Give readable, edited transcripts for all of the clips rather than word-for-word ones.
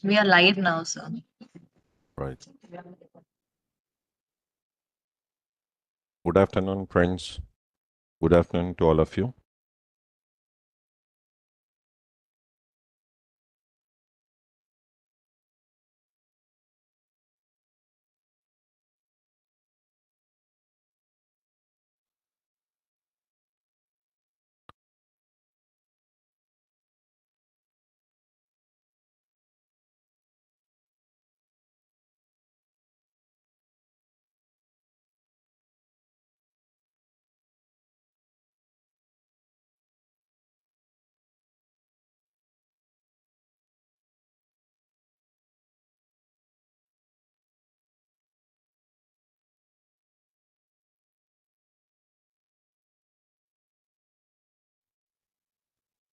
We are live now, sir. Right. Good afternoon, friends. Good afternoon to all of you.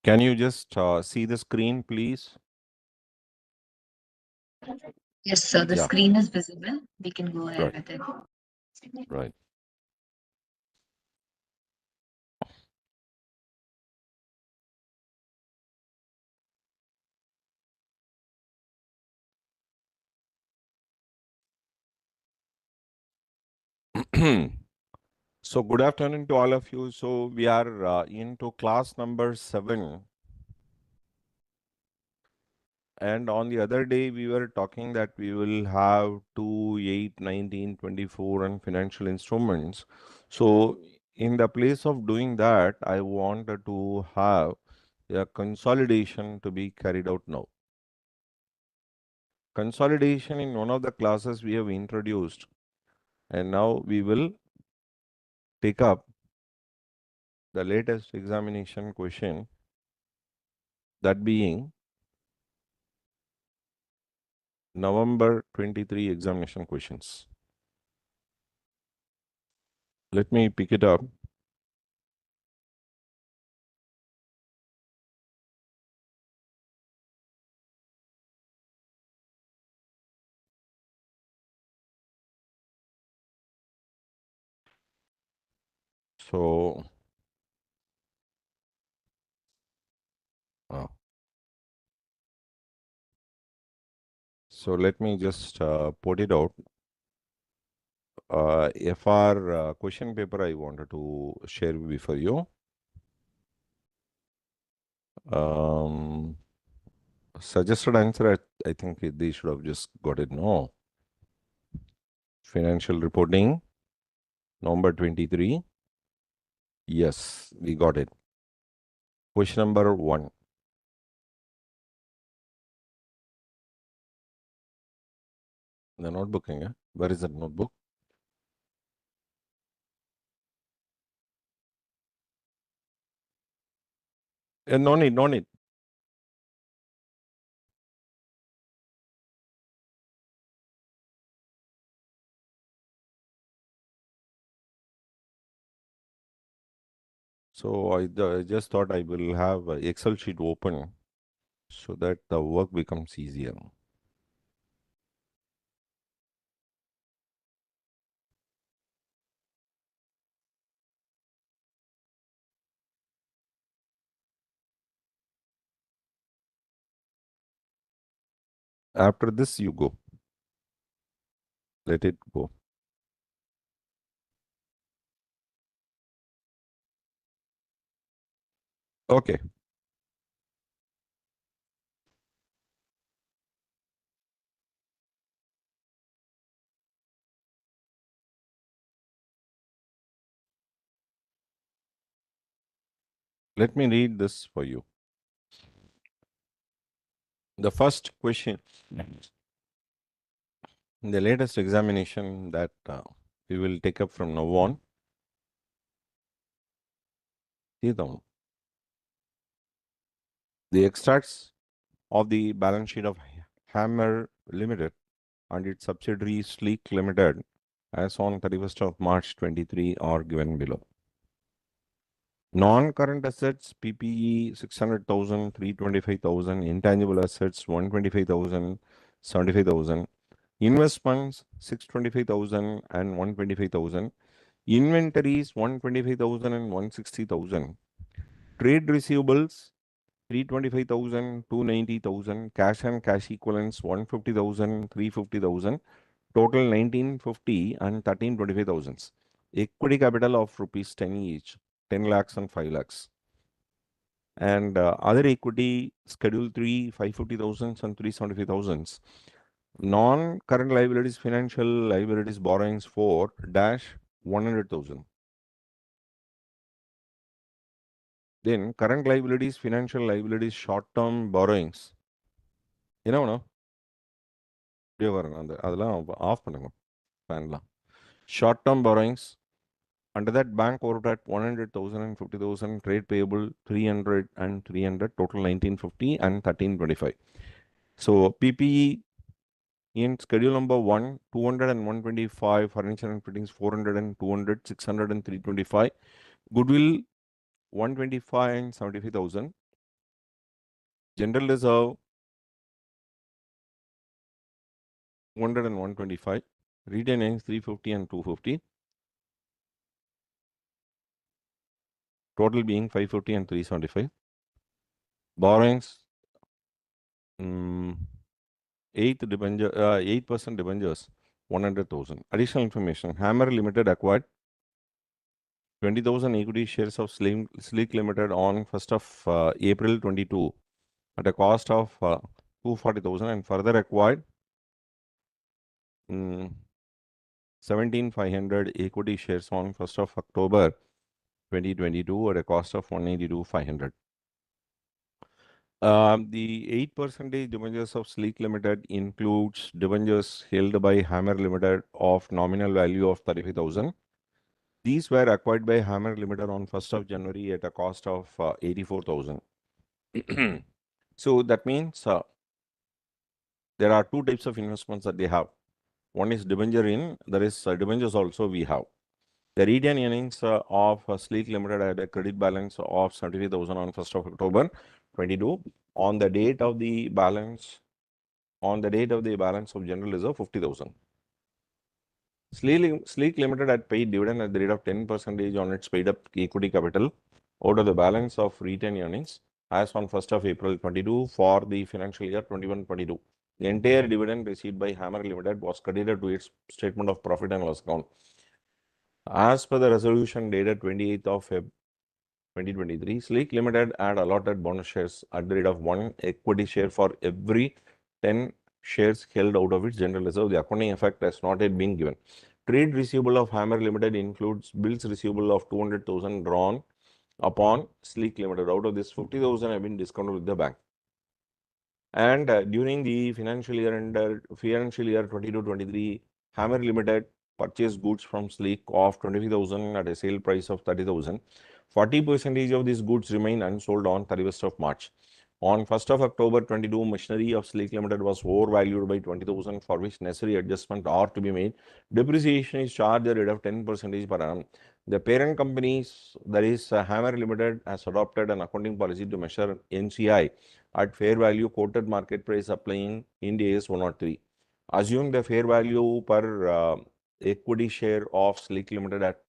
Can you just see the screen, please? Yes, sir. The Yeah. screen is visible. We can go ahead Right. with it. Right. So good afternoon to all of you. So we are into class number 7. And on the other day, we were talking that we will have 2, 8, 19, 24 and financial instruments. So in the place of doing that, I wanted to have a consolidation to be carried out now. Consolidation in one of the classes we have introduced, and now we will take up the latest examination question, that being November 23 examination questions. Let me pick it up. So, let me just put it out. FR question paper I wanted to share before you. Suggested answer, I think they should have just got it. No. Financial reporting, November 23. Yes, we got it. Question number 1. The notebook, where is the notebook? No need, no need. So I just thought I will have an Excel sheet open so that the work becomes easier. After this, you go. Let it go. Okay. Let me read this for you. The first question in the latest examination that we will take up from now on. See down. The extracts of the balance sheet of Hammer Limited and its subsidiary Sleek Limited as on 31st of March 23 are given below. Non-current assets, PPE 600,000, 325,000, intangible assets 125,000, 75,000, investments 625,000 and 125,000, inventories 125,000 and 160,000, trade receivables 325,000, 290,000, cash and cash equivalents 150,000, 350,000, total 1950 and 1325,000. Equity capital of rupees 10 each, 10 lakhs and 5 lakhs. And other equity, schedule 3, 550,000 and 375,000. Non-current liabilities, financial liabilities, borrowings 4 dash 100,000. Then current liabilities, financial liabilities, short-term borrowings. You know, short-term borrowings. Under that, bank overdraft at 100,000 and 50,000, trade payable 300 and 300, total 1950 and 1325. So PPE in schedule number 1, 200 and 125, furniture and fittings 400 and 200, 600 and 325, goodwill 125 and 75,000, general reserve 200 and 125, retained earnings 350 and 250, total being 550 and 375. Borrowings, 8% debentures, 100,000. Additional information, Hammer Limited acquired 20,000 equity shares of Sleek Limited on 1st of April 22 at a cost of 240,000 and further acquired 17,500 equity shares on 1st of October 2022 at a cost of 182,500. The 8% debentures of Sleek Limited includes debentures held by Hammer Limited of nominal value of 35,000. These were acquired by Hammer Limited on 1st of January at a cost of 84,000. So that means there are two types of investments that they have. One is debenture in, there is debentures also we have. The retained earnings of Sleek Limited had a credit balance of 75,000 on 1st of October 22. On the date of the balance of general reserve 50,000. Sleek Limited had paid dividend at the rate of 10% on its paid up equity capital out of the balance of retained earnings as on 1st of April 22 for the financial year 21-22. The entire dividend received by Hammer Limited was credited to its statement of profit and loss account. As per the resolution dated 28th of Feb 2023, Sleek Limited had allotted bonus shares at the rate of 1 equity share for every 10 shares held out of its general reserve. The accounting effect has not yet been given. Trade receivable of Hammer Limited includes bills receivable of 200,000 drawn upon Sleek Limited. Out of this, 50,000 have been discounted with the bank. And during the financial year 22-23, Hammer Limited purchased goods from Sleek of 25,000 at a sale price of 30,000. 40% of these goods remain unsold on 31st of March. On 1st of October 22, machinery of Sleek Limited was overvalued by 20,000, for which necessary adjustment are to be made. Depreciation is charged at a rate of 10% per annum. The parent companies, that is Hammer Limited, has adopted an accounting policy to measure NCI at fair value quoted market price applying Ind AS 103. Assume the fair value per equity share of Sleek Limited at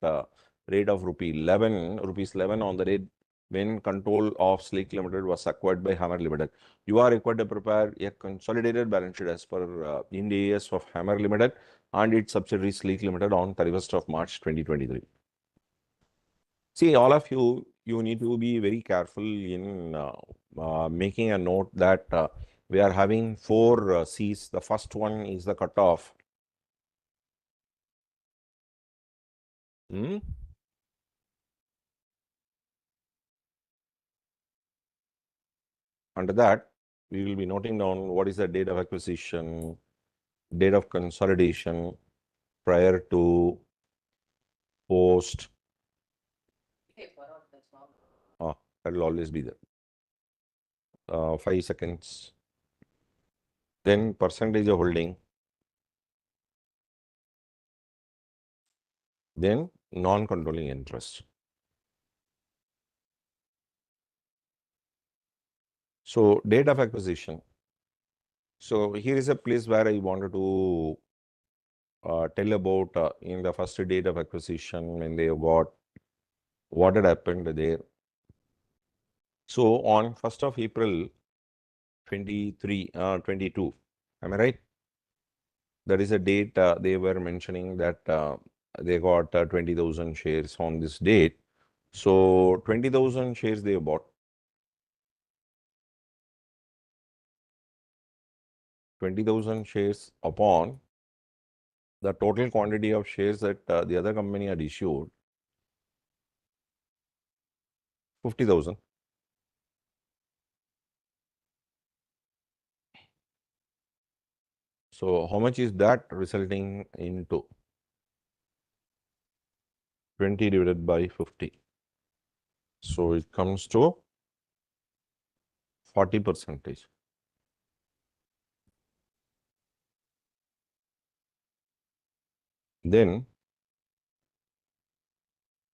rate of rupees 11 on the date when control of Sleek Limited was acquired by Hammer Limited. You are required to prepare a consolidated balance sheet as per Ind AS of Hammer Limited and its subsidiary Sleek Limited on 31st of March 2023. See, all of you need to be very careful in making a note that we are having 4 C's. The first one is the cutoff. Under that, we will be noting down what is the date of acquisition, date of consolidation, prior to, post. That will always be there. 5 seconds. Then percentage of holding. Then non-controlling interest. So date of acquisition. So here is a place where I wanted to tell about in the first date of acquisition when they got what had happened there. So on 1st of April 22, am I right? That is a date they were mentioning that they got 20,000 shares on this date. So 20,000 shares they bought. 20,000 shares upon the total quantity of shares that the other company had issued, 50,000. So how much is that resulting into? 20 divided by 50. So it comes to 40%. Then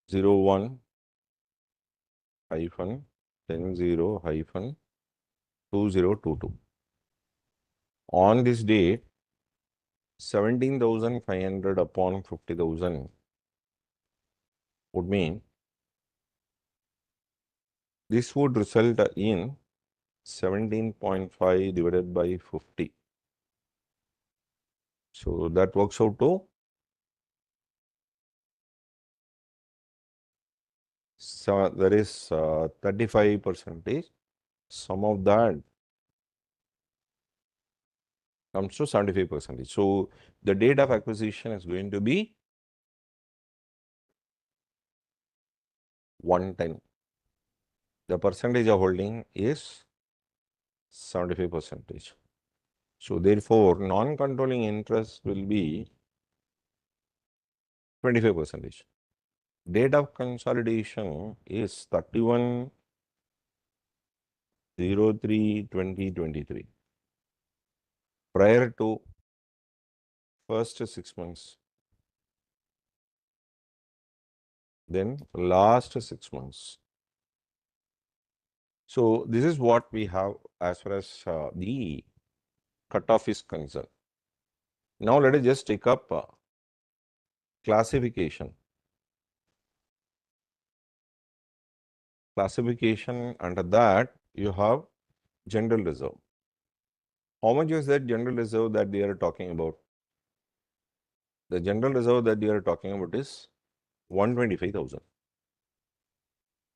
01 hyphen 10 hyphen 2022. On this date, 17,500 upon 50,000 would mean this would result in 17.5 divided by 50. So that works out to 35%. Some of that comes to 75%. So the date of acquisition is going to be 110. The percentage of holding is 75%. So therefore, non-controlling interest will be 25%. Date of consolidation is 31/03/2023. Prior to first 6 months, then last 6 months. So this is what we have as far as the cutoff is concerned. Now let us just take up classification. Classification, under that you have general reserve. How much is that general reserve that they are talking about? The general reserve that they are talking about is 125,000.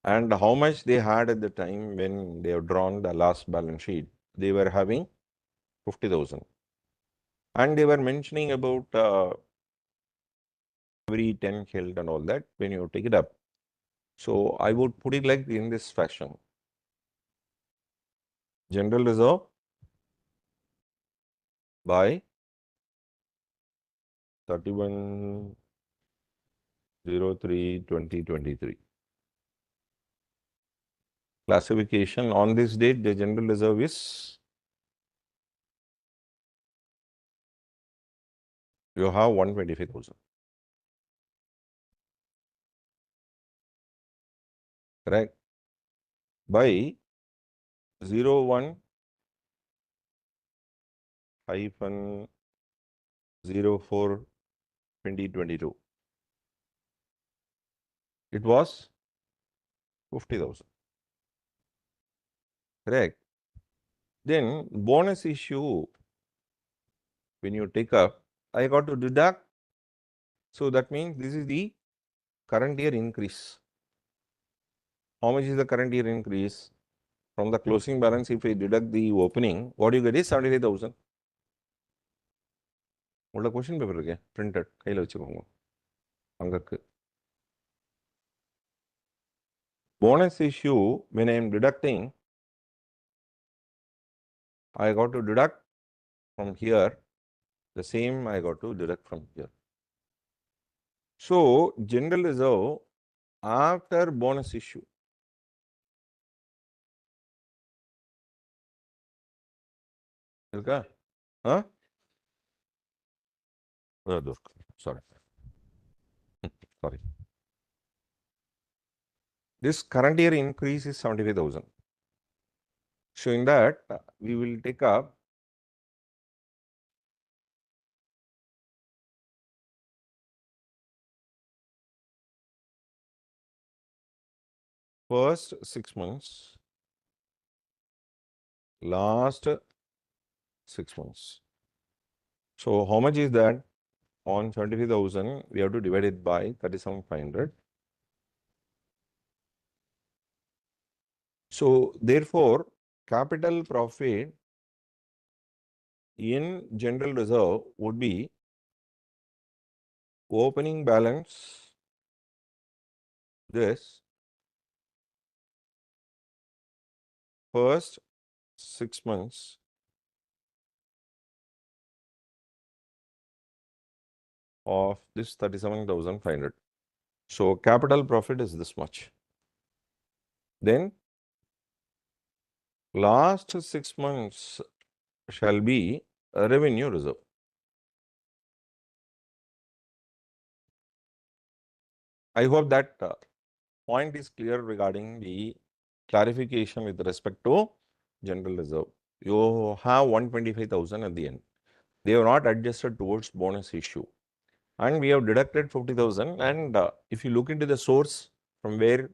And how much they had at the time when they have drawn the last balance sheet? They were having 50,000. And they were mentioning about every 10 held and all that when you take it up. So I would put it like in this fashion. General reserve by 31/03/2023. Classification on this date, the general reserve is, you have 125,000. Correct? By 01 hyphen 04 2022. It was 50,000. Correct? Then bonus issue, when you take up, I got to deduct. So that means this is the current year increase. How much is the current year increase? From the closing balance, if we deduct the opening, what you get is 75,000. உள்ள question paper இருக்கே printed கையில் வச்சுக்கோங்க அங்கே இருக்கு. Bonus issue, when I am deducting, I got to deduct from here, the same I got to deduct from here. So, general reserve after bonus issue. Okay? Huh? Sorry. Sorry. This current year increase is 75,000. So, in that, we will take up first 6 months last 6 months. So how much is that? On 75,000, we have to divide it by 37,500. So therefore, capital profit in general reserve would be opening balance this first 6 months of this 37,500. So capital profit is this much. Then last 6 months shall be a revenue reserve. I hope that point is clear regarding the clarification with respect to general reserve. You have 125,000 at the end. They have not adjusted towards bonus issue. And we have deducted 50,000. And if you look into the source from where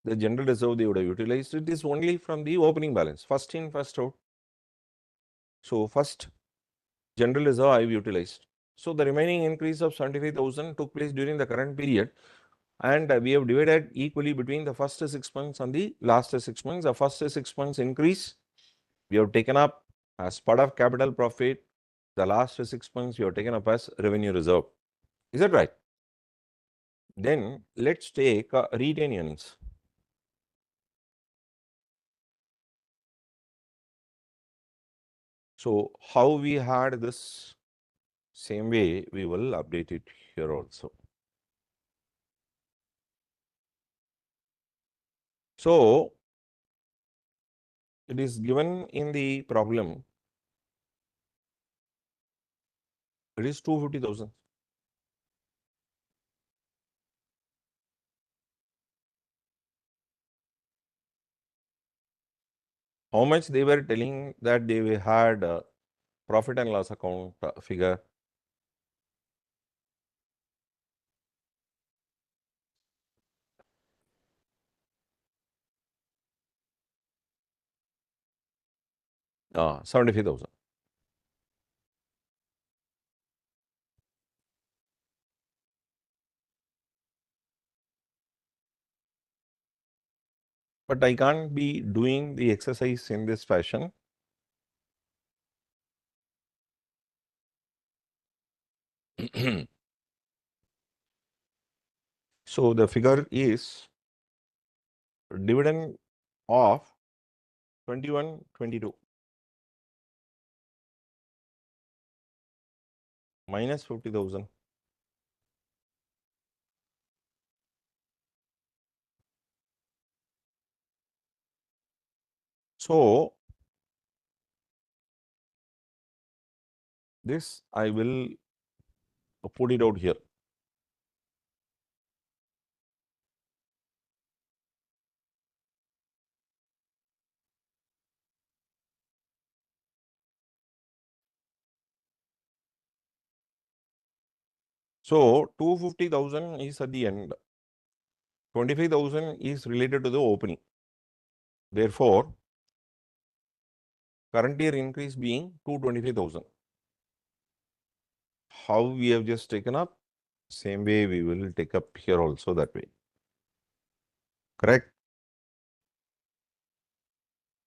the general reserve they would have utilized, it is only from the opening balance. First in, first out. So first general reserve I have utilized. So the remaining increase of 75,000 took place during the current period. And we have divided equally between the first 6 months and the last 6 months. The first 6 months increase we have taken up as part of capital profit. The last 6 months we have taken up as revenue reserve. Is that right? Then let's take retained earnings. So how we had this, same way we will update it here also. So it is given in the problem, it is 250,000. How much they were telling that they had profit and loss account figure? Ah, 75,000. But I can't be doing the exercise in this fashion. So the figure is dividend of 2122 minus 50,000. So this I will put it out here. So 250,000 is at the end. 25,000 is related to the opening. Therefore, current year increase being 225,000. How we have just taken up, same way we will take up here also that way. Correct?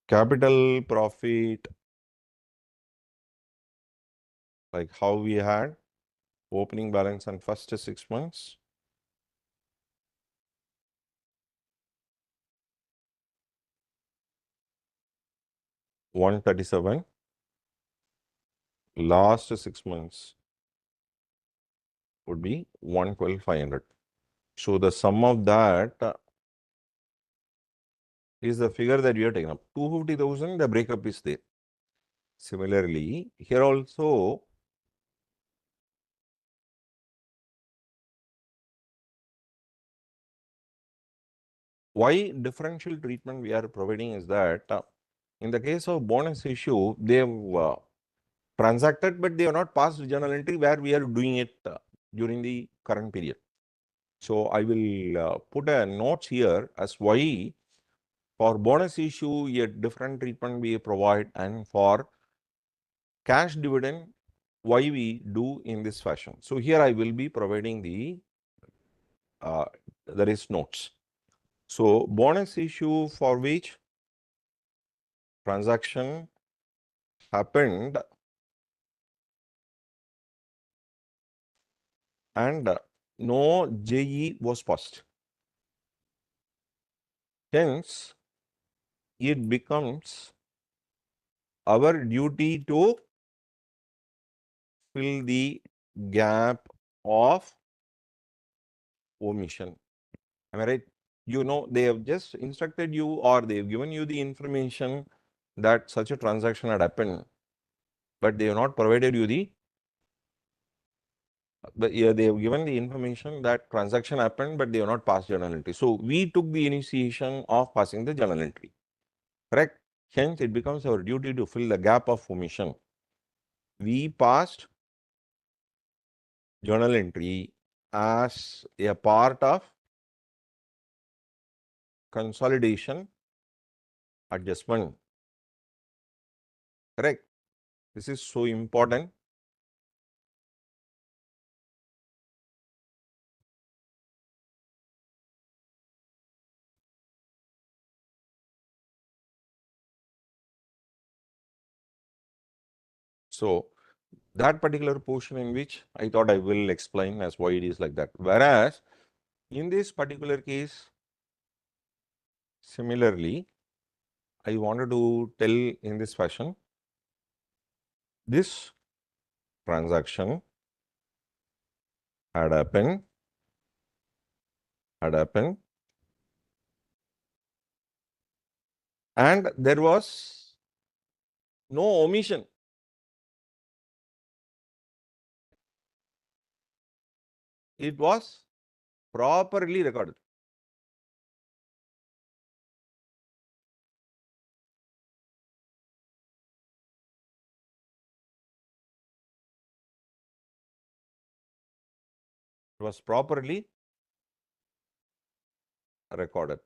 Capital profit, like how we had opening balance on first 6 months. $137. Last 6 months would be 112,500. So the sum of that is the figure that we have taken up. 250,000, the breakup is there. Similarly, here also, why differential treatment we are providing is that in the case of bonus issue, they have transacted, but they have not passed journal entry where we are doing it during the current period. So I will put a note here as why For bonus issue, a different treatment we provide, and for cash dividend, why we do in this fashion. So here I will be providing the there is notes. So bonus issue for which transaction happened and no JE was passed. Hence, it becomes our duty to fill the gap of omission. Am I right? You know, they have just instructed you or they've given you the information that such a transaction had happened, but they have not provided you the, but yeah, they have given the information that transaction happened, but they have not passed journal entry. So we took the initiation of passing the journal entry. Correct? Hence, it becomes our duty to fill the gap of omission. We passed journal entry as a part of consolidation adjustment. Correct? This is so important. So that particular portion in which I thought I will explain as why it is like that. Whereas in this particular case, similarly, I wanted to tell in this fashion, this transaction had happened, and there was no omission. It was properly recorded. It was properly recorded.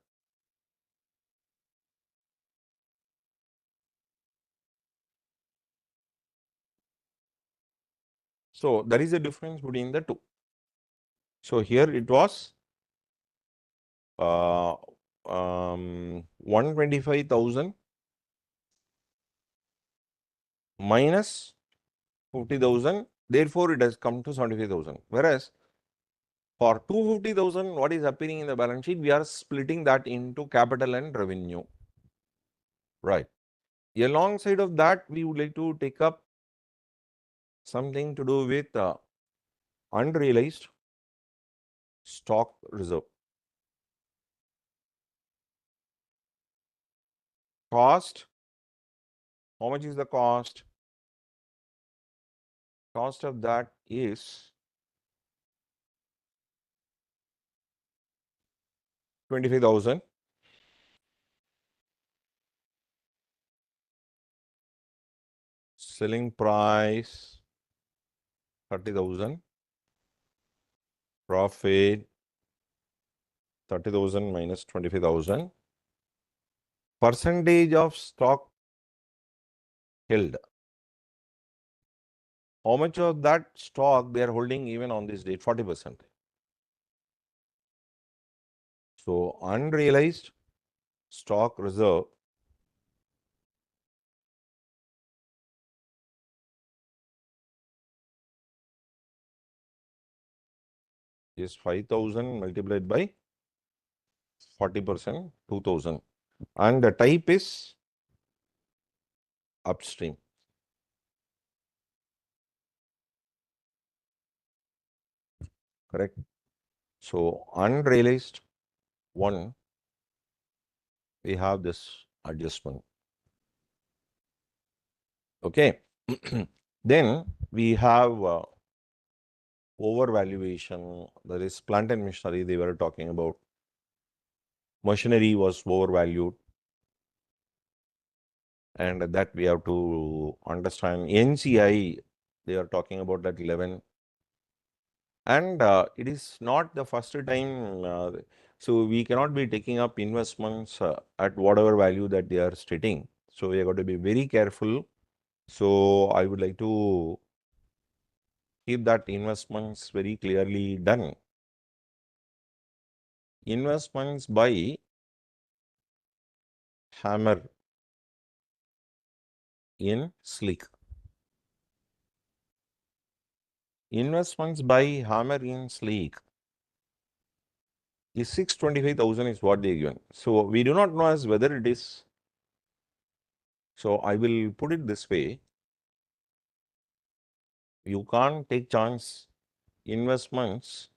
So there is a difference between the two. So here it was 125,000 minus 50,000. Therefore, it has come to 75,000. Whereas for 250,000, what is appearing in the balance sheet, we are splitting that into capital and revenue. Right. Alongside of that, we would like to take up something to do with unrealized stock reserve. Cost. How much is the cost? Cost of that is 25,000. Selling price 30,000. Profit 30,000 minus 25,000. Percentage of stock held. How much of that stock they are holding even on this date? 40%. So unrealized stock reserve is 5,000 multiplied by 40%, 2,000. And the type is upstream. Correct. So unrealized one, we have this adjustment. Okay. Then we have overvaluation. There is plant and machinery they were talking about. Machinery was overvalued. And that we have to understand. NCI, they are talking about that 11. And it is not the first time So we cannot be taking up investments at whatever value that they are stating. So we have got to be very careful. So I would like to keep that investments very clearly done. Investments by Hammer in Sleek. Investments by Hammer in Sleek is 625,000 is what they given. So we do not know as whether it is. So I will put it this way. You can't take chance investments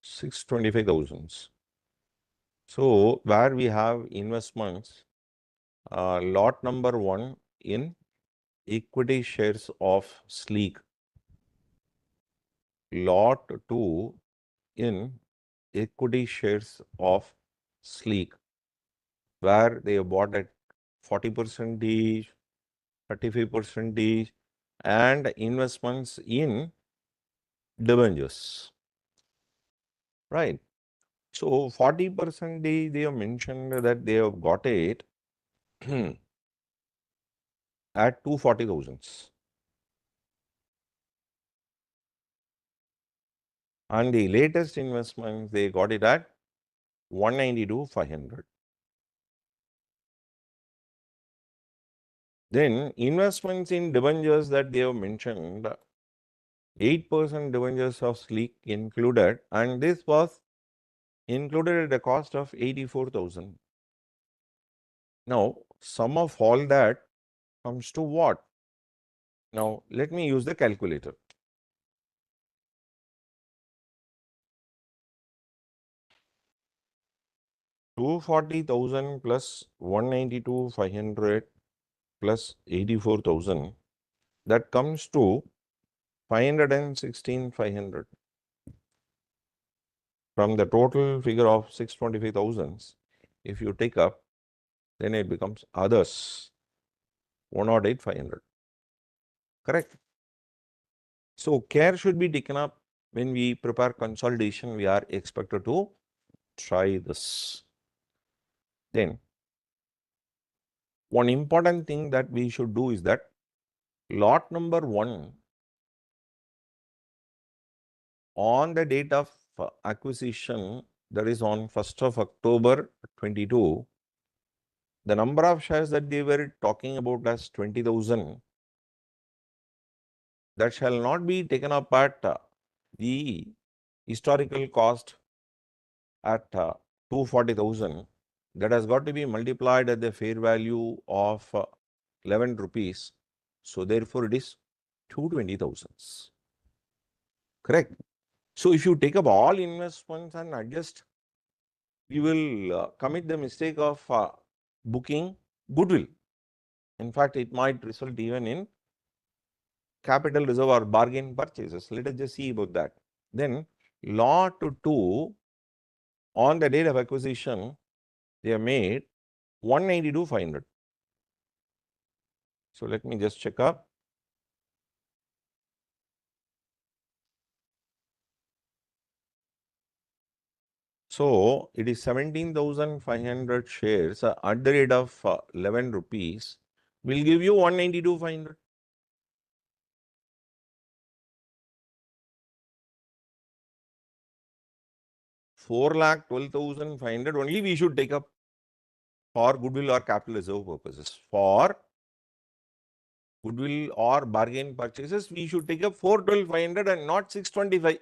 625,000. So where we have investments, lot number 1 in equity shares of Sleek, lot 2 in equity shares of Sleek, where they bought at 40%, 35%, and investments in debentures, right? So 40% they have mentioned that they have got it at 240,000. And the latest investment, they got it at 192,500. Then investments in debentures that they have mentioned, 8% debentures of Sleek included, and this was included at a cost of 84,000. Now, sum of all that comes to what? Now, let me use the calculator. $240,000 plus 192,500 plus 84,000, that comes to 516,500. From the total figure of 625,000, if you take up, then it becomes others 108,500. Correct? So care should be taken up when we prepare consolidation. We are expected to try this. Then one important thing that we should do is that lot number 1 on the date of acquisition, that is on 1st of October 22, the number of shares that they were talking about as 20,000, that shall not be taken up at the historical cost at 240,000. That has got to be multiplied at the fair value of 11 rupees. So therefore it is 220,000. Correct? So if you take up all investments and adjust, you will commit the mistake of booking goodwill. In fact, it might result even in capital reserve or bargain purchases. Let us just see about that. Then lot 2 on the date of acquisition, they have made 192,500. So let me just check up. So it is 17,500 shares at the rate of 11 rupees will give you 192,500. $4,12,500 only we should take up for goodwill or capital reserve purposes. For goodwill or bargain purchases, we should take up 412,500 and not 625.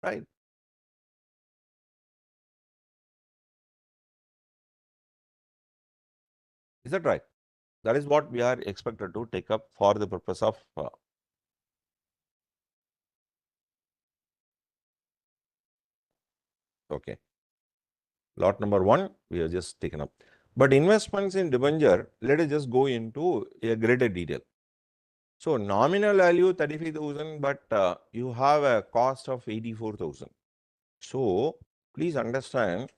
Right? Is that right? That is what we are expected to take up for the purpose of okay. Lot number 1, we have just taken up. But investments in debenture, let us just go into a greater detail. So nominal value 35,000, but you have a cost of 84,000. So please understand,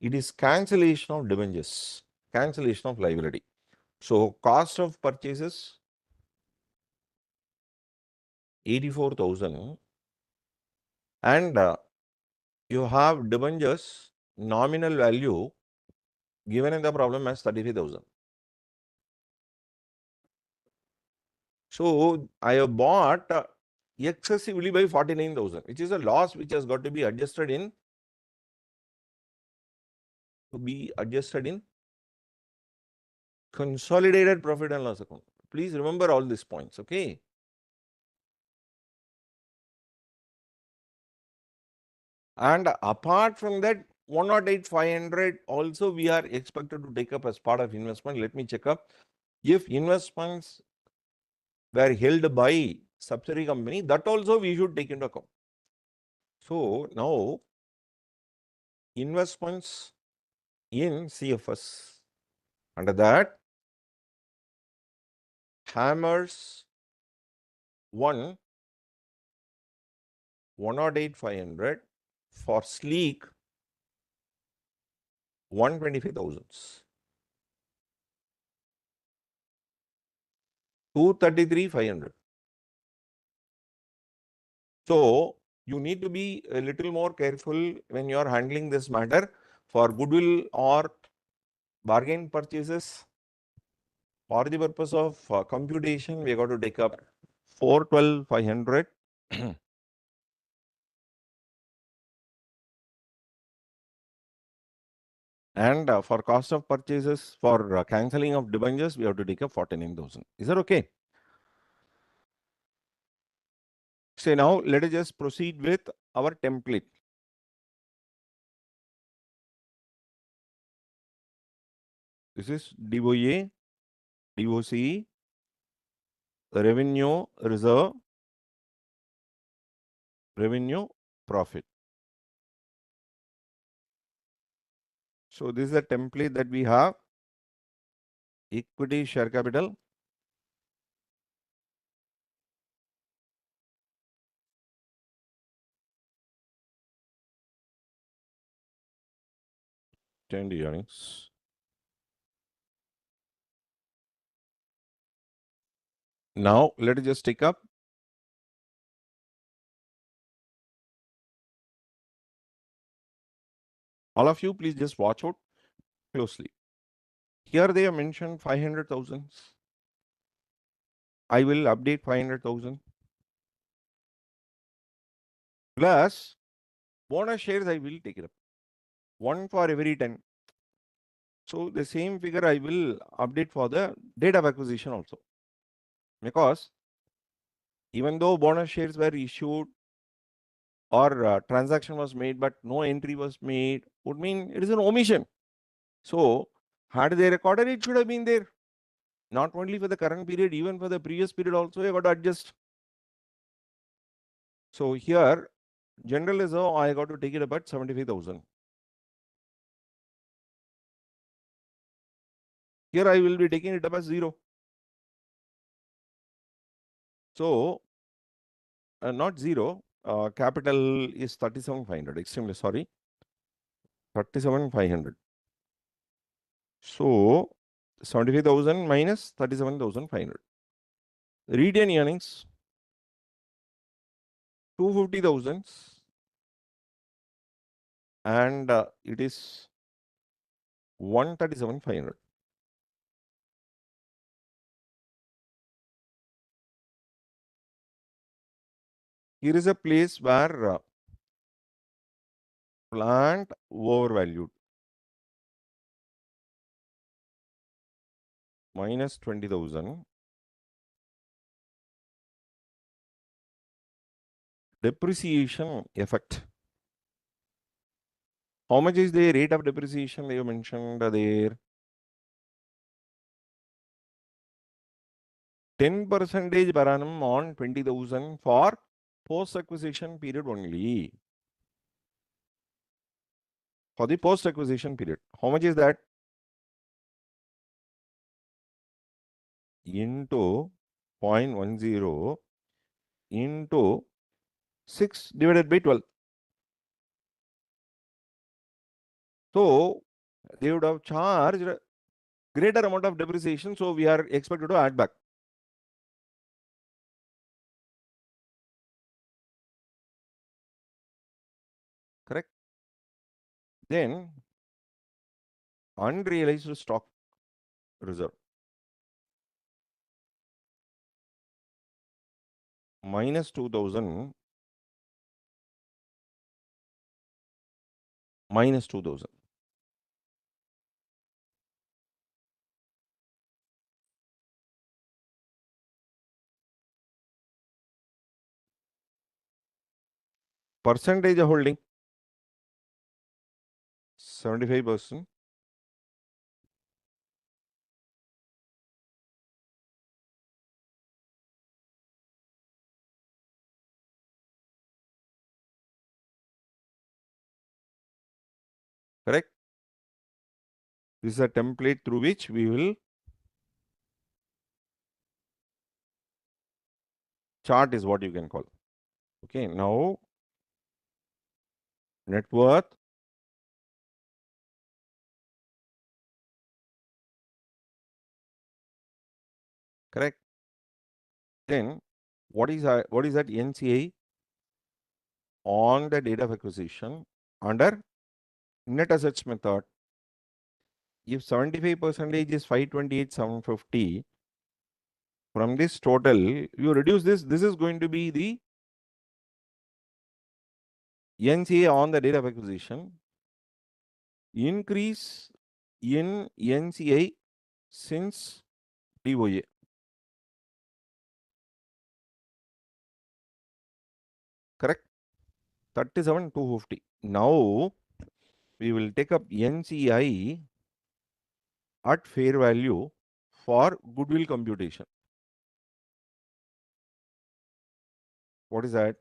it is cancellation of debentures, cancellation of liability. So cost of purchases 84,000 And you have debentures nominal value given in the problem as 35,000. So I have bought excessively by 49,000, which is a loss which has got to be adjusted in consolidated profit and loss account. Please remember all these points, okay? And apart from that, 108,500 also we are expected to take up as part of investment. Let me check up. If investments were held by subsidiary company, that also we should take into account. So now investments in CFS, under that Hammers 108,500, for Sleek 125,000, 233,500. So you need to be a little more careful when you are handling this matter. For goodwill or bargain purchases, for the purpose of computation, we got to take up 412,500. And for cost of purchases, for cancelling of debentures, we have to take up 49,000. Is that okay? So now let us just proceed with our template. This is DOA, DOC, revenue reserve, revenue profit. So this is a template that we have. Equity share capital, and earnings. Now let us just take up all of you. Please just watch out closely. Here they have mentioned 500,000. I will update 500,000 plus bonus shares. I will take it up, one for every 10. So the same figure I will update for the date of acquisition also, because even though bonus shares were issued or transaction was made but no entry was made, would mean it is an omission. So had they recorded, it should have been there. Not only for the current period, even for the previous period also, you got to adjust. So here, general reserve, I got to take it about 75,000. Here I will be taking it up as 0. So not 0, capital is 37,500, extremely sorry, 37,500. So 75,000 minus 37,500. Retained earnings 250,000, and it is 137,500. Here is a place where plant overvalued minus 20,000. Depreciation effect. How much is the rate of depreciation they mentioned there? 10% per annum on 20,000 for post-acquisition period only. For the post-acquisition period. How much is that? Into 0.10 into 6 divided by 12. So they would have charged greater amount of depreciation. So we are expected to add back. correct? Then unrealized stock reserve minus 2000 minus 2000. Percentage of holding 75%. Correct? This is a template through which we will chart is what you can call. Okay, now net worth, correct? Then what is that NCA on the date of acquisition under net assets method? If 75% is 528,750, from this total, you reduce this. This is going to be the NCA on the date of acquisition. Increase in NCA since DOA. Correct? 37,250. Now we will take up NCI at fair value for goodwill computation. What is that?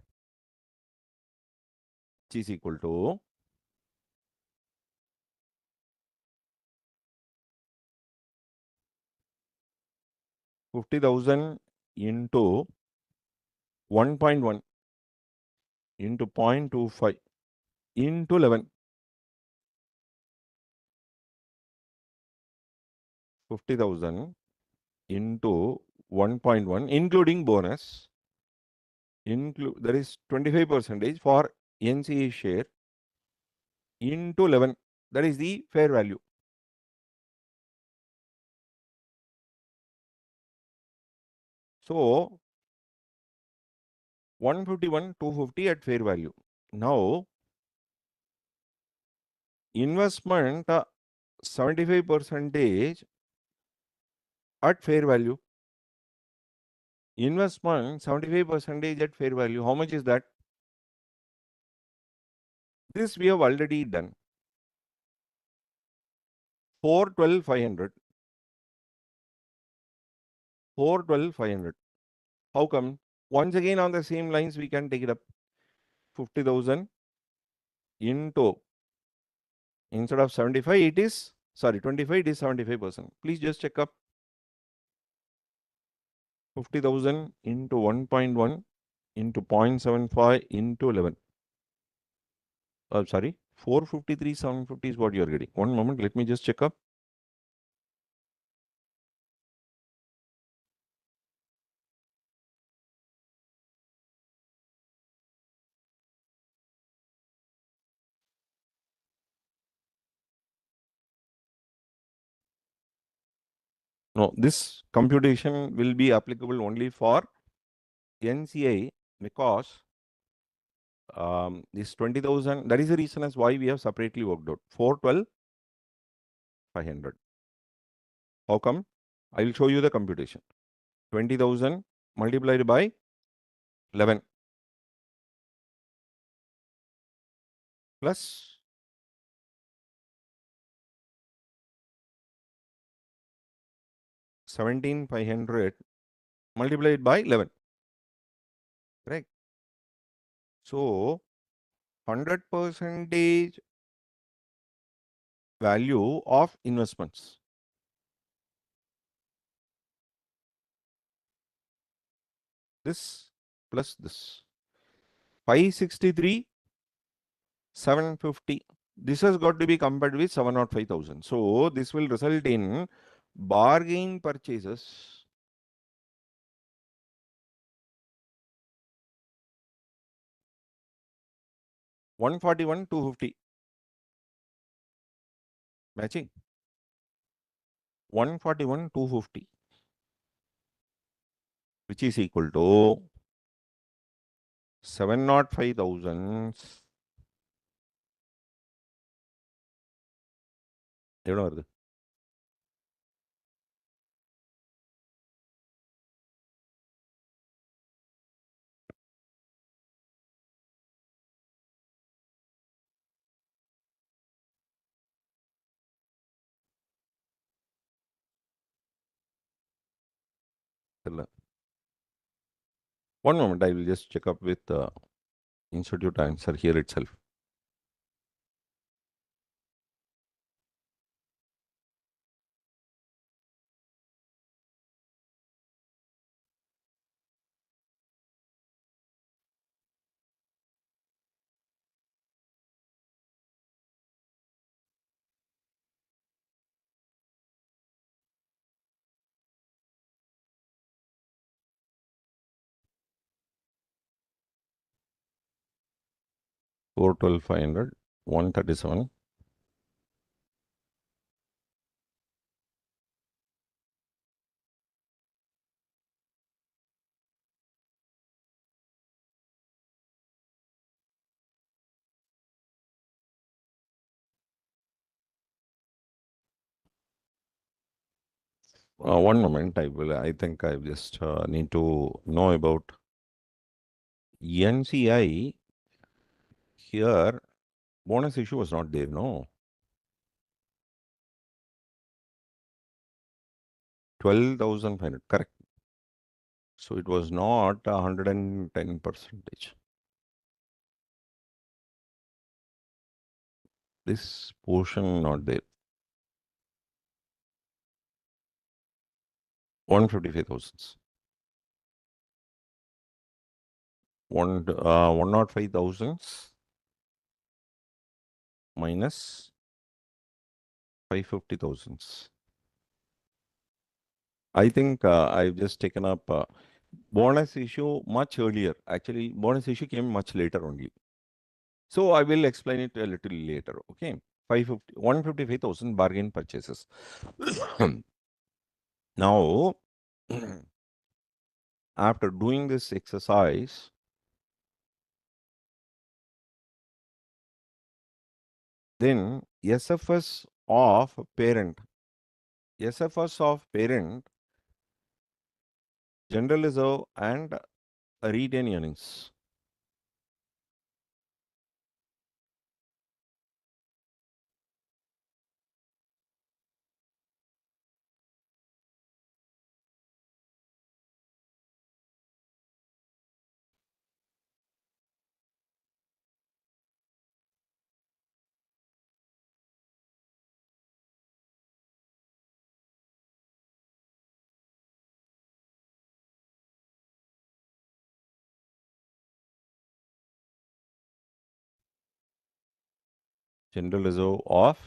Which is equal to 50,000 into 1.1 into 0.25 into 11. 50,000 into 1.1 including bonus. There is 25% for NCA share into 11. That is the fair value. So 151,250 at fair value. Now investment 75% at fair value. Investment 75% at fair value. How much is that? This we have already done. 412,500. 412,500. How come? Once again on the same lines we can take it up. 50,000 into, instead of 75 it is, sorry, 25 it is 75%. Please just check up. 50,000 into 1.1 into 0.75 into 11. Sorry, 453,750 is what you are getting. One moment, let me just check up. No, this computation will be applicable only for NCI because this 20,000, that is the reason as why we have separately worked out. 412,500. How come? I will show you the computation. 20,000 multiplied by 11 plus 17,500 multiplied by 11. Right? So 100% value of investments. This plus this. 563,750. This has got to be compared with 705,000. So this will result in bargain purchases. 141, 250. Matching. 141, 250. Which is equal to 705,000. எவ்வளோ வருது? One moment, I will just check up with the institute answer here itself. Four 12,500, 137. One moment, I think I just need to know about NCI. Here, bonus issue was not there, no? 12,500, correct. So it was not 110%. This portion not there. 155,000. 105,000 minus 550,000. I think I've just taken up bonus issue much earlier. Actually, bonus issue came much later only. So I will explain it a little later. Okay. 155,000 bargain purchases. Now, after doing this exercise, then SFS of parent, general reserve and retained earnings. General reserve of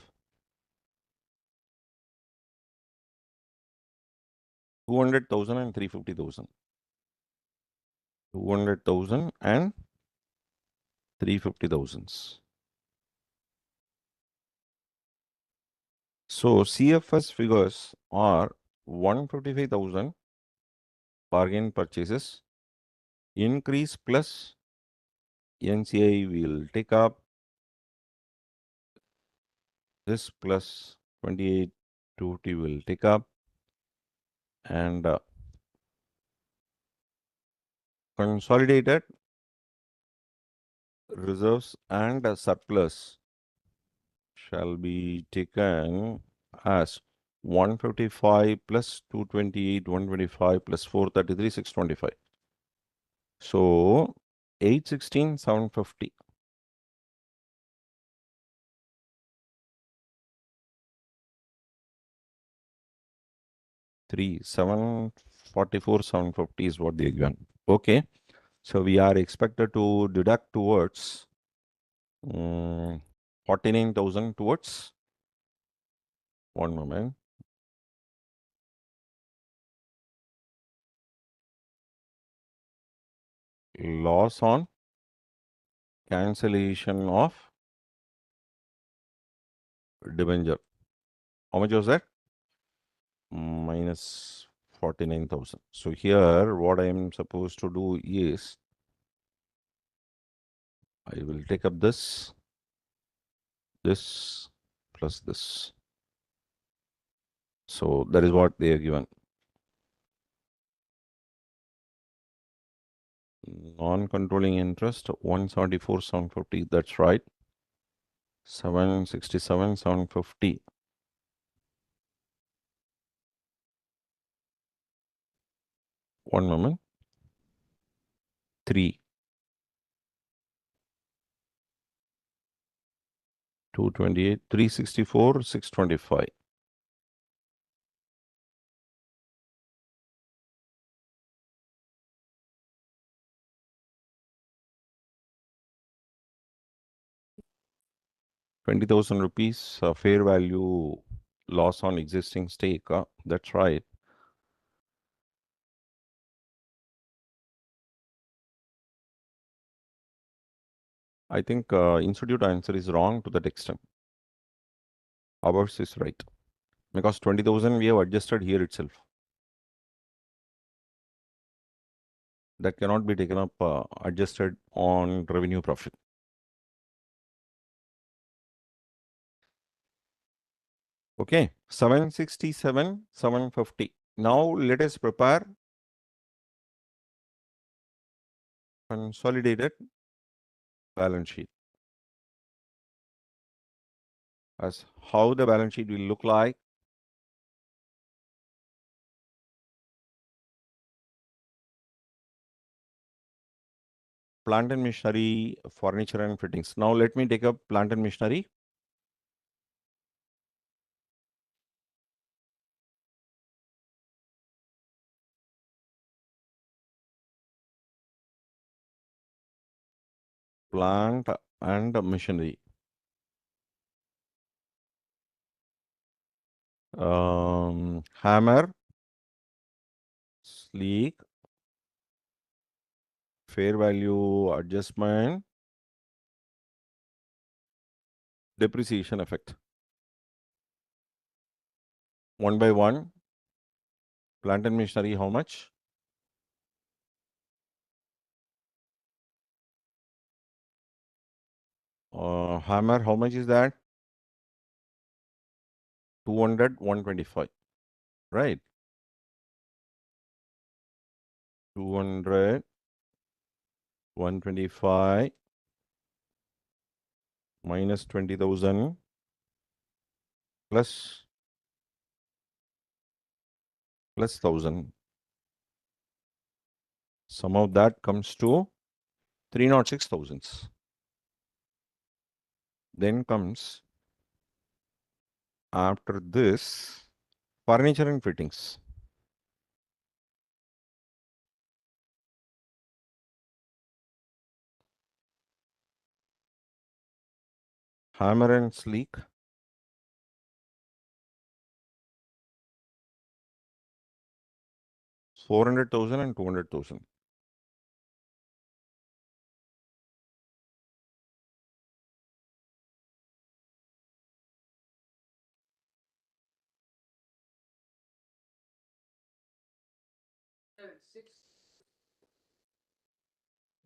200,000 and 350,000. 200,000 and 350,000. So CFS figures are 155,000 bargain purchases, increase plus NCI will take up this plus 28,250 will take up, and consolidated reserves and surplus shall be taken as 155 plus 228, 125 plus 433, 625. So 816, 750. 744, 750 is what they given. Okay. So we are expected to deduct towards 49,000 towards, one moment, loss on cancellation of debenture. How much was that? Minus 49,000. So here what I am supposed to do is I will take up this plus this. So that is what they are given. Non-controlling interest 174,750. That's right. 767,750. One moment. 3. 228, 364, 625. ₹20,000 fair value loss on existing stake. That's right. I think institute answer is wrong to that extent. Ours is right. Because 20,000 we have adjusted here itself. That cannot be taken up adjusted on revenue profit. Okay, 767, 750. Now let us prepare consolidated balance sheet. As how the balance sheet will look like. Plant and machinery, furniture and fittings. Now let me take up plant and machinery. Plant and machinery. Hammer, sleek, fair value adjustment, depreciation effect. One by one. Plant and machinery, how much? Hammer, how much is that? 200, 125, right? 200, 125 minus 20,000 plus 1,000. Sum of that comes to 306,000. Then comes after this furniture and fittings. Hammer and sleek. $400,000 and 200,000.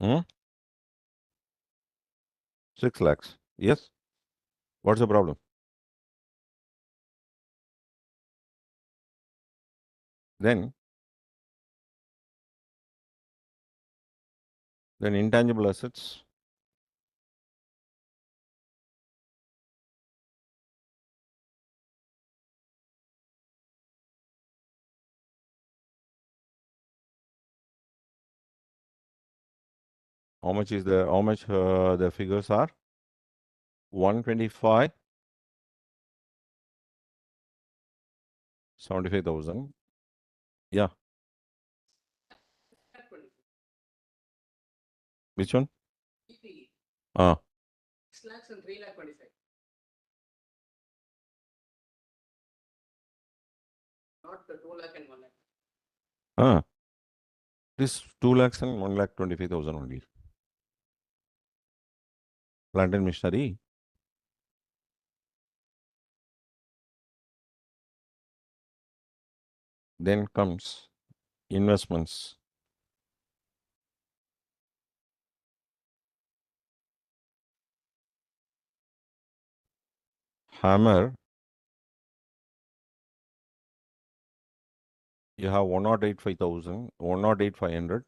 Hmm? 6 lakhs. Yes. What's the problem? Then intangible assets. How much the figures are? 125, 75,000. Yeah. Which one? Ah. 6 lakhs and 3 lakh 25. Not the 2 lakh and 1 lakh. Ah. This 2 lakhs and 1,25,000 only. Plant and machinery. Then comes investments. Hammer, you have 108,500, 108,500.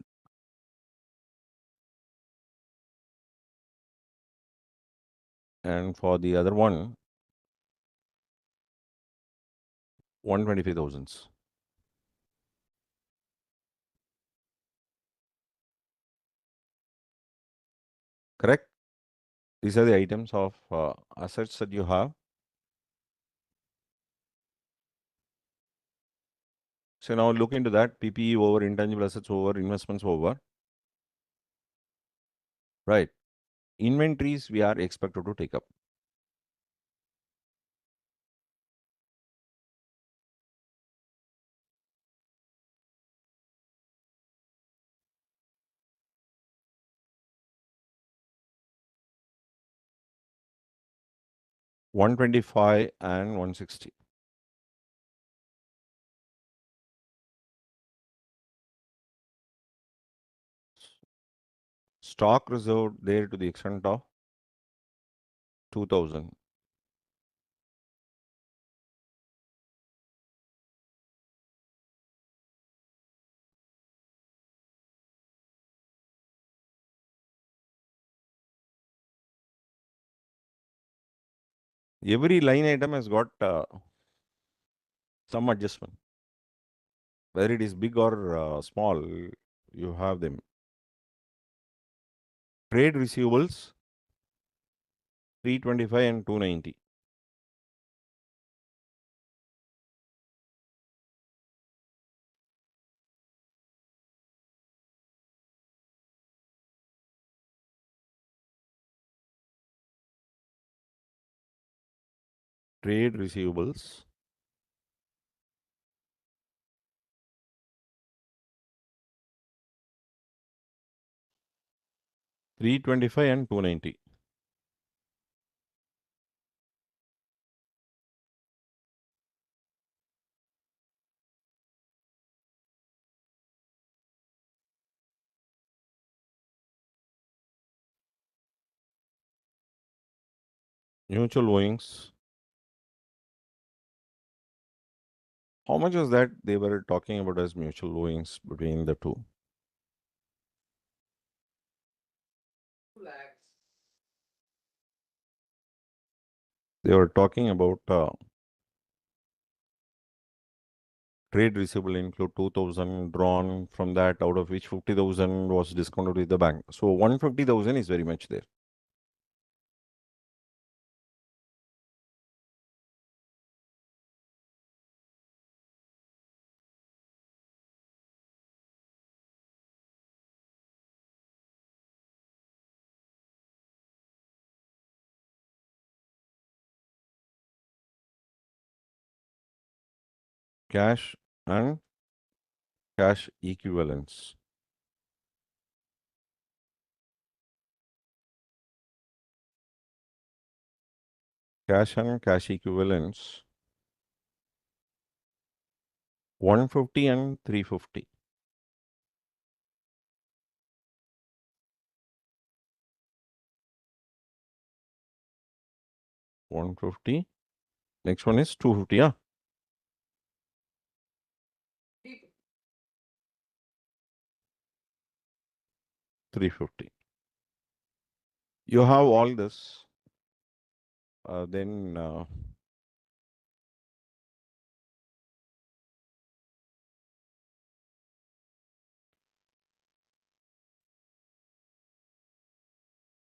And for the other one, 125,000. Correct? These are the items of assets that you have. So now look into that. PPE over, intangible assets over, investments over. Right. Inventories we are expected to take up. $125 and $160. Stock reserve there to the extent of 2,000. Every line item has got some adjustment. Whether it is big or small, you have them. Trade receivables, 325 and 290. Trade receivables, $325 and $290. Mutual owings. How much was that they were talking about as mutual owings between the two? 2 lakhs. They were talking about trade receivable include 2,000 drawn from that, out of which 50,000 was discounted with the bank. So 150,000 is very much there. Cash and cash equivalents. Cash and cash equivalents, 150 and 350. $150. Next one is 250. Yeah. 350. You have all this. Then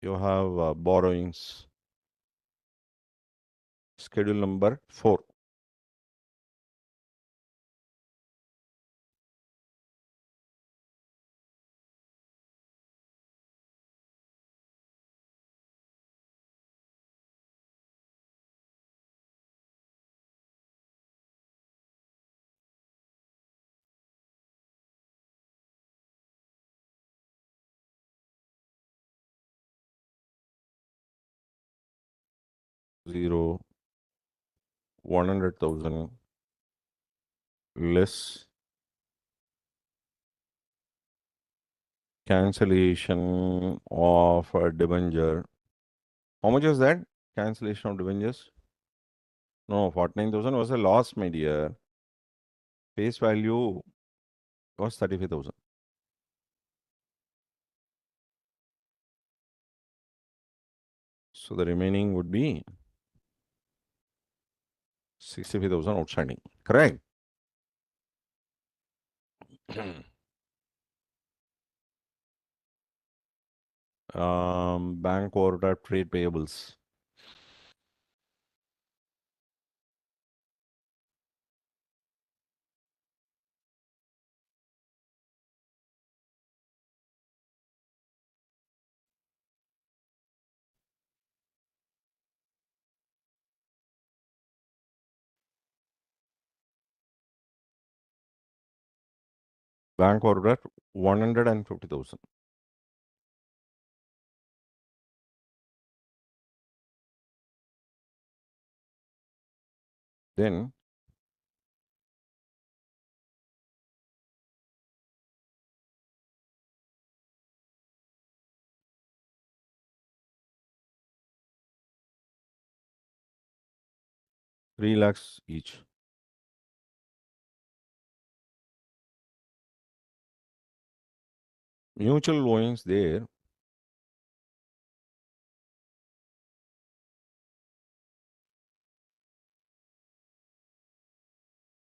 you have borrowings. Schedule number 4. 0, 100,000 less cancellation of a debenture. How much was that? Cancellation of debentures? No, 49,000 was a loss, my dear. Face value was 35,000. So the remaining would be 65,000 outstanding. Correct? Bank order trade payables. Bank order 150,000. Then 3 lakhs each. Mutual owings there.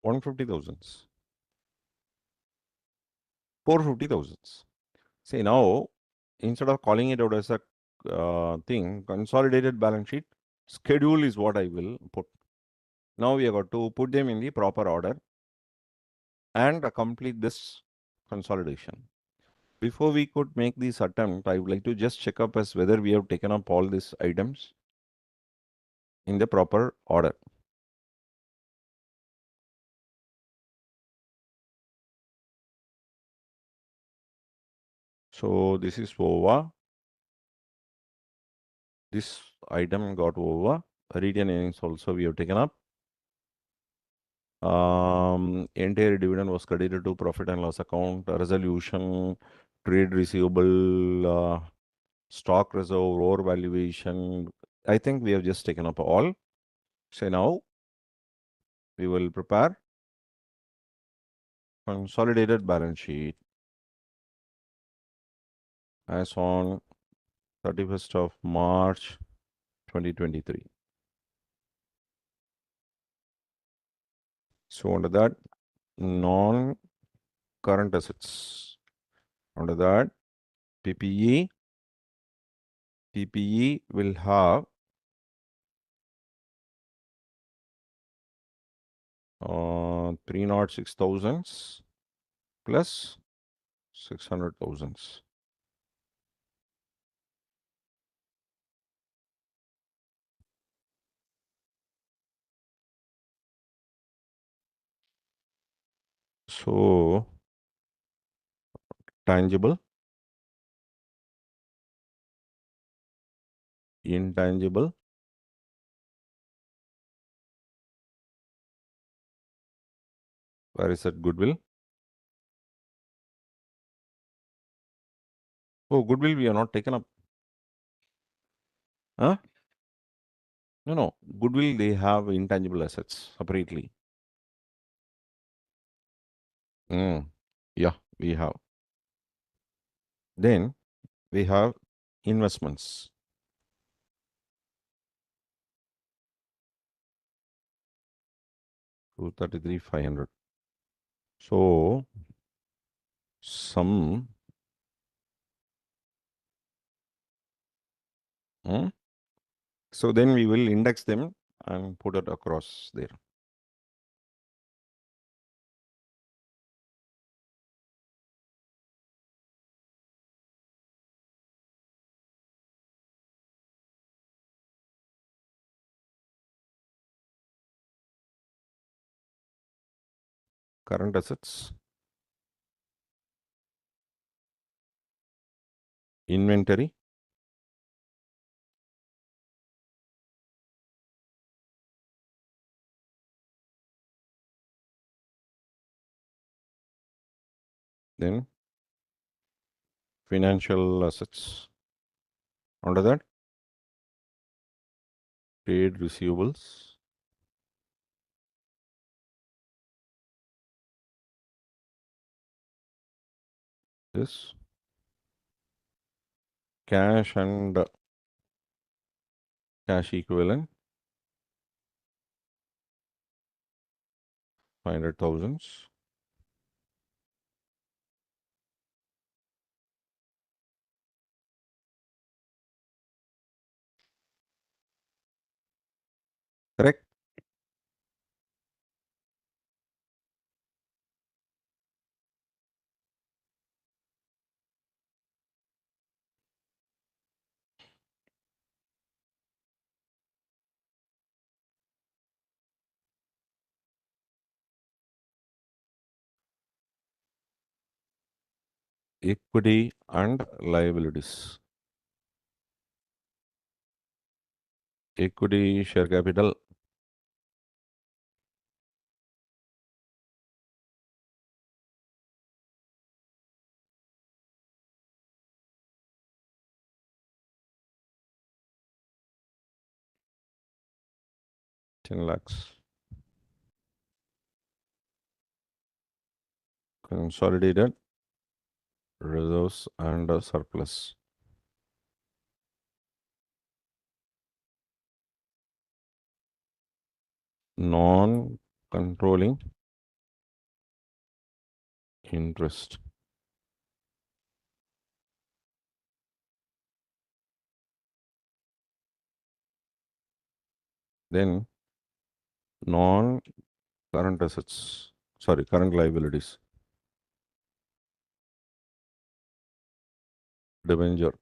$150,000. 450,000. See now, instead of calling it out as a thing, consolidated balance sheet schedule is what I will put. Now we have got to put them in the proper order and complete this consolidation. Before we could make this attempt, I would like to just check up as whether we have taken up all these items in the proper order. So this is over. This item got over. Retained earnings also we have taken up. Entire dividend was credited to profit and loss account. Resolution, trade receivable, stock reserve, overvaluation. I think we have just taken up all. So now we will prepare consolidated balance sheet as on 31st of March 2023. So under that, non-current assets. Under that, PPE. PPE will have 306,000 plus 600,000. So tangible, intangible, where is that goodwill? Oh, goodwill we are not taken up. Huh? No. Goodwill, they have intangible assets separately. Yeah, we have. Then we have investments. 233,500. So some so then we will index them and put it across there. Current assets, inventory, Then financial assets. Under that, trade receivables. This cash and cash equivalent, 500,000. Correct? Equity and liabilities. Equity share capital, ten lakhs. Consolidated reserves and surplus. Non-controlling interest. Then non-current assets, sorry, current liabilities. Debenture.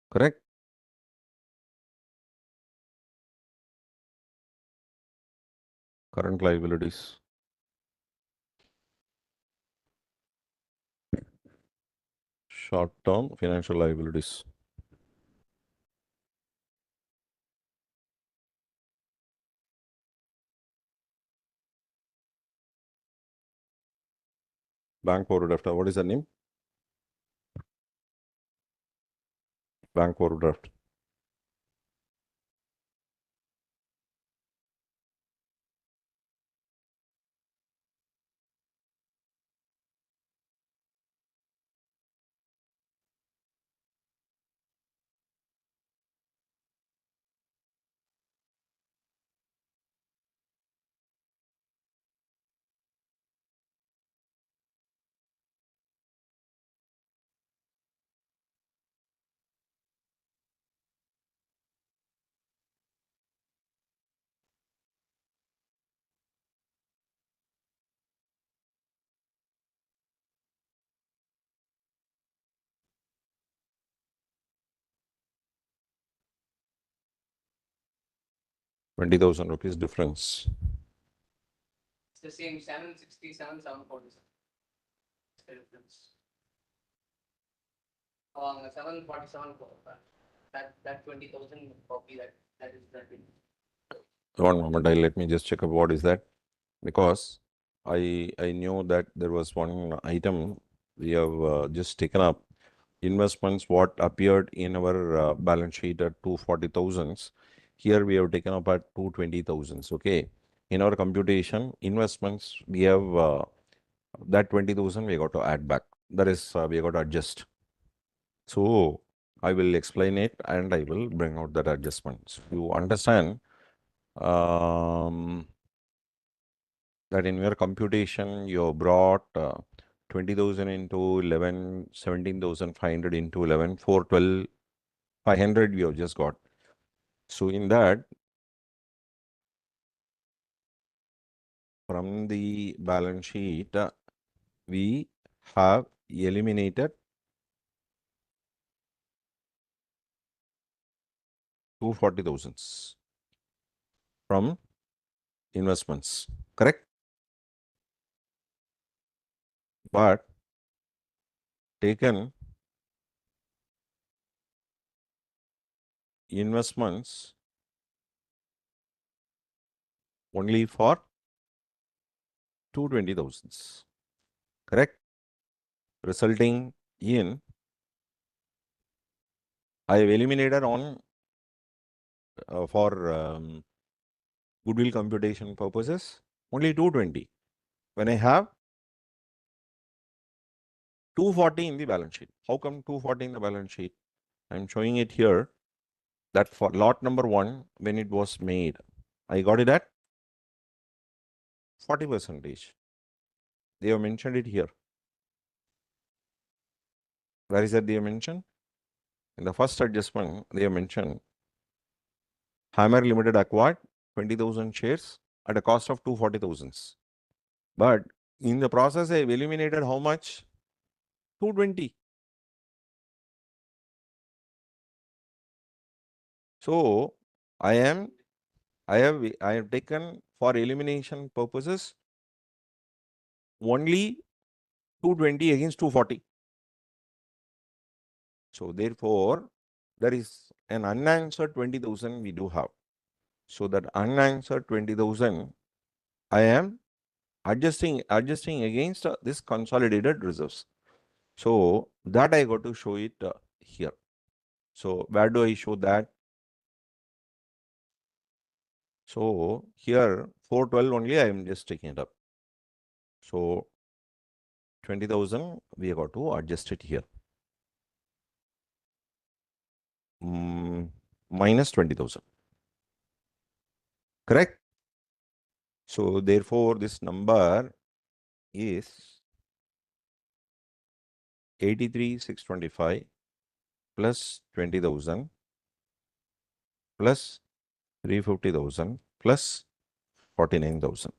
Correct? Current liabilities. Short-term financial liabilities. Bank overdraft. What is the name? Bank overdraft. ₹20,000 difference. It's the same 767, 747. Difference. 747 that 20,000 copy that is that. One moment, let me just check up what is that, because I knew that there was one item we have just taken up. Investments what appeared in our balance sheet at 240,000. Here we have taken up at 220,000. Okay. In our computation, investments we have that 20,000 we got to add back. That is we got to adjust. So I will explain it and I will bring out that adjustments. You understand that in your computation you brought 20,000 into 11, 17,500 into 11, 412, 500 we have just got. So in that, from the balance sheet, we have eliminated 240,000 from investments, correct? But taken investments only for 220,000, correct? Resulting in, I have eliminated on for goodwill computation purposes only 220. When I have 240 in the balance sheet. How come 240 in the balance sheet? I'm showing it here that for lot number 1, when it was made, I got it at 40%. They have mentioned it here. Where is that they have mentioned? In the first adjustment, they have mentioned Hammer Limited acquired 20,000 shares at a cost of 240,000. But in the process, I have eliminated how much? 220. So I have taken for elimination purposes only 220 against 240. So therefore, there is an unanswered 20,000 we do have. So that unanswered 20,000, I am adjusting against this consolidated reserves. So that I got to show it here. So where do I show that? So here 412 only I am just taking it up. So 20,000 we have got to adjust it here. Minus 20,000. Correct? So therefore this number is 83,625 plus 20,000 plus 350,000 plus 49,000.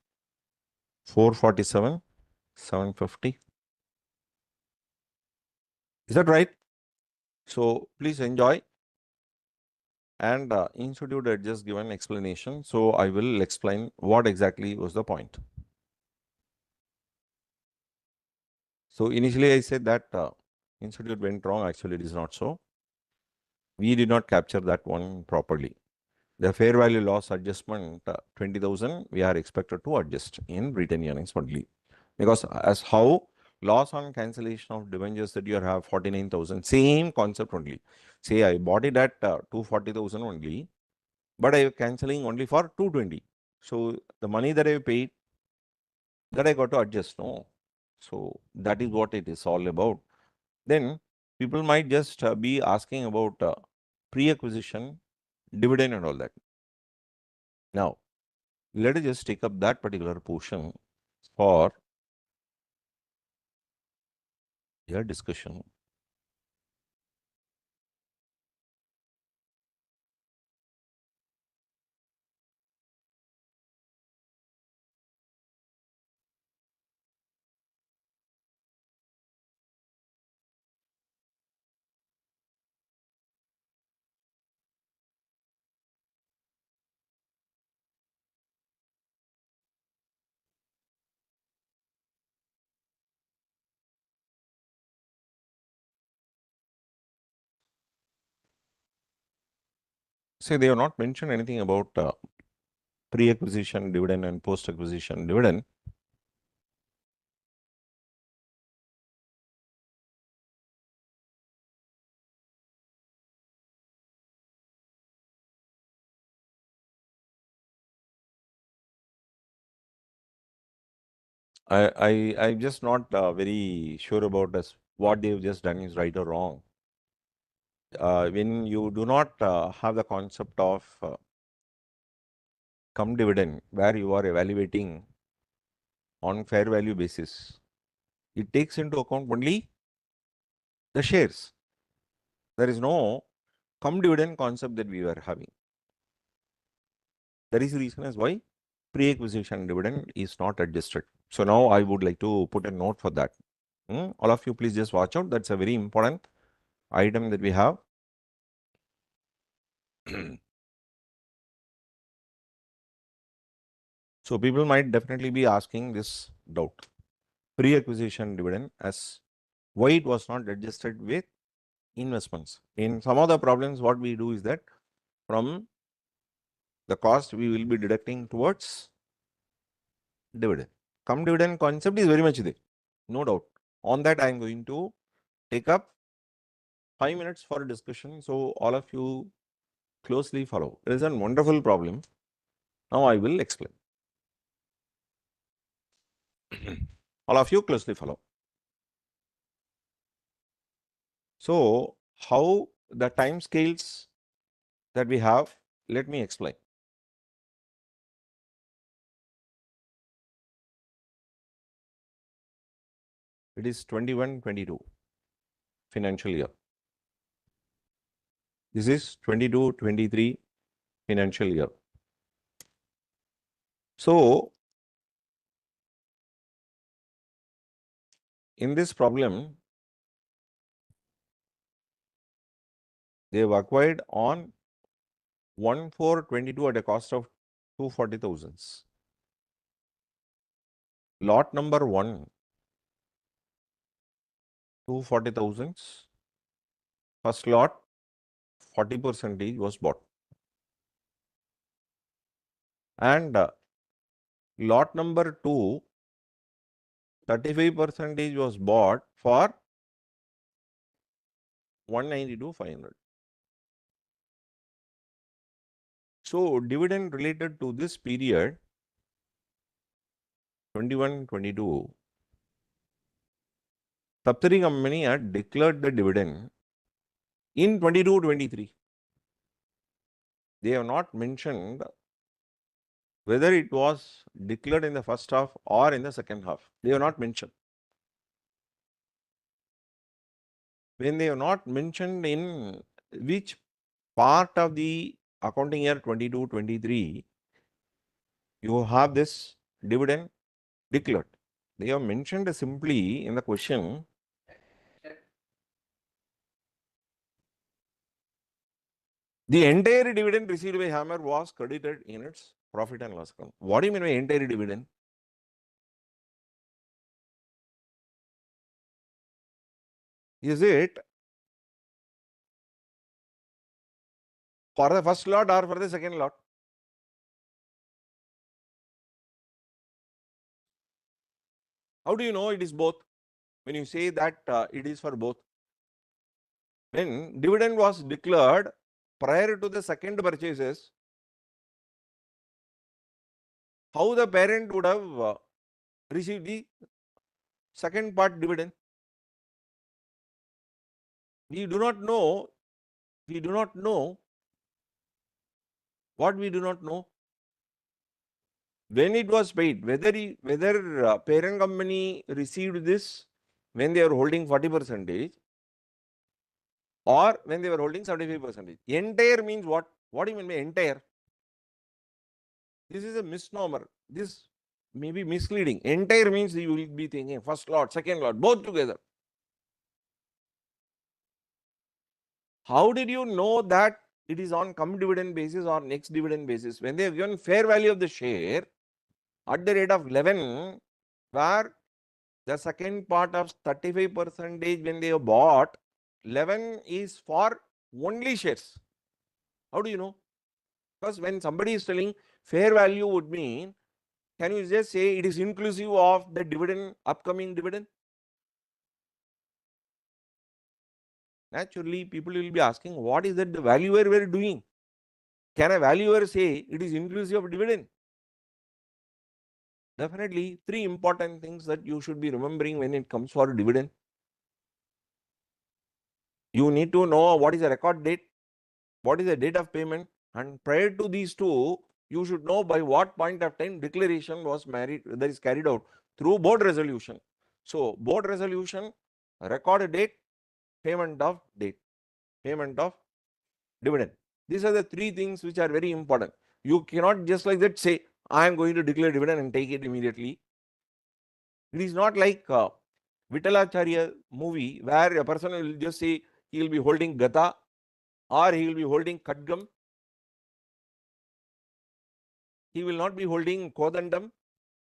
447, 750. Is that right? So please enjoy. And Institute had just given explanation. So I will explain what exactly was the point. So initially I said that Institute went wrong. Actually, it is not so. We did not capture that one properly. The fair value loss adjustment, 20,000, we are expected to adjust in retained earnings only. Because as how loss on cancellation of debentures that you have 49,000, same concept only. Say I bought it at 240,000 only, but I am cancelling only for 220. So the money that I paid, that I got to adjust, no? So that is what it is all about. Then people might just be asking about pre-acquisition, dividend and all that. Now, let us just take up that particular portion for your discussion. Say they have not mentioned anything about pre-acquisition dividend and post-acquisition dividend. I'm just not very sure about this, what they've just done is right or wrong. When you do not have the concept of cum dividend, where you are evaluating on fair value basis, it takes into account only the shares. There is no cum dividend concept that we were having. That is the reason as why pre-acquisition dividend is not adjusted. So now I would like to put a note for that. All of you please just watch out. That's a very important item that we have. So people might definitely be asking this doubt. Pre-acquisition dividend, as why it was not adjusted with investments. In some of the problems, what we do is that from the cost we will be deducting towards dividend. Come dividend concept is very much there, no doubt. On that, I am going to take up 5 minutes for discussion. So all of you closely follow. It is a wonderful problem. Now I will explain. All of you closely follow. So how the time scales that we have, let me explain. It is 21-22 financial year. This is 22-23 financial year. So in this problem, they have acquired on 1/4/22 at a cost of 240,000. Lot number 1, 240,000. First lot, 40% was bought. And lot number 2, 35% was bought for 192,500. So dividend related to this period, 21-22, subsidiary company had declared the dividend in 22-23. They have not mentioned whether it was declared in the first half or in the second half. They have not mentioned. When they have not mentioned in which part of the accounting year 22-23, you have this dividend declared. They have mentioned simply in the question, the entire dividend received by Hammer was credited in its profit and loss account. What do you mean by entire dividend? Is it for the first lot or for the second lot? How do you know it is both? When you say that it is for both. When dividend was declared prior to the second purchases, how the parent would have received the second part dividend? We do not know. We do not know. What we do not know? When it was paid, whether parent company received this when they were holding 40% or when they were holding 75%. Entire means what? What do you mean by entire? This is a misnomer. This may be misleading. Entire means you will be thinking first lot, second lot, both together. How did you know that it is on come dividend basis or next dividend basis? When they have given fair value of the share at the rate of 11, where the second part of 35% when they have bought, 11 is for only shares. How do you know? Because when somebody is telling fair value would mean, can you just say it is inclusive of the dividend, upcoming dividend? Naturally, people will be asking, what is that the valuer were doing? Can a valuer say it is inclusive of dividend? Definitely, 3 important things that you should be remembering when it comes for dividend. You need to know what is the record date, what is the date of payment, and prior to these 2, you should know by what point of time declaration was carried out through board resolution. So, board resolution, record date, payment of date, payment of dividend. These are the 3 things which are very important. You cannot just like that say, I am going to declare dividend and take it immediately. It is not like Vittalacharya movie where a person will just say he will be holding Gata or he will be holding Kadgam. He will not be holding Kodandam.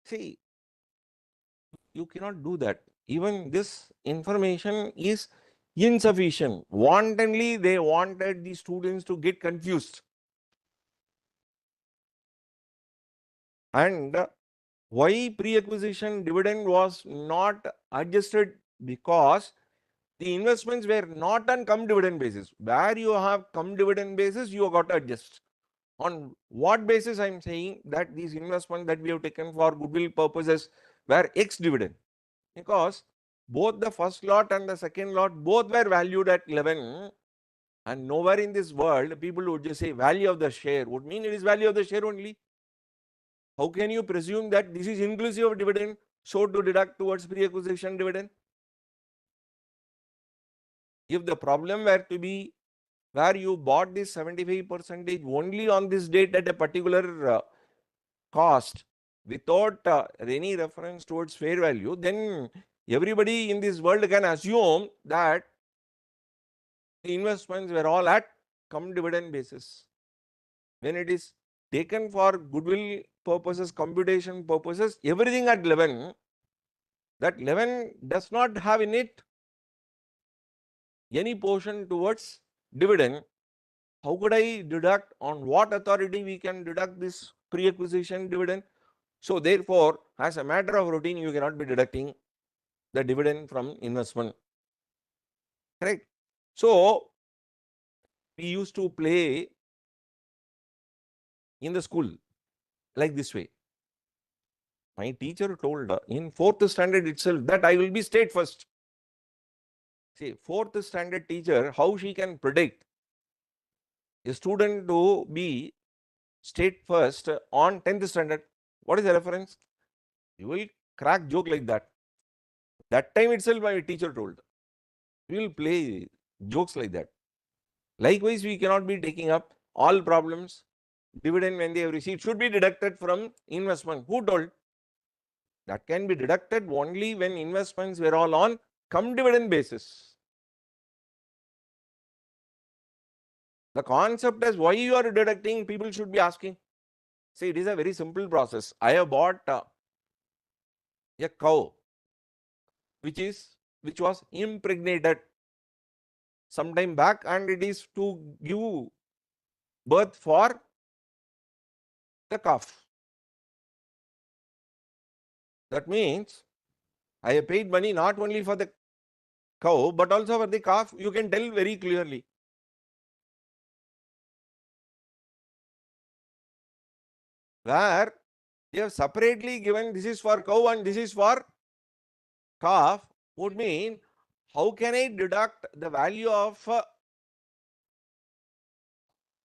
See, you cannot do that. Even this information is insufficient. Wantonly, they wanted the students to get confused. And why pre-acquisition dividend was not adjusted? Because the investments were not on cum dividend basis. Where you have cum dividend basis, you got to adjust. On what basis I am saying that these investments that we have taken for goodwill purposes were ex dividend? Because both the first lot and the second lot both were valued at 11, and nowhere in this world people would just say value of the share would mean it is value of the share only. How can you presume that this is inclusive of dividend, so to deduct towards pre-acquisition dividend? If the problem were to be where you bought this 75% only on this date at a particular cost without any reference towards fair value, then everybody in this world can assume that the investments were all at cum dividend basis. When it is taken for goodwill purposes, computation purposes, everything at 11, that 11 does not have in it any portion towards dividend. How could I deduct? On what authority we can deduct this pre-acquisition dividend? So therefore, as a matter of routine, you cannot be deducting the dividend from investment. Correct? So we used to play in the school like this way. My teacher told in 4th standard itself that I will be state first. See, 4th standard teacher, how she can predict a student to be state first on 10th standard? What is the reference? You will crack joke like that. That time itself my teacher told. We will play jokes like that. Likewise, we cannot be taking up all problems. Dividend when they have received should be deducted from investment. Who told? That can be deducted only when investments were all on cum dividend basis. The concept is why you are deducting, people should be asking. See, it is a very simple process. I have bought a cow which was impregnated some time back, and it is to give birth for the calf. That means I have paid money not only for the cow but also for the calf. You can tell very clearly. Where they have separately given this is for cow and this is for calf would mean how can I deduct the value of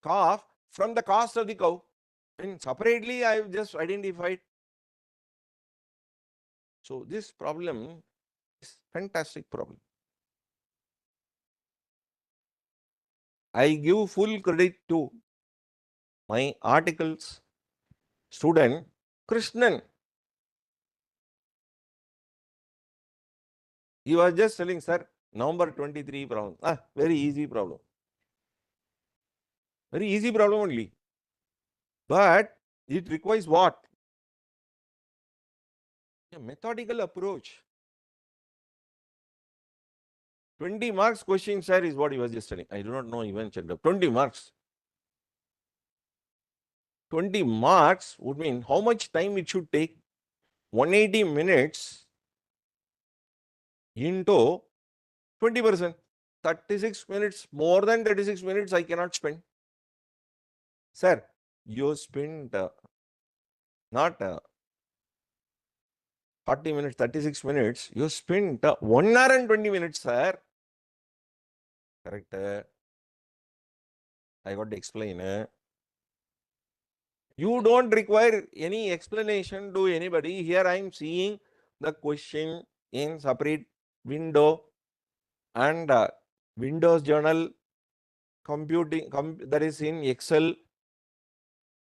calf from the cost of the cow? And separately I have just identified. So this problem is fantastic problem. I give full credit to my articles student Krishnan. He was just telling, sir, November 23 problem. Very easy problem. Very easy problem only. But it requires what? A methodical approach. 20 marks question, sir, is what he was just telling. I do not know even checked up. 20 marks. 20 marks would mean how much time it should take? 180 minutes into 20%. 36 minutes, more than 36 minutes I cannot spend. Sir, you spend not 40 minutes, 36 minutes, you spent 1 hour and 20 minutes, sir. Correct. I got to explain. You don't require any explanation to anybody. Here I am seeing the question in separate window and Windows Journal, computing, that is in Excel,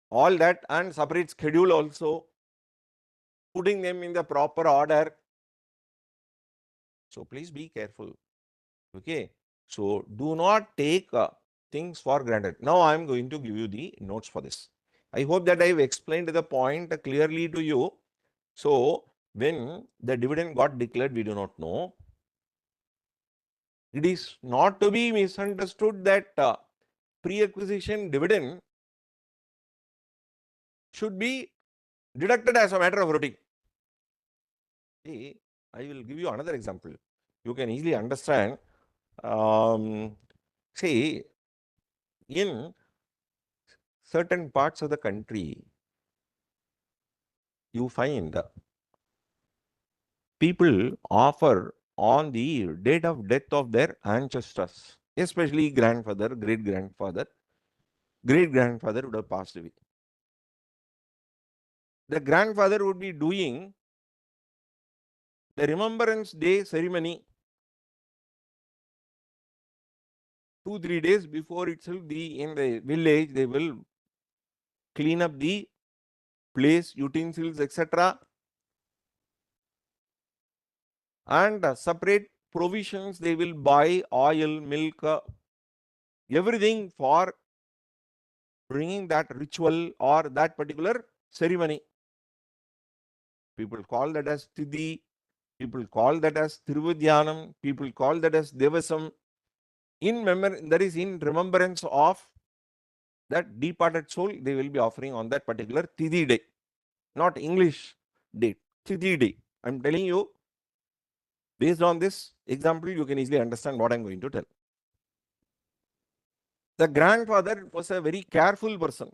all that, and separate schedule also, putting them in the proper order. So please be careful. Okay. So do not take things for granted. Now I am going to give you the notes for this. I hope that I have explained the point clearly to you. So when the dividend got declared, we do not know. It is not to be misunderstood that pre-acquisition dividend should be deducted as a matter of routine. See, I will give you another example. You can easily understand. See, in certain parts of the country, you find people offer on the date of death of their ancestors, especially grandfather, great-grandfather would have passed away. The grandfather would be doing the Remembrance Day ceremony 2-3 days before itself. In the village, they will clean up the place, utensils, etc. And separate provisions. They will buy oil, milk, everything for bringing that ritual or that particular ceremony. People call that as Tidhi, people call that as Tiruvadhyanam, people call that as Devasam. That is in remembrance of that departed soul. They will be offering on that particular Tidhi day, not English date, Tidhi day. I'm telling you, based on this example, you can easily understand what I'm going to tell. The grandfather was a very careful person.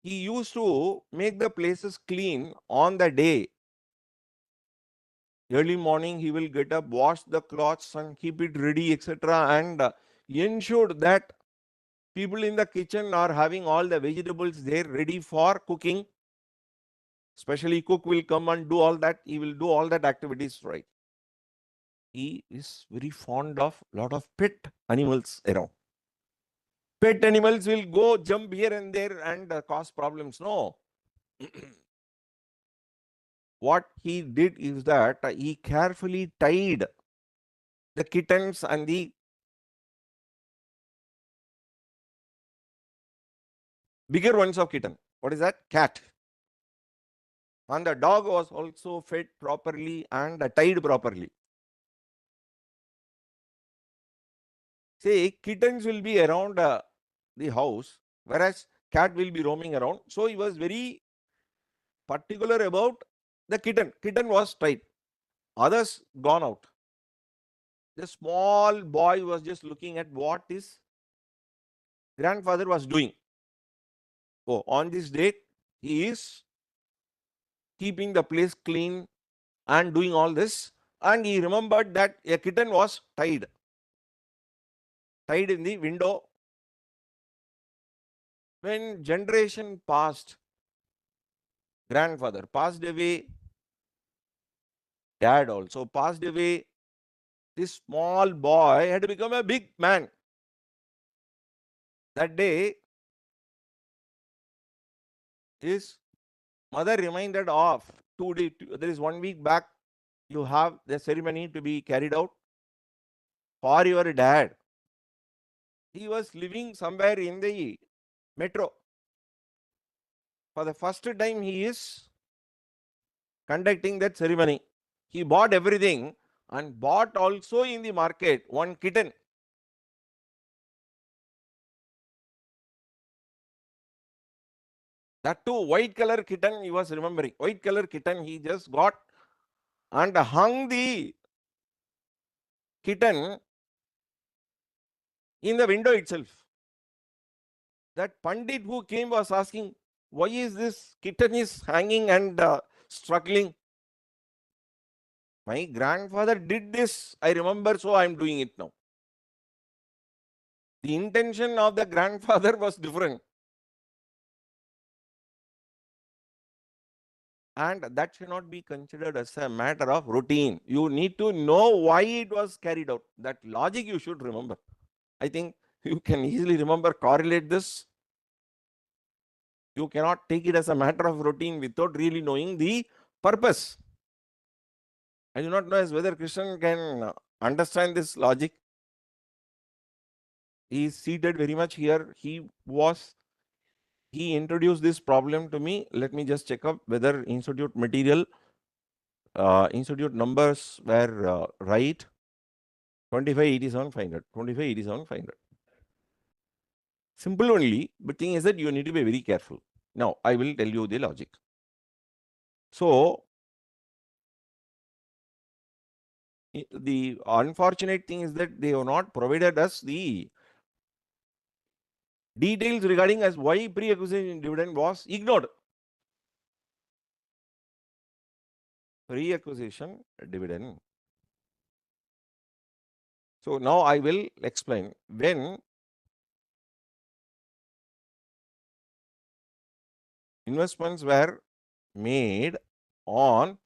He used to make the places clean on the day. Early morning, he will get up, wash the cloths and keep it ready, etc. And ensure that people in the kitchen are having all the vegetables there ready for cooking. Especially cook will come and do all that. He will do all that activities, right? He is very fond of lot of pet animals around. Pet animals will go jump here and there and cause problems. No. What he did is that he carefully tied the kittens and the bigger ones of kitten. What is that? Cat. And the dog was also fed properly and tied properly. Say, kittens will be around the house, whereas cat will be roaming around. So he was very particular about the kitten. Kitten was tied. Others gone out. The small boy was just looking at what his grandfather was doing. Oh, on this date, he is keeping the place clean and doing all this. And he remembered that a kitten was tied in the window. When generation passed, grandfather passed away, dad also passed away, this small boy had become a big man. That day, his mother reminded of 2 days, there is 1 week back, you have the ceremony to be carried out for your dad. He was living somewhere in the metro. For the first time, he is conducting that ceremony. He bought everything and bought also in the market one kitten. That too, white color kitten he was remembering. White color kitten he just got and hung the kitten in the window itself. That Pandit who came was asking, why is this kitten is hanging and struggling? My grandfather did this, I remember, so I am doing it now. The intention of the grandfather was different. And that should not be considered as a matter of routine. You need to know why it was carried out. That logic you should remember. I think you can easily remember, correlate this. You cannot take it as a matter of routine without really knowing the purpose. I do not know as whether Krishnan can understand this logic. He is seated very much here. He introduced this problem to me. Let me just check up whether institute material, institute numbers were right. 2587 500. 2587 500. Simple only, but thing is that you need to be very careful. Now, I will tell you the logic. So, the unfortunate thing is that they have not provided us the details regarding as why pre-acquisition dividend was ignored. Pre-acquisition dividend. So now I will explain. When investments were made on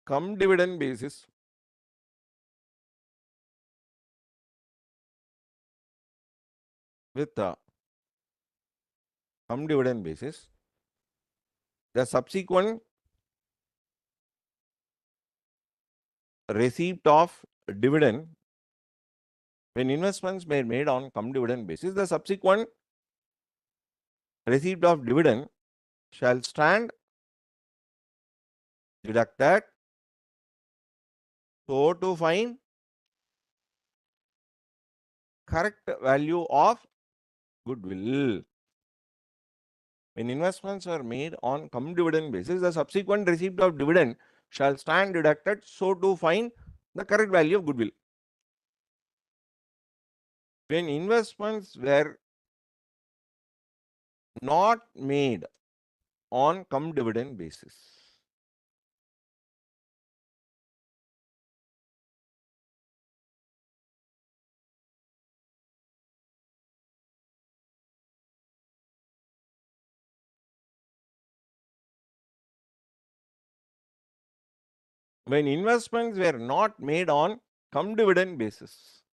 cum dividend basis, with cum dividend basis, the subsequent receipt of dividend, when investments were made on cum dividend basis, the subsequent receipt of dividend shall stand deducted so to find correct value of goodwill. When investments are made on cum dividend basis, the subsequent receipt of dividend shall stand deducted so to find the correct value of goodwill. When investments were not made on cum dividend basis, when investments were not made on cum dividend basis,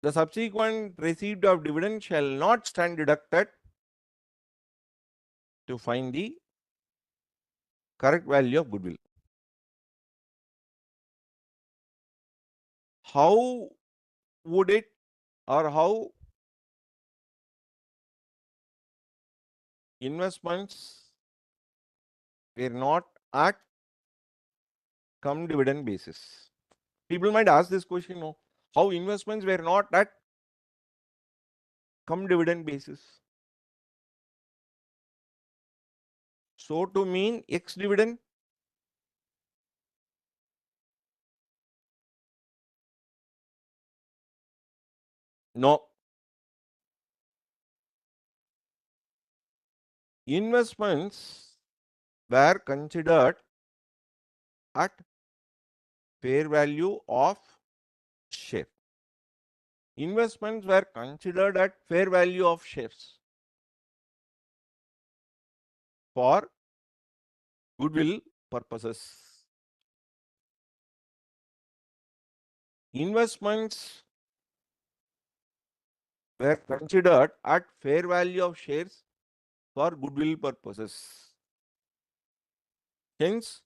the subsequent receipt of dividend shall not stand deducted to find the correct value of goodwill. How would it, or how investments were not at cum dividend basis? People might ask this question, no, how investments were not at cum dividend basis? So to mean ex dividend? No. Investments were considered at fair value of share. Investments were considered at fair value of shares for goodwill purposes. Investments were considered at fair value of shares for goodwill purposes. Hence,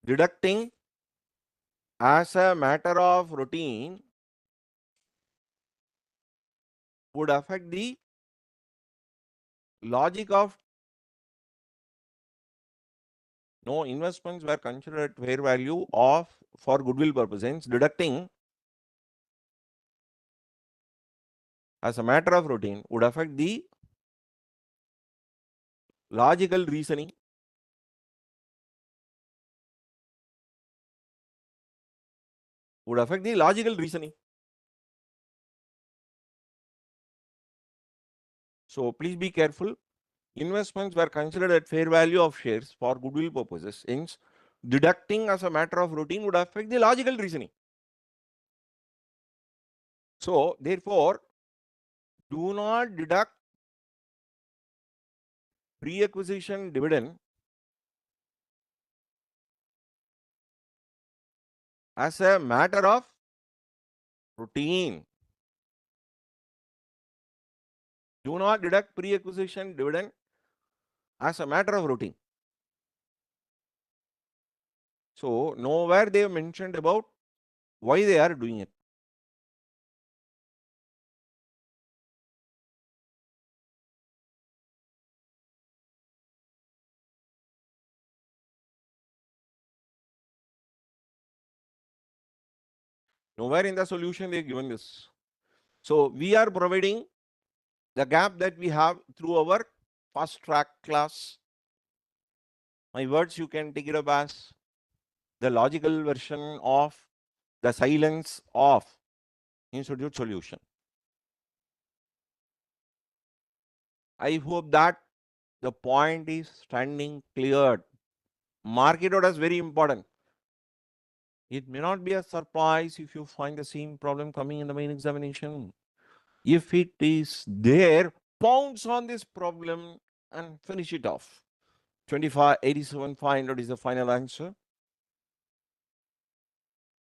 deducting as a matter of routine would affect the logic of no investments were considered at fair value of for goodwill purposes. Deducting as a matter of routine would affect the logical reasoning So please be careful. Investments were considered at fair value of shares for goodwill purposes. Hence, deducting as a matter of routine would affect the logical reasoning. So therefore, do not deduct pre-acquisition dividend as a matter of routine. Do not deduct pre-acquisition dividend as a matter of routine. So nowhere they have mentioned about why they are doing it. Nowhere in the solution they given this. So we are providing the gap that we have through our Fastrack class. My words, you can take it up as the logical version of the silence of institute solution. I hope that the point is standing cleared. Mark it out as very important. It may not be a surprise if you find the same problem coming in the main examination. If it is there, pounce on this problem and finish it off. 2587,500 is the final answer.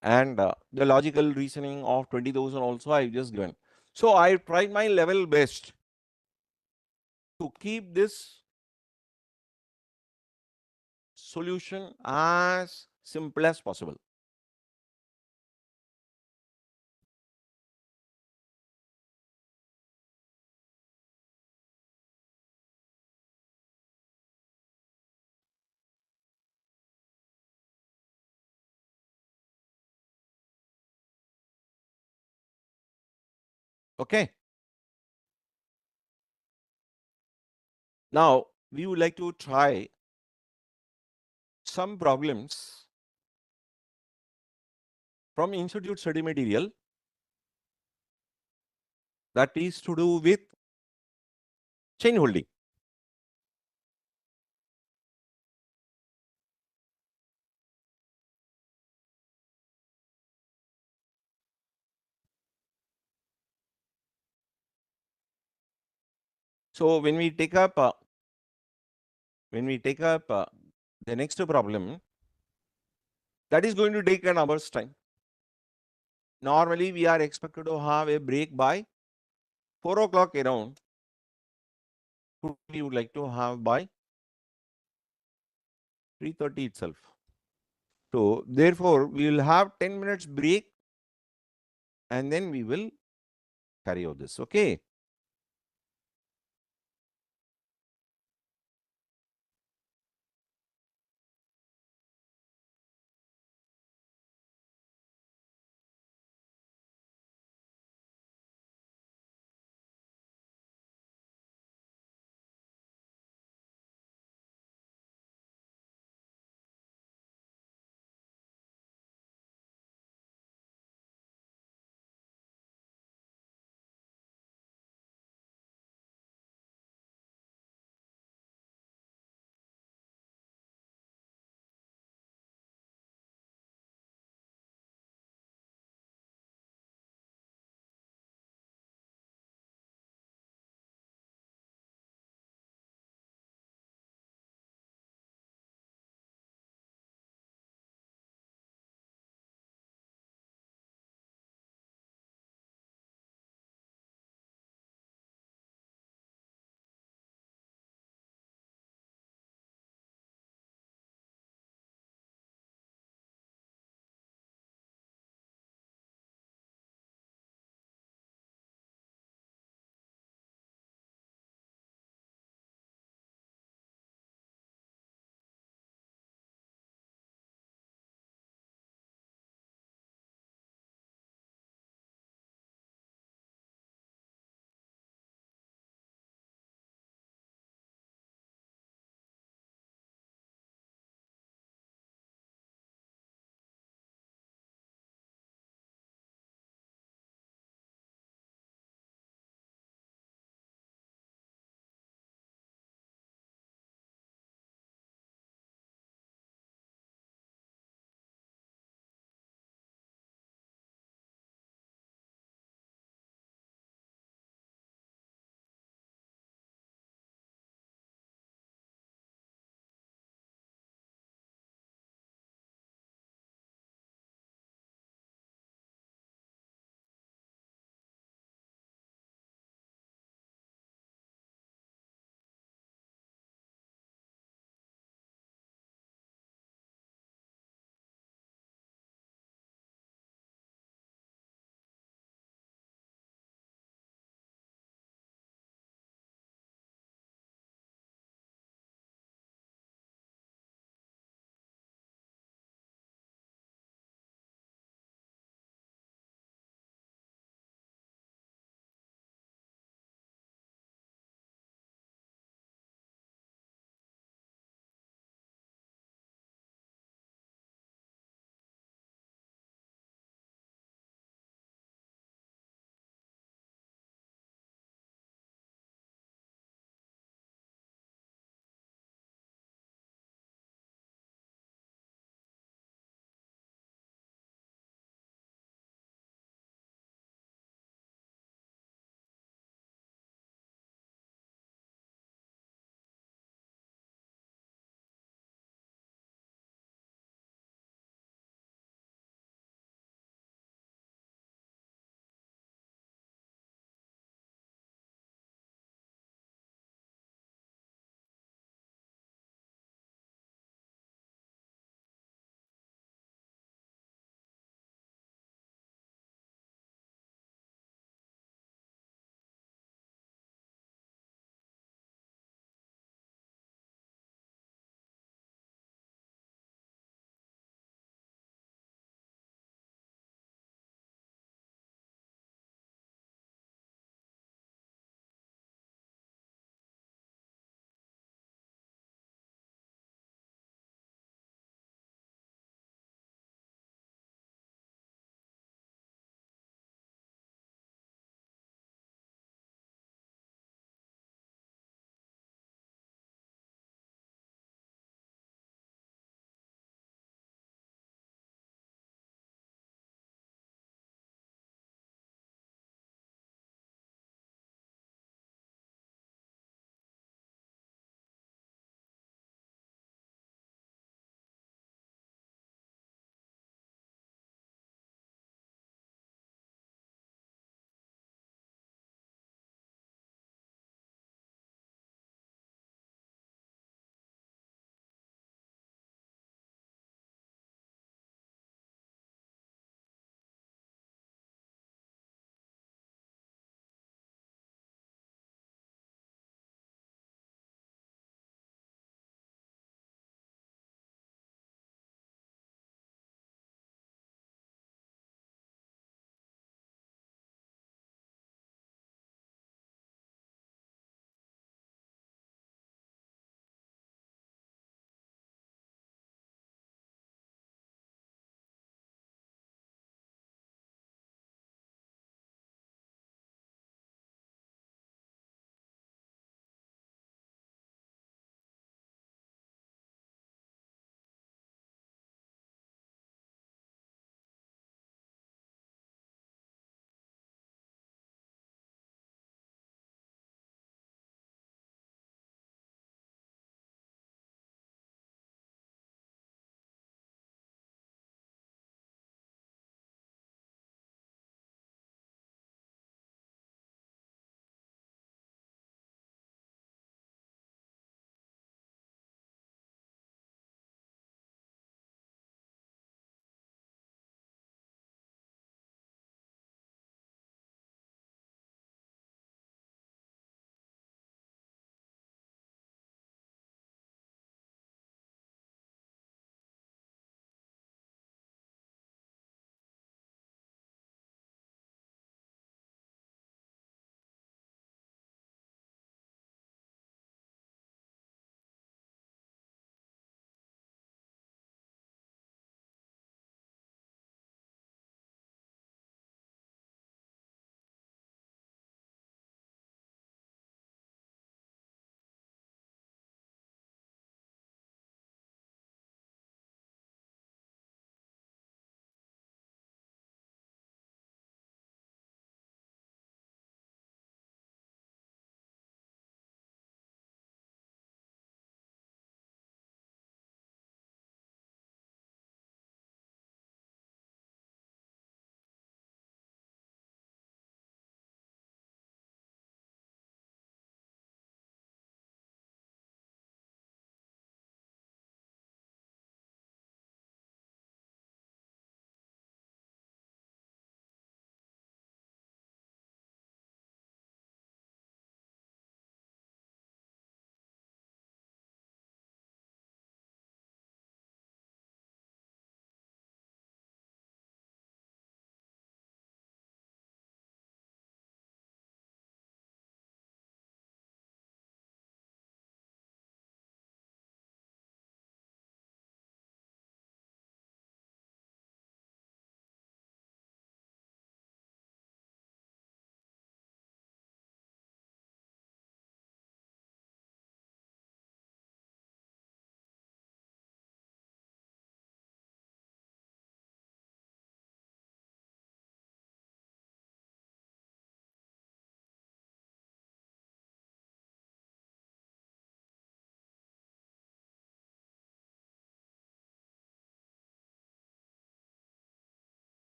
And the logical reasoning of 20,000 also I just given. So I tried my level best to keep this solution as simple as possible. Okay. Now we would like to try some problems from institute study material that is to do with chain holding. So when we take up the next problem, that is going to take an hour's time. Normally we are expected to have a break by 4 o'clock around. We would like to have by 3:30 itself. So therefore we will have 10 minutes break and then we will carry out this. Okay.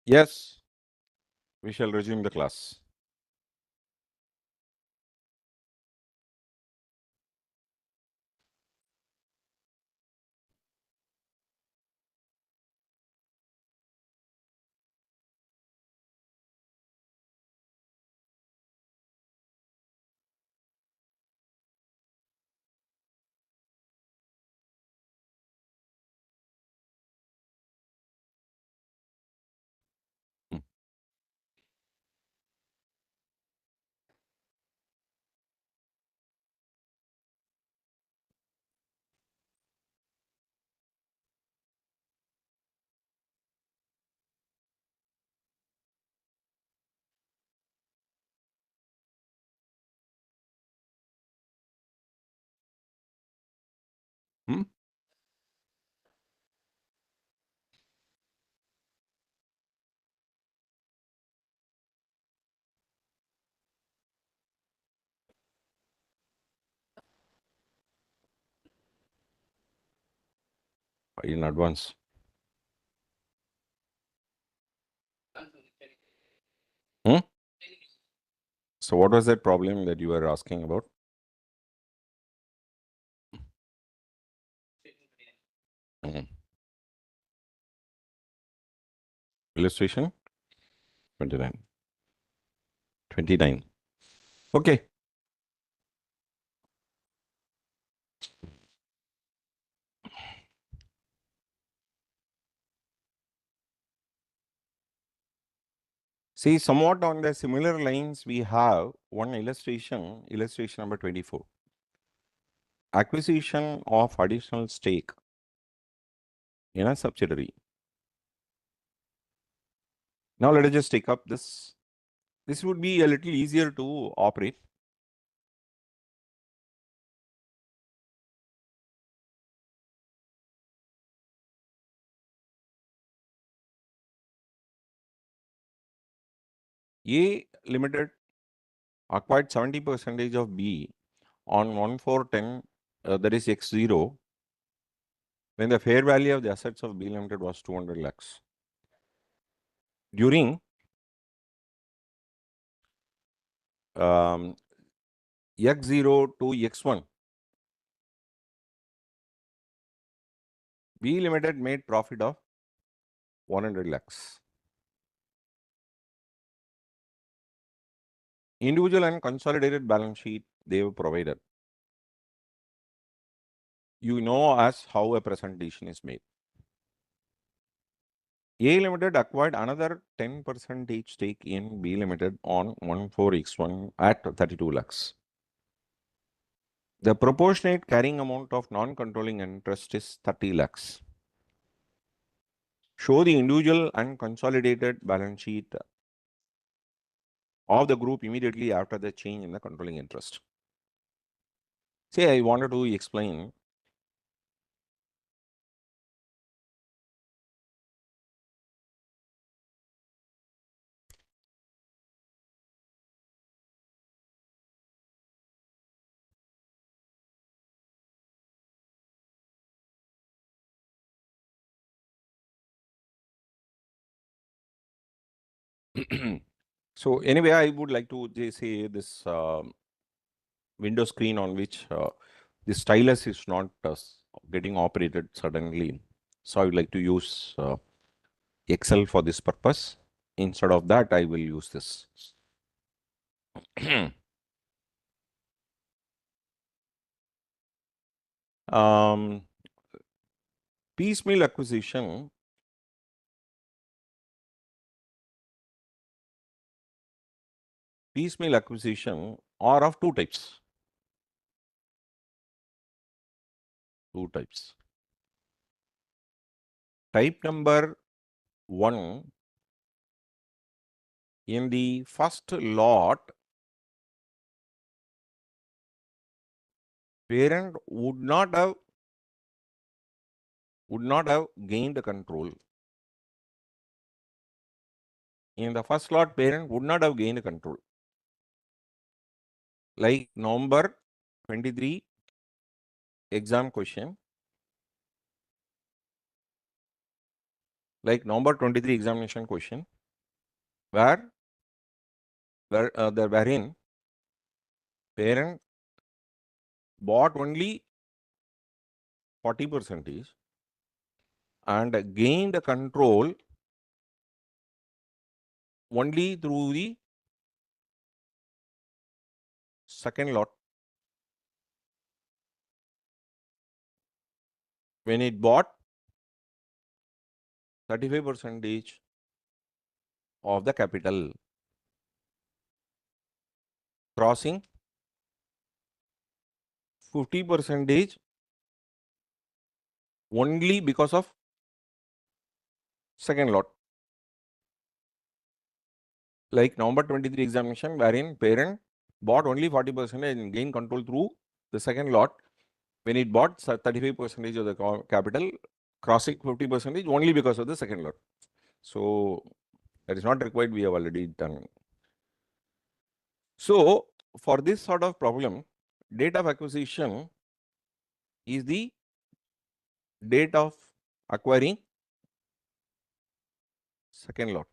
Yes, we shall resume the class. Hmm. Hmm? In advance. Hmm? So what was that problem that you were asking about? Mhm. Illustration 29. 29. Okay. See, somewhat on the similar lines, we have one illustration number 24. Acquisition of additional stake in a subsidiary. Now let us just take up this. This would be a little easier to operate. A Limited acquired 70% of B on 1410, that is X0, when the fair value of the assets of B Limited was 200 lakhs. During X0 to X1, B Limited made profit of 100 lakhs. Individual and consolidated balance sheet they were provided. You know as how a presentation is made. A Limited acquired another 10% stake in B Limited on 14x1 at 32 lakhs. The proportionate carrying amount of non-controlling interest is 30 lakhs. Show the individual and consolidated balance sheet of the group immediately after the change in the controlling interest. See, I wanted to explain. So anyway, I would like to say this window screen on which the stylus is not getting operated suddenly. So I would like to use Excel for this purpose. Instead of that, I will use this. Piecemeal acquisition. Piecemeal acquisition are of two types. Two types. Type number 1, in the first lot, parent would not have gained control. In the first lot, parent would not have gained control. Like November 23 exam question. Like November 23 examination question. wherein parent bought only 40% and gained control only through the second lot. When it bought 35% of the capital, crossing 50% only because of second lot. Like November 23 examination, wherein parent bought only 40% and gained control through the second lot. When it bought 35% of the capital, crossing 50% only because of the second lot. So that is not required, we have already done. So for this sort of problem, date of acquisition is the date of acquiring second lot.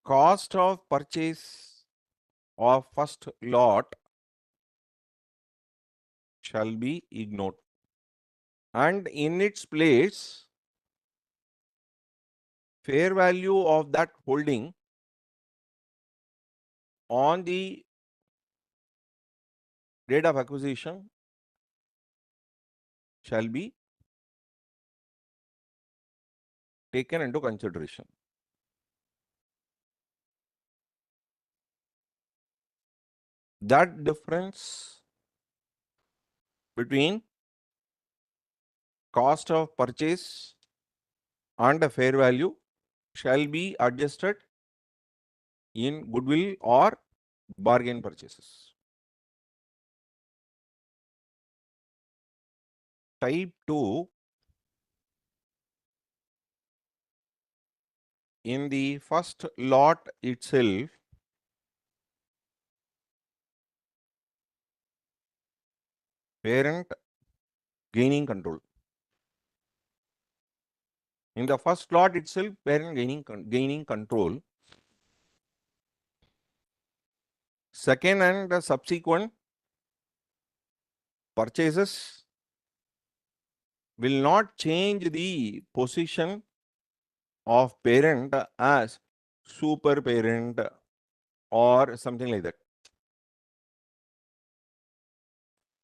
Cost of purchase of first lot shall be ignored, and in its place, fair value of that holding on the date of acquisition shall be taken into consideration. That difference between cost of purchase and the fair value shall be adjusted in goodwill or bargain purchases. Type 2, in the first lot itself, parent gaining control. In the first lot itself, parent gaining control. Second and the subsequent purchases will not change the position of parent as super parent or something like that.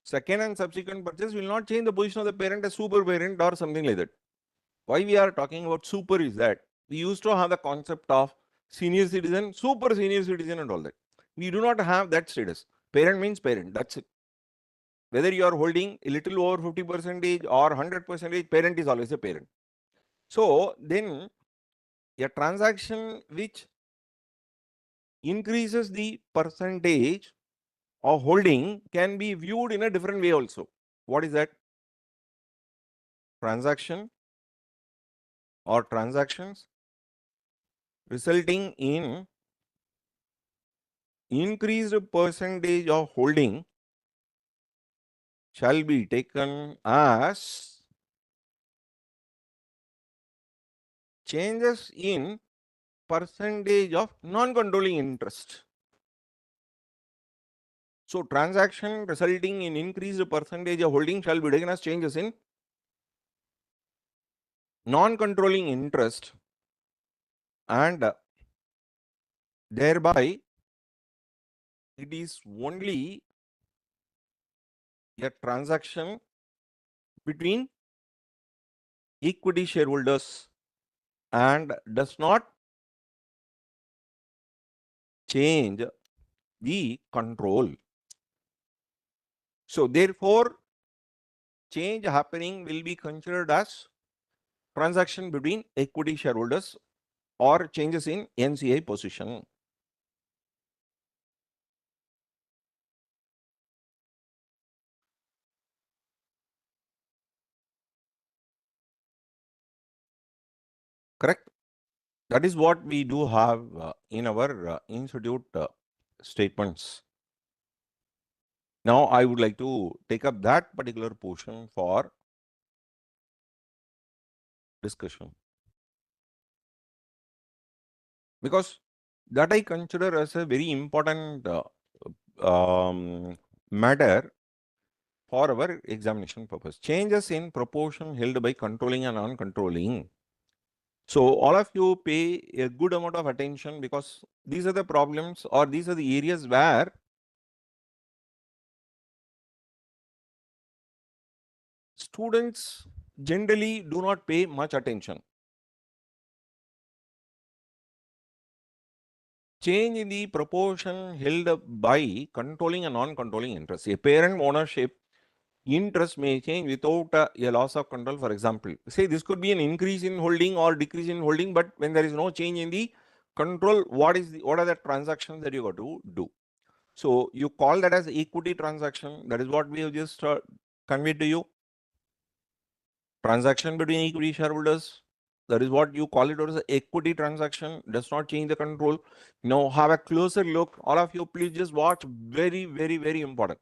Second and subsequent purchase will not change the position of the parent as super parent or something like that. Why we are talking about super is that we used to have the concept of senior citizen, super senior citizen and all that. We do not have that status. Parent means parent, that's it. Whether you are holding a little over 50% or 100%, parent is always a parent. So then a transaction which increases the percentage of holding can be viewed in a different way also. What is that? Transaction or transactions resulting in increased percentage of holding shall be taken as changes in percentage of non-controlling interest. So transaction resulting in increased percentage of holding shall be taken as changes in non-controlling interest, and thereby it is only a transaction between equity shareholders and does not change the control. So therefore, change happening will be considered as transaction between equity shareholders or changes in NCI position. Correct? That is what we do have in our institute statements. Now I would like to take up that particular portion for discussion. Because that I consider as a very important matter for our examination purpose. Changes in proportion held by controlling and non-controlling. So all of you pay a good amount of attention, because these are the problems, or these are the areas where students generally do not pay much attention. Change in the proportion held by controlling and non-controlling interest. A parent ownership interest may change without a loss of control. For example, say this could be an increase in holding or decrease in holding, but when there is no change in the control, what are the transactions that you got to do? So you call that as equity transaction. That is what we have just conveyed to you. Transaction between equity shareholders. That is what you call it as an equity transaction. Does not change the control. Now have a closer look. All of you, please just watch. Very, very, very important.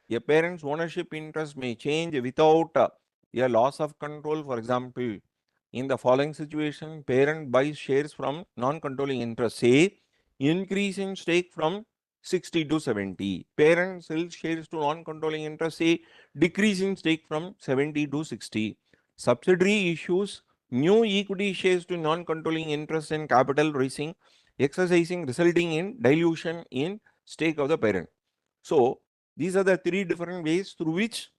A parent's ownership interest may change without a loss of control. For example, in the following situation, parent buys shares from non-controlling interest, say increase in stake from 60 to 70. Parent sells shares to non-controlling interest, say decrease in stake from 70 to 60. Subsidiary issues new equity shares to non-controlling interest in capital raising, exercising, resulting in dilution in stake of the parent. So these are the three different ways through which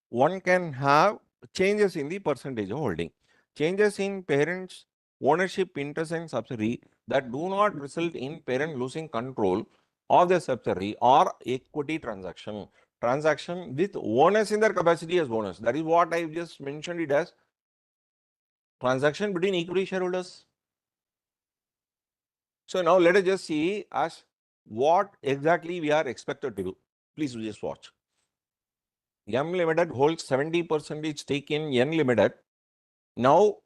one can have changes in the percentage of holding. Changes in parents' ownership interest in subsidiary that do not result in parent losing control of the subsidiary or equity transaction. Transaction with owners in their capacity as owners. That is what I just mentioned it as transaction between equity shareholders. So now let us just see as what exactly we are expected to do. Please just watch. M Limited holds 70% stake in N Limited. Now,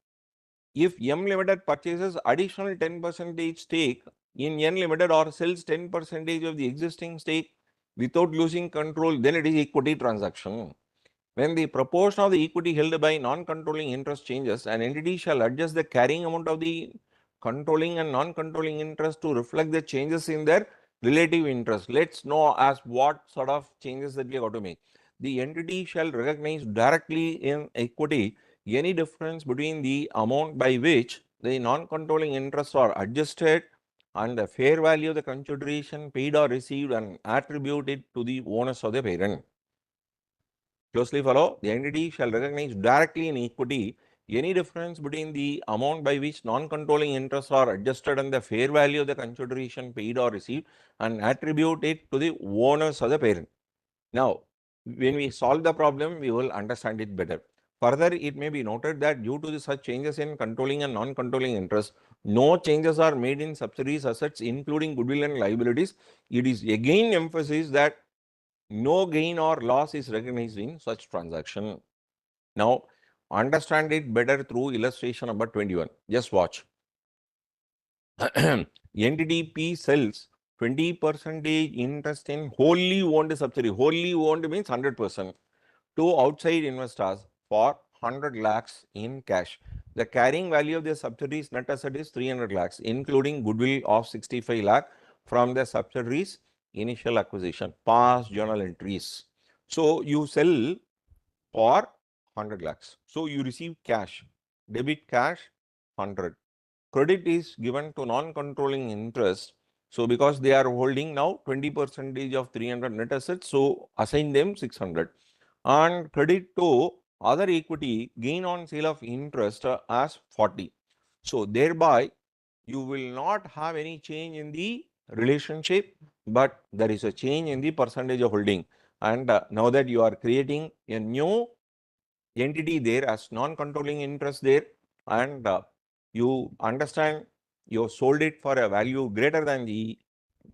if M Limited purchases additional 10% stake in N Limited or sells 10% of the existing stake without losing control, then it is equity transaction. When the proportion of the equity held by non-controlling interest changes, an entity shall adjust the carrying amount of the controlling and non-controlling interest to reflect the changes in their relative interest. Let's know as what sort of changes that we are going to make. The entity shall recognize directly in equity any difference between the amount by which the non-controlling interests are adjusted and the fair value of the consideration paid or received and attribute it to the owners of the parent. Closely follow, the entity shall recognize directly in equity any difference between the amount by which non-controlling interests are adjusted and the fair value of the consideration paid or received and attribute it to the owners of the parent. Now, when we solve the problem, we will understand it better. Further, it may be noted that due to such changes in controlling and non-controlling interests, no changes are made in subsidiaries assets, including goodwill and liabilities. It is again emphasized that no gain or loss is recognized in such transaction. Now, understand it better through illustration number 21. Just watch. Entity P sells 20% interest in wholly owned subsidiary. Wholly owned means 100% to outside investors for 100 lakhs in cash. The carrying value of the subsidiary's net asset is 300 lakhs, including goodwill of 65 lakh from the subsidiary's initial acquisition, past journal entries. So you sell for 100 lakhs. So you receive cash, debit cash 100. Credit is given to non-controlling interest. So because they are holding now 20% of 300 net assets, so assign them 600. And credit to other equity gain on sale of interest as 40. So thereby you will not have any change in the relationship, but there is a change in the percentage of holding. And now that you are creating a new entity there as non-controlling interest there, and you understand you sold it for a value greater than the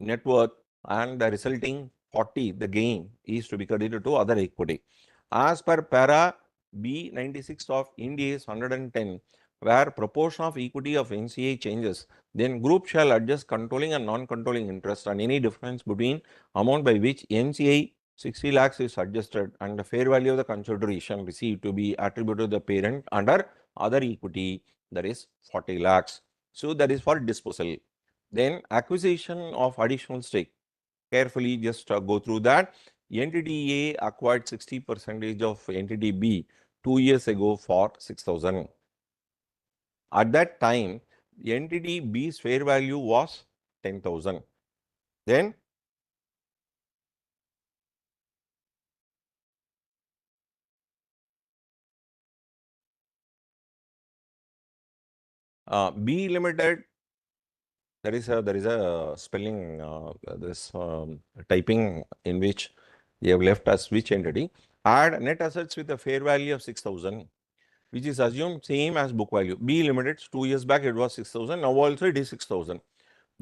net worth, and the resulting 40, the gain is to be credited to other equity. As per para B96 of India's 110, where proportion of equity of NCA changes, then group shall adjust controlling and non-controlling interest and any difference between amount by which NCA 60 lakhs is adjusted and the fair value of the consideration received to be attributed to the parent under other equity, that is 40 lakhs. So that is for disposal. Then acquisition of additional stake. Carefully just go through that. Entity A acquired 60% of entity B 2 years ago for 6,000. At that time, entity B's fair value was 10,000. Then B Limited, there is a spelling, this typing in which they have left as which entity, add net assets with a fair value of 6,000, which is assumed same as book value. B Limited, 2 years back it was 6,000, now also it is 6,000.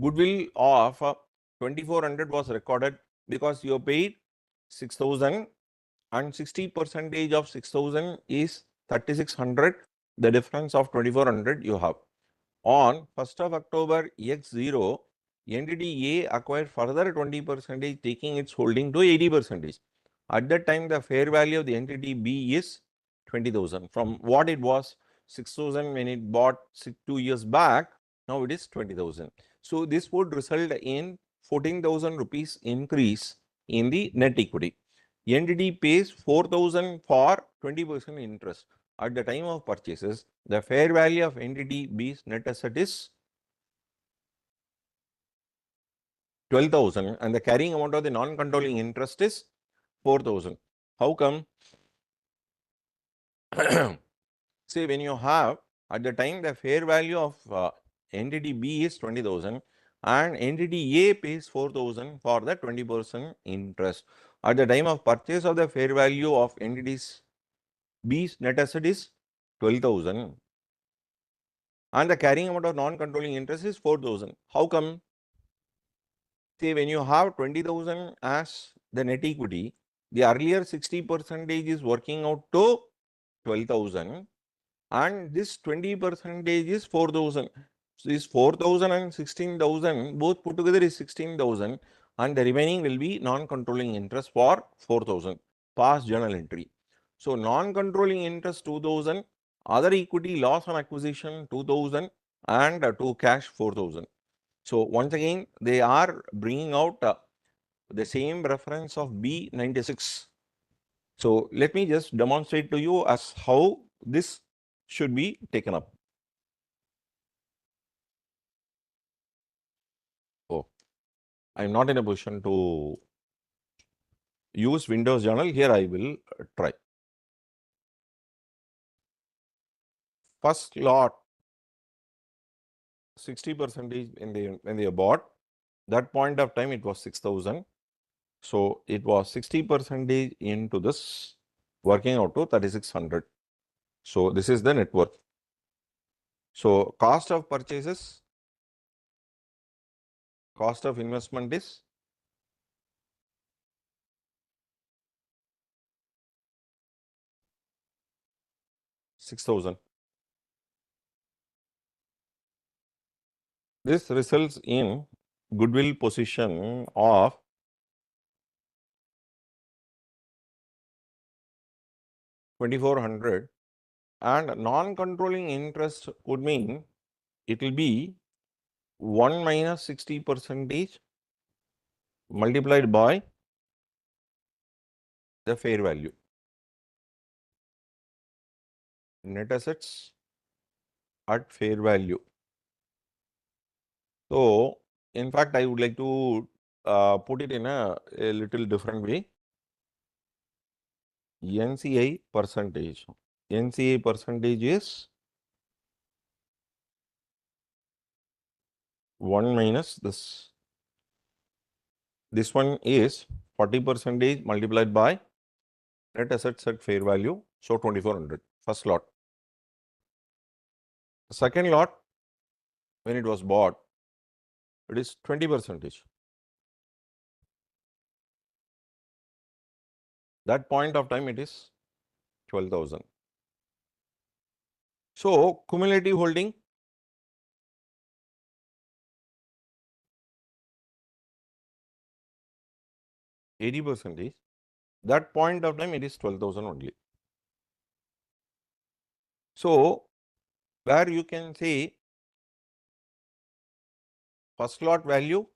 Goodwill of 2,400 was recorded because you paid 6,000 and 60% of 6,000 is 3,600. The difference of 2,400 you have. On 1st of October X0, entity A acquired further 20%, taking its holding to 80%. At that time, the fair value of the entity B is 20,000. From what it was 6,000 when it bought 2 years back, now it is 20,000. So this would result in 14,000 rupees increase in the net equity. Entity pays 4,000 for 20% interest. At the time of purchases, the fair value of entity B's net asset is 12,000 and the carrying amount of the non-controlling interest is 4,000. How come? Say when you have at the time the fair value of entity B is 20,000 and entity A pays 4,000 for the 20% interest. At the time of purchase of the fair value of entities B's net asset is 12,000 and the carrying amount of non-controlling interest is 4,000. How come? Say when you have 20,000 as the net equity, the earlier 60% is working out to 12,000 and this 20% is 4,000. So this 4,000 and 16,000 both put together is 16,000 and the remaining will be non-controlling interest for 4,000 past journal entry. So non-controlling interest 2,000, other equity loss on acquisition 2,000 and to cash 4,000. So once again they are bringing out the same reference of B96. So let me just demonstrate to you as how this should be taken up. Oh, I'm not in a position to use Windows Journal. Here I will try. First lot, 60% when they bought. That point of time it was 6,000. So it was 60% into this, working out to 3,600. So this is the net worth. So cost of purchases, cost of investment is 6,000. This results in goodwill position of 2,400 and non-controlling interest would mean it will be 1 minus 60% multiplied by the fair value. Net assets at fair value. So, in fact, I would like to put it in a little different way. NCI percentage. NCI percentage is 1 minus this. This one is 40% multiplied by net assets at fair value. So, 2,400. First lot. Second lot, when it was bought, it is 20%. That point of time it is 12,000. So cumulative holding 80%. that point of time it is 12,000 only. So where you can say first lot value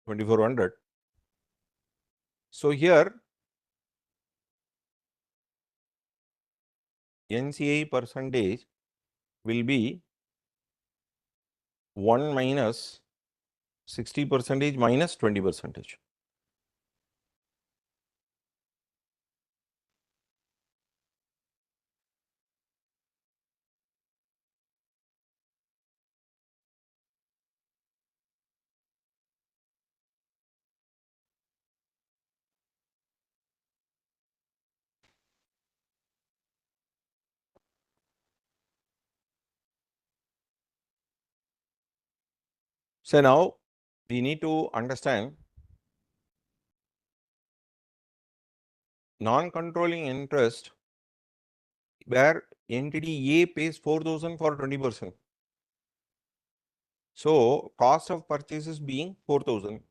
$2,400. So here NCI percentage will be 1 minus 60% minus 20%. So now we need to understand non-controlling interest where entity A pays 4,000 for 20%. So cost of purchases being 4,000.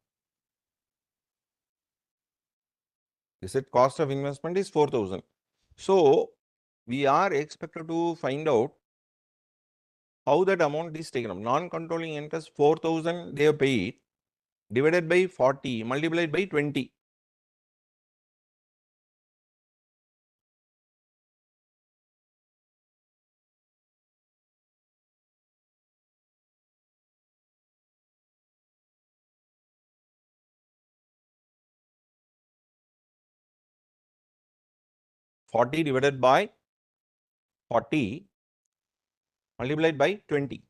They said cost of investment is 4,000. So we are expected to find out how that amount is taken up. Non-controlling interest 4,000 they have paid divided by 40 multiplied by 20. Forty divided by 40 multiplied by 20.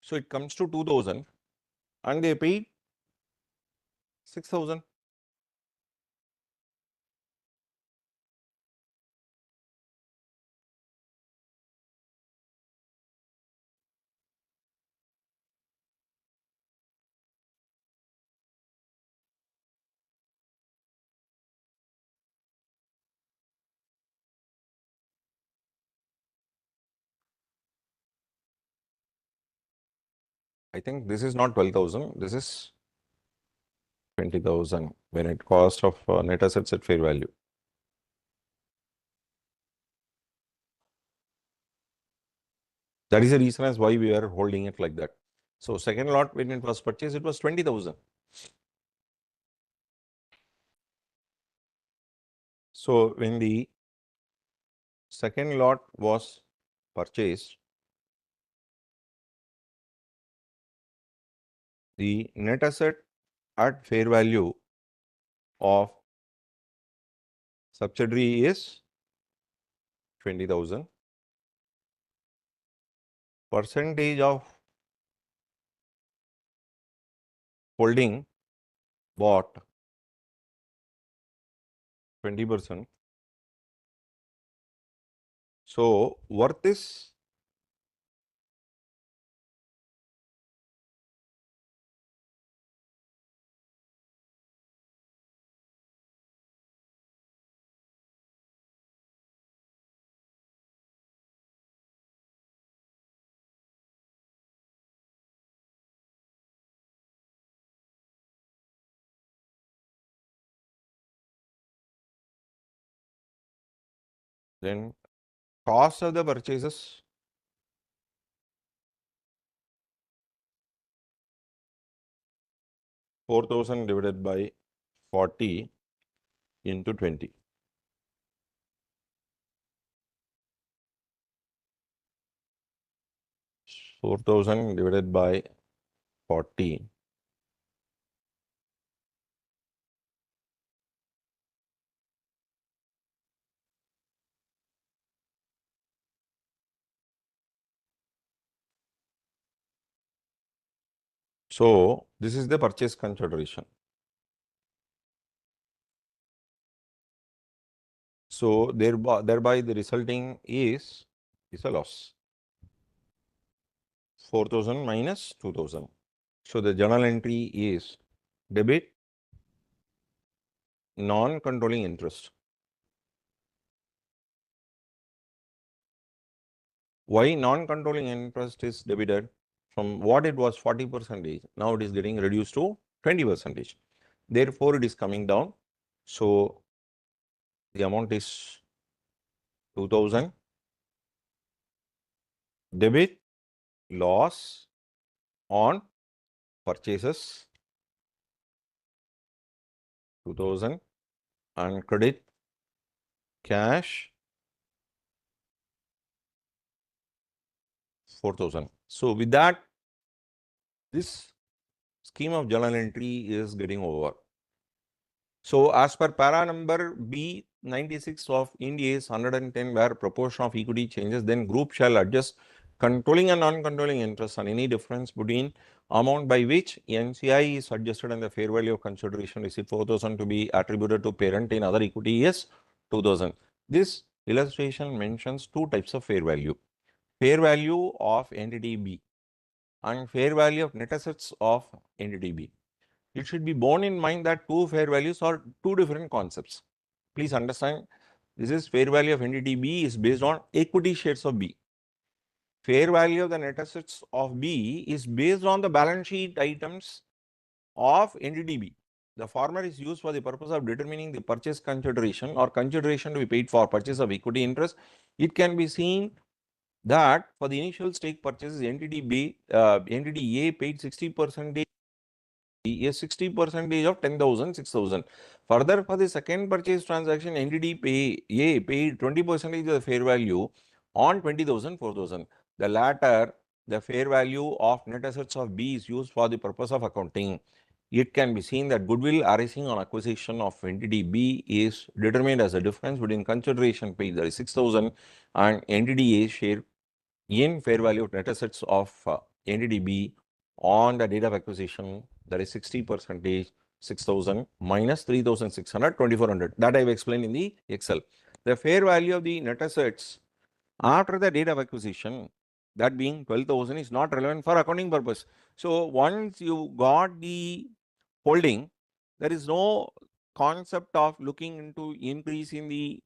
So it comes to 2,000 and they paid 6,000. I think this is not 12,000. This is 20,000 when it cost of net assets at fair value. That is the reason as why we are holding it like that. So second lot when it was purchased, it was 20,000. So when the second lot was purchased, the net asset at fair value of subsidiary is 20,000. Percentage of holding bought 20%. So worth is 4,000. Then cost of the purchases 4,000 divided by 40 into 20. Four thousand divided by 40 So this is the purchase consideration. So thereby the resulting is a loss. 4,000 minus 2,000. So the journal entry is debit non-controlling interest. Why non-controlling interest is debited? From what it was 40%, now it is getting reduced to 20%. Therefore, it is coming down. So the amount is 2,000. Debit loss on purchases 2,000 and credit cash 4,000. So with that, this scheme of journal entry is getting over. So as per para number B96 of NDA's 110, where proportion of equity changes, then group shall adjust controlling and non-controlling interest on any difference between amount by which NCI is adjusted and the fair value of consideration received 4,000 to be attributed to parent in other equity is 2,000. This illustration mentions two types of fair value. Fair value of entity B and fair value of net assets of entity B. It should be borne in mind that two fair values are two different concepts. Please understand, this is fair value of entity B is based on equity shares of B. Fair value of the net assets of B is based on the balance sheet items of entity B. The former is used for the purpose of determining the purchase consideration or consideration to be paid for purchase of equity interest. It can be seen that for the initial stake purchases, entity A paid 60% is 60% of 10,000, 6,000. Further, for the second purchase transaction, entity A paid 20% of the fair value on 20,000, 4,000. The latter, the fair value of net assets of B is used for the purpose of accounting. It can be seen that goodwill arising on acquisition of entity B is determined as the difference between consideration paid, that is 6,000, and entity A share in fair value of net assets of entity B on the date of acquisition, that is 60%, 6,000 minus 3,600, 2,400. That I have explained in the Excel. The fair value of the net assets after the date of acquisition, that being 12,000, is not relevant for accounting purpose. So once you got the holding, there is no concept of looking into increase in the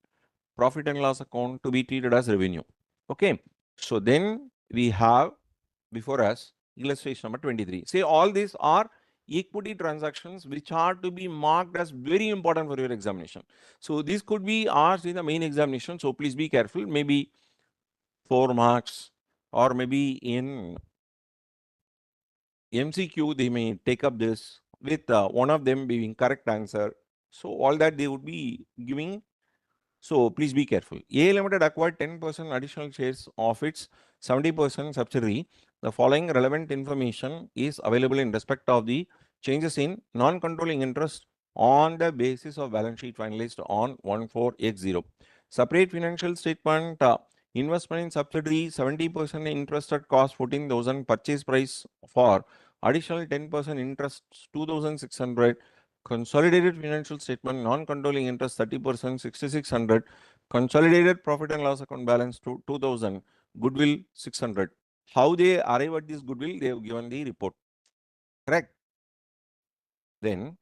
profit and loss account to be treated as revenue. Okay. So then we have before us illustration number 23. Say all these are equity transactions which are to be marked as very important for your examination. So this could be asked in the main examination. So please be careful. Maybe 4 marks or maybe in MCQ they may take up this with one of them being correct answer. So all that they would be giving. So please be careful. A Limited acquired 10% additional shares of its 70% subsidiary. The following relevant information is available in respect of the changes in non-controlling interest on the basis of balance sheet finalized on 1480. Separate financial statement, investment in subsidiary, 70% interest at cost 14,000, purchase price for additional 10% interest 2,600. Consolidated financial statement, non-controlling interest 30%, 6,600. Consolidated profit and loss account balance 2,000. Goodwill 600. How they arrive at this goodwill? They have given the report. Correct. Then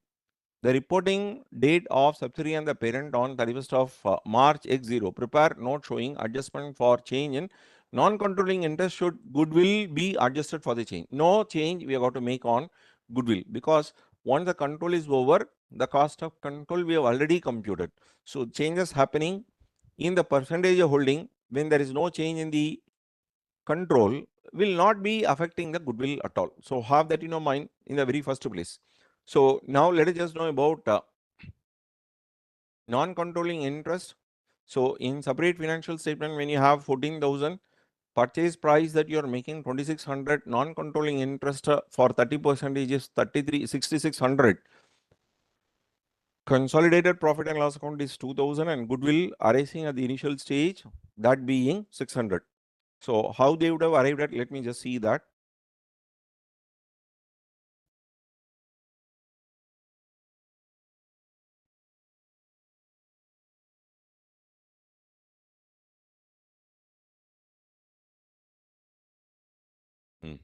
the reporting date of subsidiary and the parent on 31st of March X0. Prepare note showing adjustment for change in non-controlling interest should goodwill be adjusted for the change. No change we have got to make on goodwill because once the control is over, the cost of control we have already computed. So changes happening in the percentage of holding when there is no change in the control will not be affecting the goodwill at all. So have that in your mind in the very first place. So now let us just know about non-controlling interest. So in separate financial statement, when you have 14,000, purchase price that you are making 2,600, non-controlling interest for 30% is 6,600. Consolidated profit and loss account is 2,000 and goodwill arising at the initial stage, that being 600. So how they would have arrived at, let me just see that. Hmm.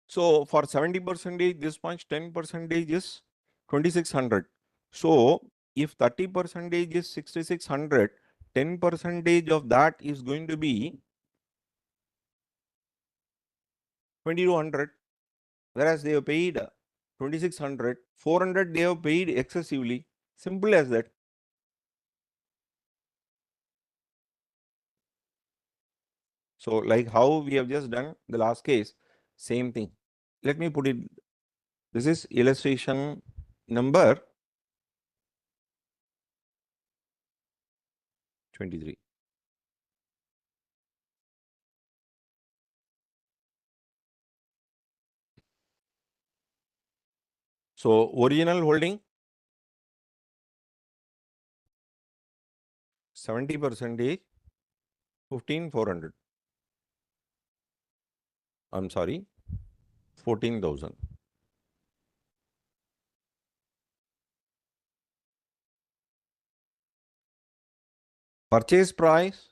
So for 70%, this much 10% is 2600. So if 30% is 6600, 10% of that is going to be 2200. Whereas they have paid 2600, 400 they have paid excessively. Simple as that. So like how we have just done the last case, same thing. Let me put it. This is illustration number 23. So original holding 70%, 15,400. I'm sorry, 14,000. Purchase price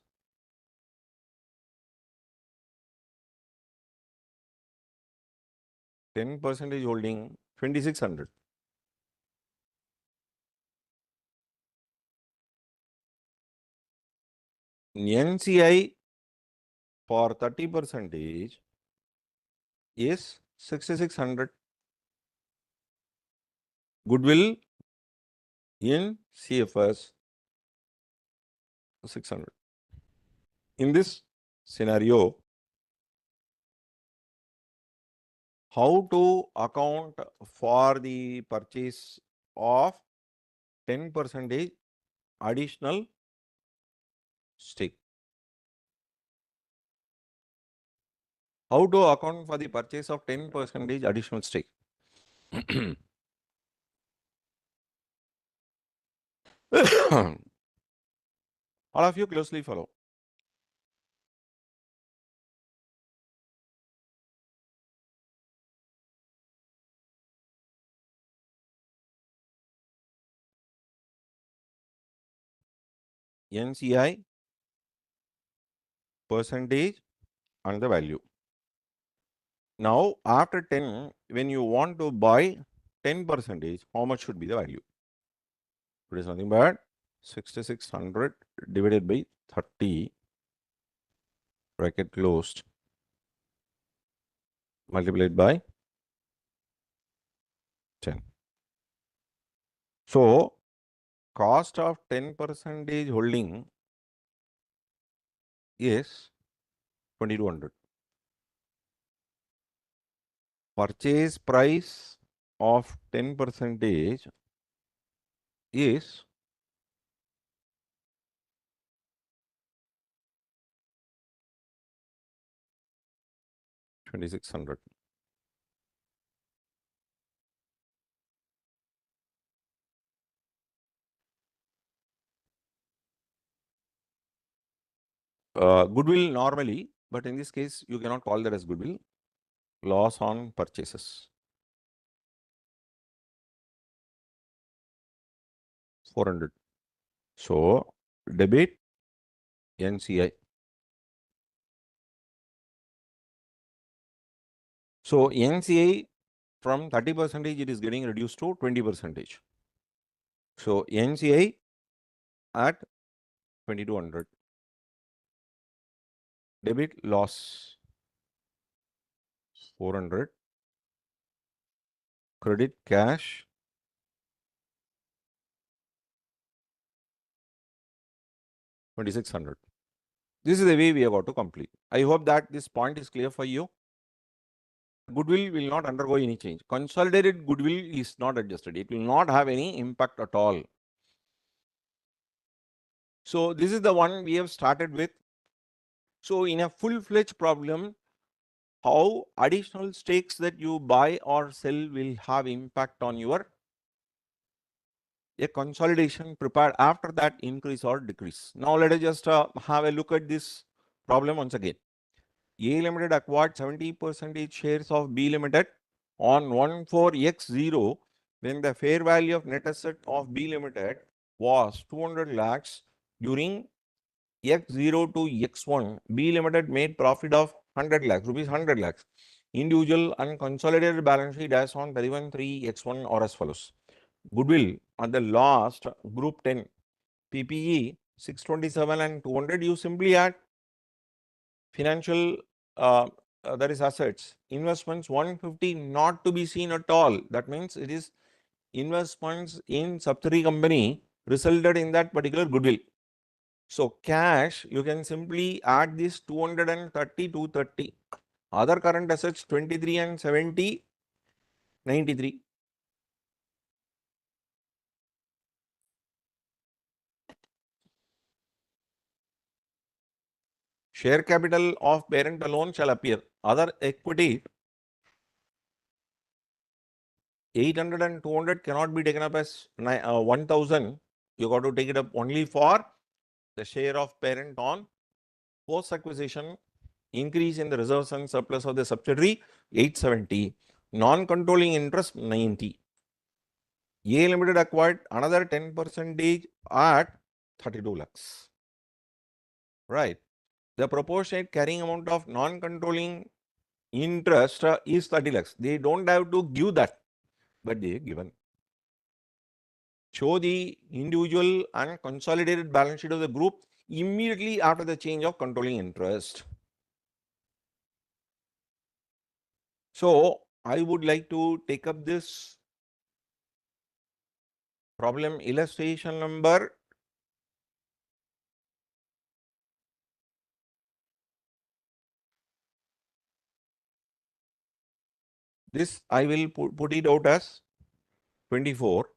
10% holding 2,600. NCI for 30% is 6,600. Goodwill in CFS 600. In this scenario, how to account for the purchase of 10% additional stake? How to account for the purchase of 10% additional stake? All of you closely follow. NCI percentage and the value. Now, after 10, when you want to buy 10%, how much should be the value? It is nothing but 6,600 divided by 30, bracket closed, multiplied by 10. So, cost of 10% holding is 2,200. Purchase price of 10% is 2,600. Goodwill normally, but in this case, you cannot call that as goodwill. Loss on purchases. 400. So, debit NCI. So, NCI from 30% it is getting reduced to 20%. So, NCI at 2,200. Debit loss 400. Credit cash 2,600. This is the way we have got to complete. I hope that this point is clear for you. Goodwill will not undergo any change. Consolidated goodwill is not adjusted. It will not have any impact at all. So this is the one we have started with. So in a full-fledged problem, how additional stakes that you buy or sell will have impact on your a consolidation prepared after that increase or decrease. Now let us just have a look at this problem once again. A Limited acquired 70% shares of B Limited on 14X0 when the fair value of net asset of B Limited was 200 lakhs. During X0 to X1, B Limited made profit of 100 lakhs, rupees 100 lakhs. Individual and consolidated balance sheet as on 31/3/X1 or as follows. Goodwill at the last group 10, PPE 627 and 200, you simply add financial, that is assets, investments 150 not to be seen at all. That means it is investments in subsidiary company resulted in that particular goodwill. So cash, you can simply add this 230, 230. Other current assets 23 and 70, 93. Share capital of parent alone shall appear. Other equity 800 and 200 cannot be taken up as 1000. You got to take it up only for the share of parent on post acquisition, increase in the reserves and surplus of the subsidiary 870, non-controlling interest 90. A Limited acquired another 10% at 32 lakhs. Right. The proportionate carrying amount of non-controlling interest is 30 lakhs. They don't have to give that, but they given. Show the individual and consolidated balance sheet of the group immediately after the change of controlling interest. So I would like to take up this problem illustration number this. I will put it out as 24.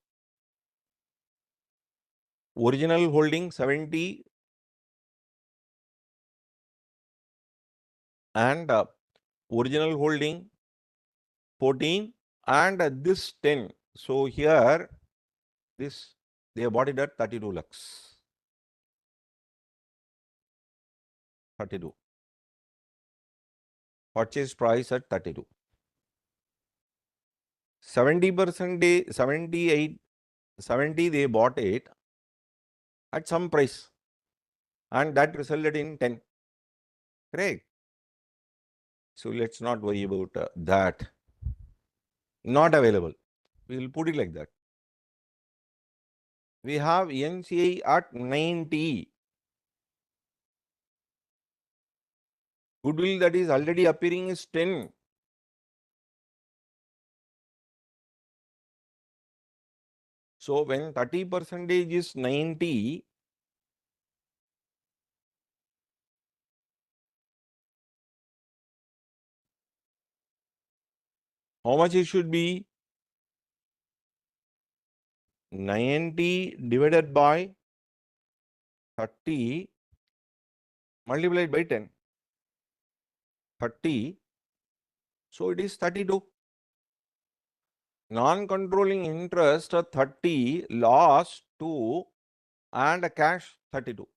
Original holding 70 and original holding 14 and this 10. So here this they bought it at 32 lakhs. 32. Purchase price at 32. 70%, 78, 70 they bought it at some price and that resulted in 10. Correct. So let's not worry about that. Not available. We will put it like that. We have NCI at 90. Goodwill that is already appearing is 10. So when 30% is 90, how much it should be? 90 divided by 30 multiplied by 10. 30. So it is 32. Non-controlling interest 30, loss 2 and a cash 32.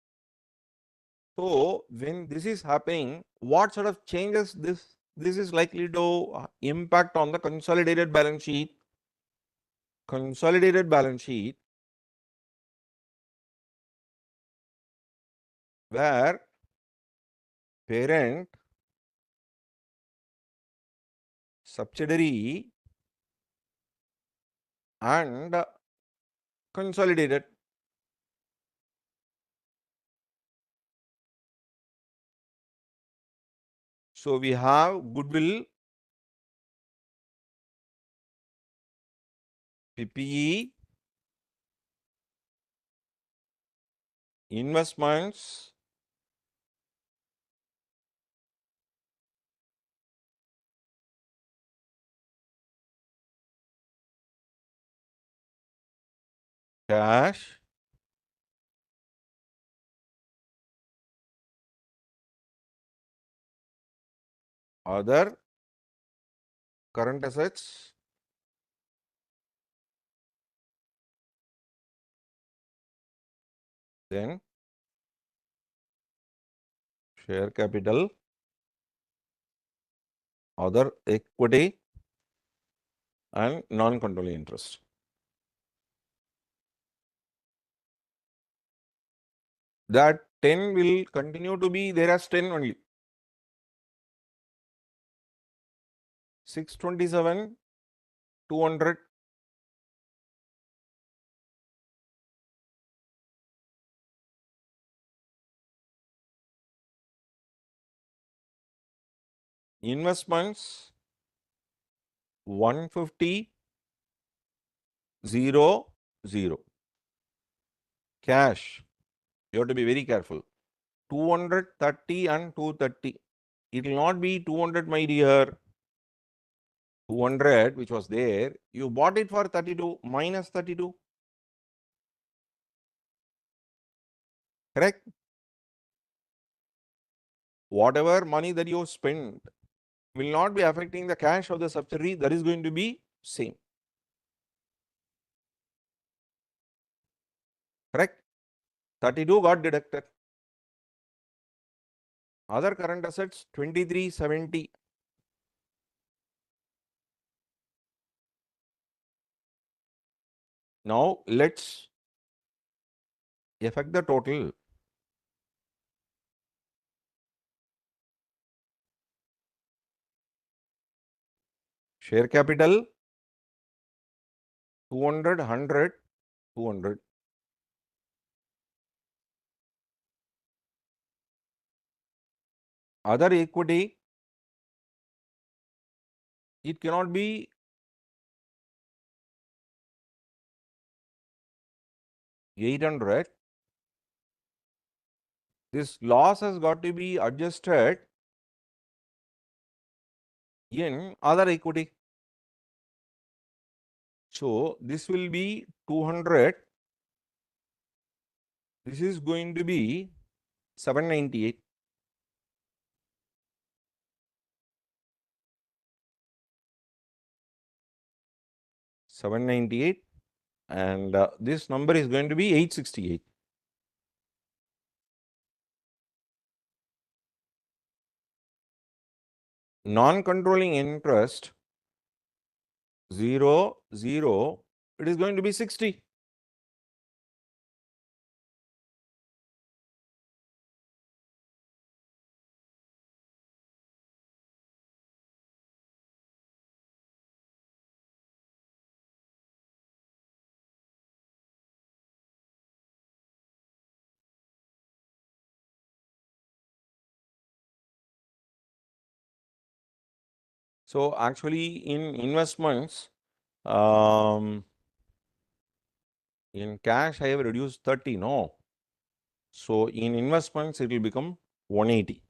So when this is happening, what sort of changes this is likely to impact on the consolidated balance sheet? Consolidated balance sheet where parent, subsidiary and consolidated. So we have goodwill, PPE, investments, cash, other current assets, then share capital, other equity and non-controlling interest. That 10 will continue to be there as 10 only. 627, 200. Investments 150, 0, 0. Cash, you have to be very careful. 230 and 230. It will not be 200, my dear. 200, which was there, you bought it for 32 minus 32. Correct? Whatever money that you spend will not be affecting the cash of the subsidiary. That is going to be same. Correct? 32 got deducted. Other current assets 2370. Now let's affect the total. Share capital 200, 100, 200. Other equity, it cannot be 800. This loss has got to be adjusted in other equity. So this will be 200. This is going to be 798. And this number is going to be 868. Non-controlling interest 0, 0. It is going to be 60. So actually in investments, in cash I have reduced 30, no. So in investments it will become 180.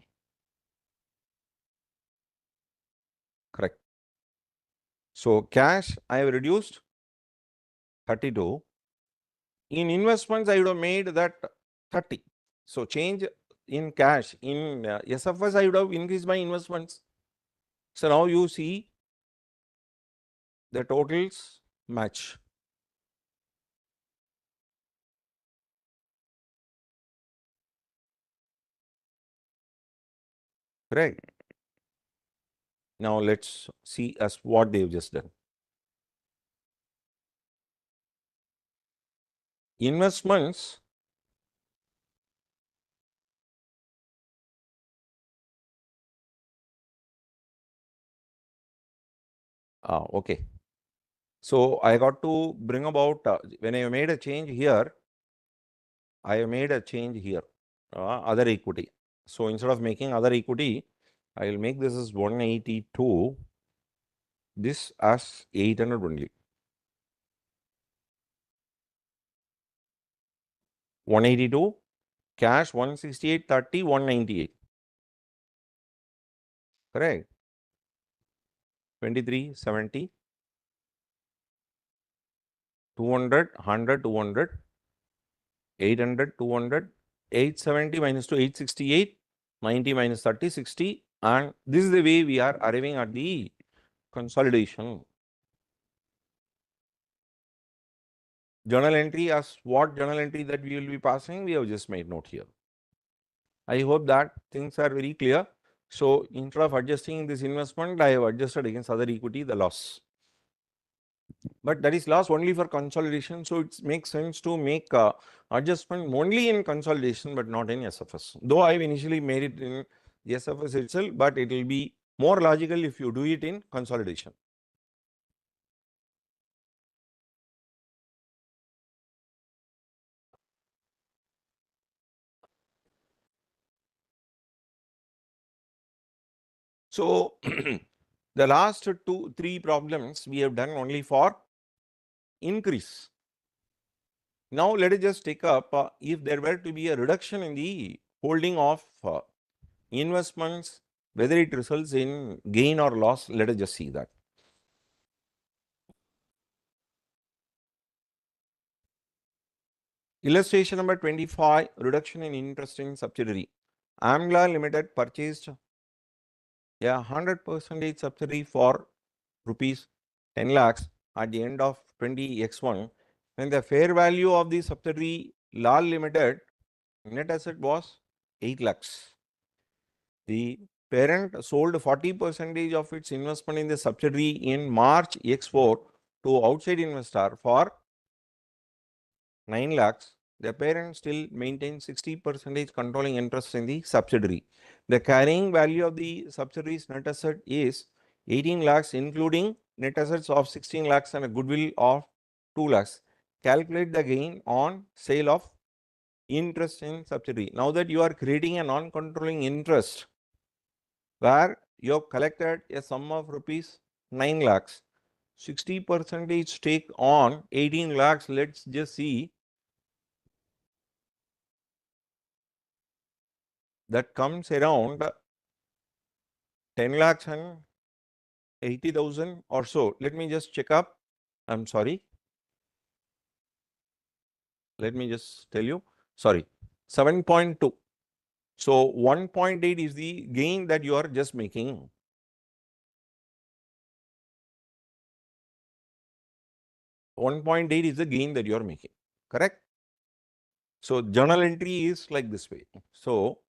Correct. So cash I have reduced 32. In investments I would have made that 30. So change in cash, in SFS I would have increased my investments. So now you see the totals match. Correct. Now let's see as what they've just done. Investments okay. So I got to bring about when I made a change here, I have made a change here, other equity. So instead of making other equity, I will make this as 182, this as 800 only. 182, cash 168, 30, 198. Correct. 23, 70, 200, 100, 200, 800, 200, 870 minus 2, 868, 90 minus 30, 60. And this is the way we are arriving at the consolidation. Journal entry, as what journal entry that we will be passing, we have just made note here. I hope that things are very clear. So instead of adjusting this investment, I have adjusted against other equity the loss. But that is loss only for consolidation. So it makes sense to make adjustment only in consolidation, but not in SFS. Though I have initially made it in SFS itself, but it will be More logical if you do it in consolidation. So the last 3 problems we have done only for increase. Now let us just take up if there were to be a reduction in the holding of investments, whether it results in gain or loss. Let us just see that. Illustration number 25, reduction in interest in subsidiary. Amla Limited purchased a 100% subsidiary for rupees 10 lakhs at the end of 20x1, when the fair value of the subsidiary Lal Limited net asset was 8 lakhs. The parent sold 40% of its investment in the subsidiary in March X4 to outside investor for 9 lakhs. The parent still maintains 60% controlling interest in the subsidiary. The carrying value of the subsidiary's net asset is 18 lakhs, including net assets of 16 lakhs and a goodwill of 2 lakhs. Calculate the gain on sale of interest in subsidiary. Now that you are creating a non-controlling interest where you have collected a sum of rupees 9 lakhs, 60% stake on 18 lakhs, let's just see, that comes around 10 lakhs and 80,000 or so. Let me just check up. I'm sorry. Let me just tell you. Sorry. 7.2. So 1.8 is the gain that you are just making. 1.8 is the gain that you are making. Correct? So journal entry is like this way. So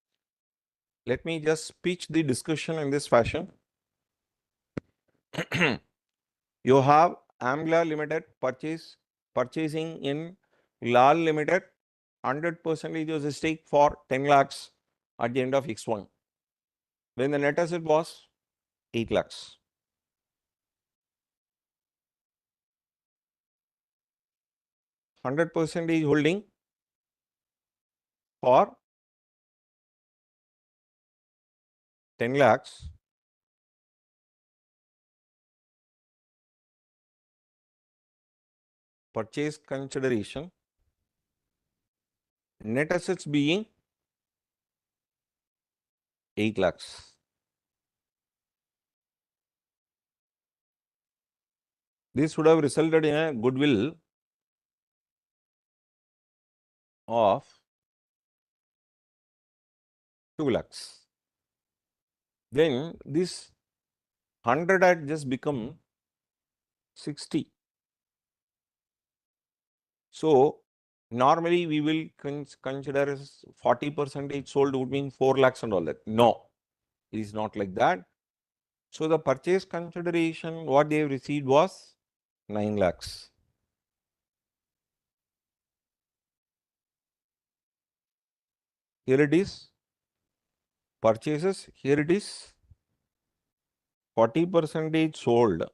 let me just pitch the discussion in this fashion. You have Amla Limited purchasing in Lal Limited 100% was a stake for 10 lakhs at the end of X1, when the net asset was 8 lakhs. %% holding for 10 lakhs. Purchase consideration, net assets being 8 lakhs. This would have resulted in a goodwill of 2 lakhs. Then this 100 had just become 60. So normally we will consider 40% sold would mean 4 lakhs and all that. No, it is not like that. So the purchase consideration what they have received was 9 lakhs. Here it is. Purchases, here it is. 40% sold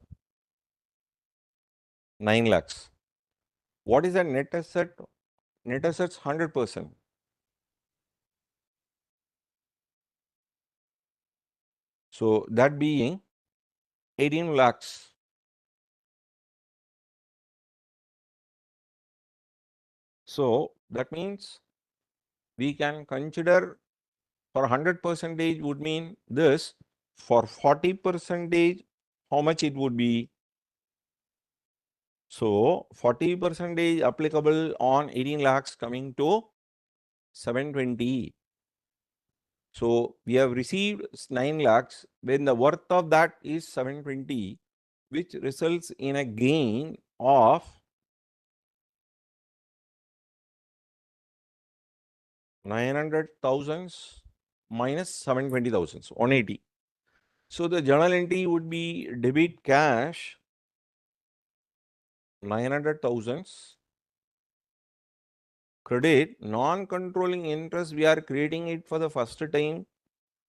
9 lakhs. What is the net asset? Net assets 100%. So that being 18 lakhs. So that means we can consider for 100% would mean this, for 40% how much it would be. So 40% applicable on 18 lakhs coming to 720. So we have received 9 lakhs when the worth of that is 720, which results in a gain of 900,000 minus 720,000, 180. So the journal entry would be debit cash 900,000, credit non-controlling interest. We are creating it for the first time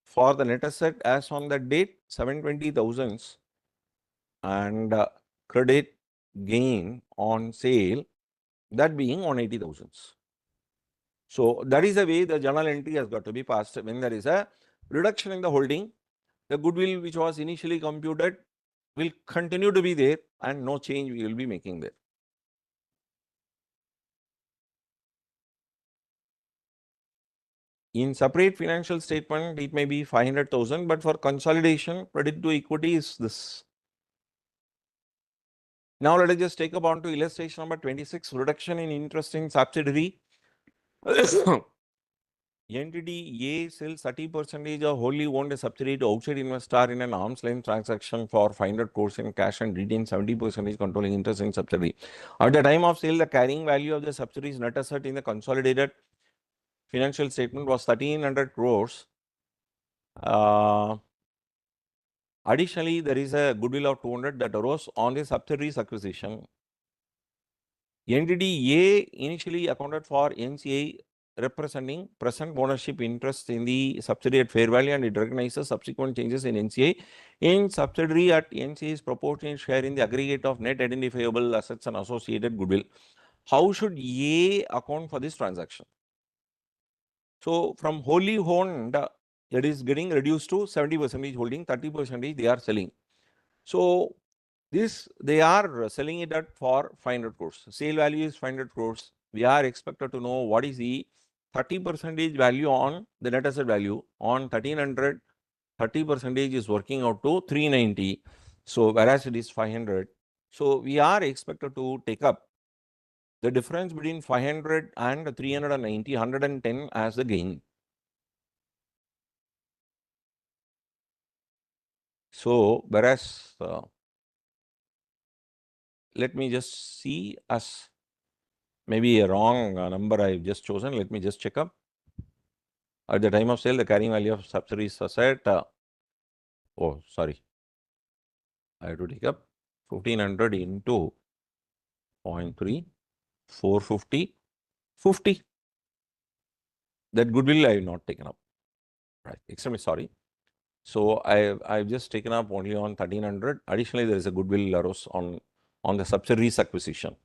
for the net asset as on the date 720,000 and credit gain on sale that being 180,000. So that is the way the journal entry has got to be passed. When there is a reduction in the holding, the goodwill which was initially computed will continue to be there and no change we will be making there. In separate financial statement, it may be 500,000, but for consolidation, credit to equity is this. Now let us just take up on to illustration number 26, reduction in interest in subsidiary. Entity A sells 30% of wholly owned subsidiary to outside investor in an arm's length transaction for 500 crores in cash and retains 70% controlling interest in subsidiary. At the time of sale, the carrying value of the subsidiary's net asset in the consolidated financial statement was 1,300 crores. Additionally, there is a goodwill of 200 that arose on the subsidiary's acquisition. Entity A initially accounted for NCI representing present ownership interest in the subsidiary at fair value, and it recognizes subsequent changes in NCI in subsidiary at NCI's proportionate share in the aggregate of net identifiable assets and associated goodwill. How should A account for this transaction? So from wholly owned, it is getting reduced to 70% holding, 30% they are selling. So this they are selling it at for 500 crores. Sale value is 500 crores. We are expected to know what is the 30% value on the net asset value on 1300. 30% is working out to 390. So whereas it is 500. So we are expected to take up the difference between 500 and 390, 110 as the gain. So whereas let me just see as maybe a wrong number I've just chosen. Let me just check up. At the time of sale, the carrying value of subsidiaries asset. Oh, sorry. I have to take up 1500 into 0.3, 450, 50. That goodwill I have not taken up. Right. Extremely sorry. So I've just taken up only on 1300. Additionally, there is a goodwill arose on the subsidiaries acquisition.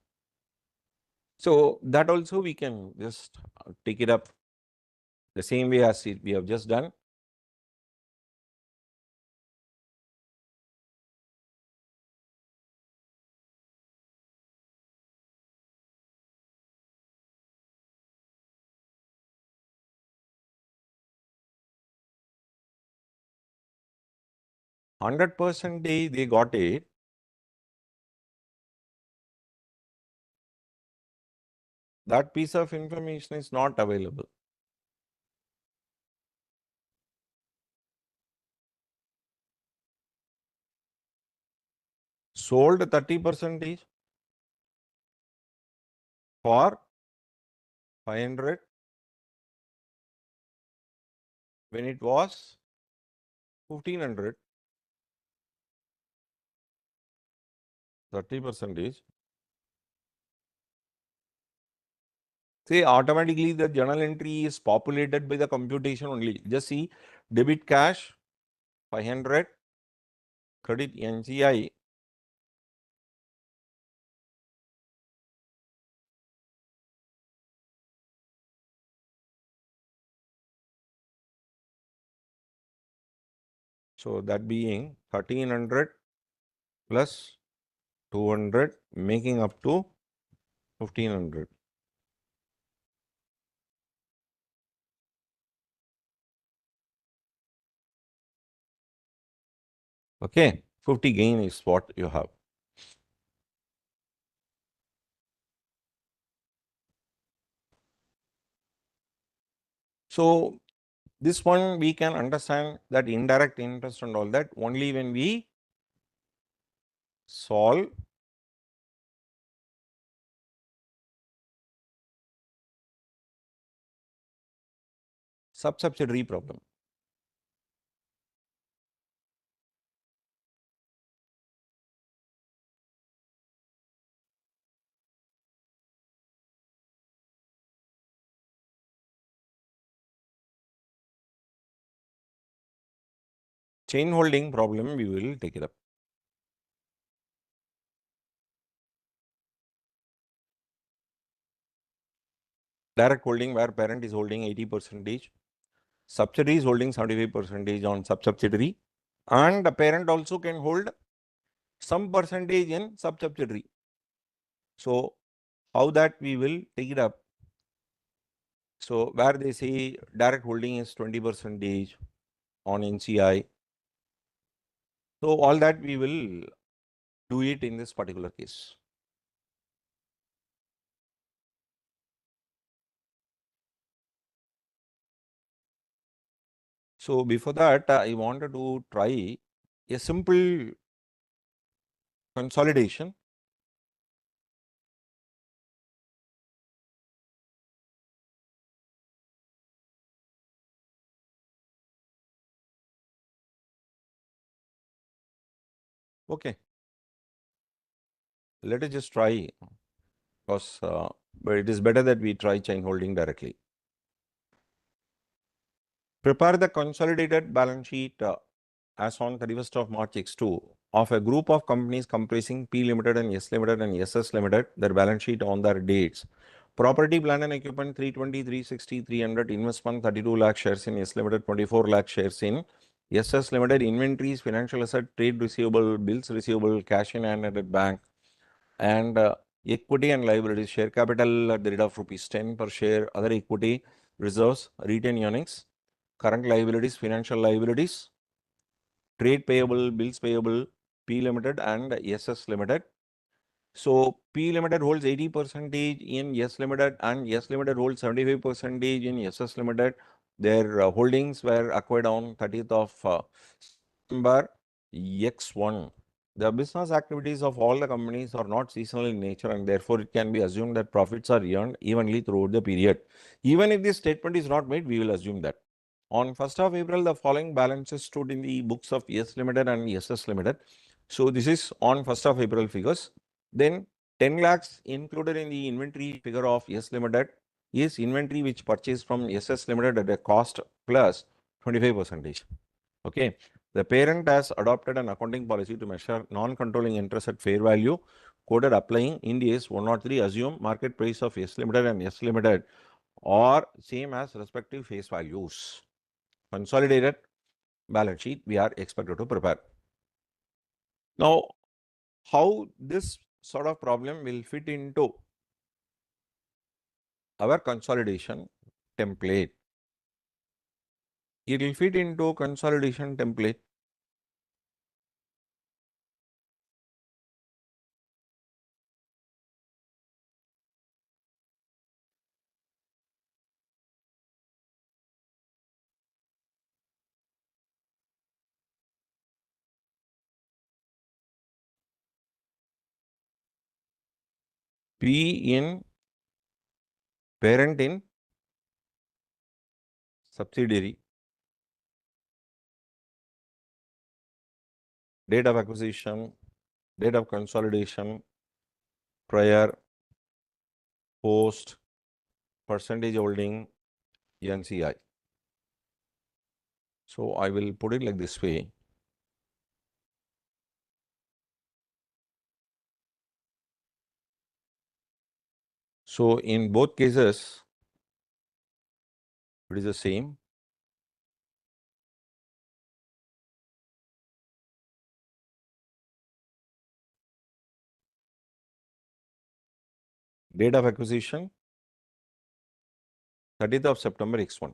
So that also we can just take it up the same way as we have just done. %, they got it. That piece of information is not available. Sold 30% for 500 when it was 1500. 30%. Say automatically the journal entry is populated by the computation only. Just see debit cash 500, credit NCI. So that being 1300 plus 200 making up to 1500. Okay, 50 gain is what you have. So this one we can understand that indirect interest and all that only when we solve sub-subsidiary problem. chain holding problem, we will take it up. Direct holding where parent is holding 80%, subsidiary is holding 75% on sub-subsidiary, and the parent also can hold some percentage in sub-subsidiary. So how that we will take it up? So where they say direct holding is 20% on NCI. So all that we will do it in this particular case. So before that, I wanted to try a simple consolidation. Okay. Let us just try, because but it is better that we try chain holding directly. Prepare the consolidated balance sheet as on 31st of March X2 of a group of companies comprising P Limited and S Limited and SS Limited, their balance sheet on their dates. Property, plant and equipment 320, 360, 300, investment 32 lakh shares in S Limited, 24 lakh shares in SS Limited, inventories, financial asset, trade receivable, bills receivable, cash in hand at the bank, and equity and liabilities, share capital at the rate of rupees 10 per share, other equity, reserves, retained earnings, current liabilities, financial liabilities, trade payable, bills payable, P Limited and SS Limited. So P Limited holds 80% in S Limited and S Limited holds 75% in SS Limited. Their holdings were acquired on 30th of September X1. The business activities of all the companies are not seasonal in nature, and therefore it can be assumed that profits are earned evenly throughout the period. Even if this statement is not made, we will assume that. On 1st of April, the following balances stood in the books of S Limited and SS Limited. So this is on 1st of April figures. Then 10 lakhs included in the inventory figure of S Limited is inventory which purchased from SS Limited at a cost plus 25%. Okay. The parent has adopted an accounting policy to measure non-controlling interest at fair value, quoted applying Ind AS 103, assume market price of S Limited and S Limited or same as respective face values. Consolidated balance sheet we are expected to prepare. Now, how this sort of problem will fit into our consolidation template? It will fit into consolidation template. P in parent in subsidiary, date of acquisition, date of consolidation, prior, post, percentage holding, NCI. So I will put it like this way. So in both cases, it is the same. Date of acquisition, 30th of September X1.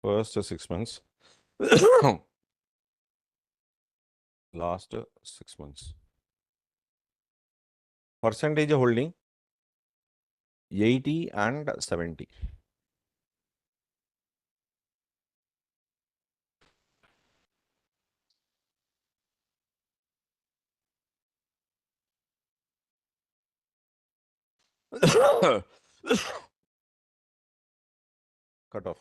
First 6 months. Last 6 months. Percentage holding 80 and 70. Cut off.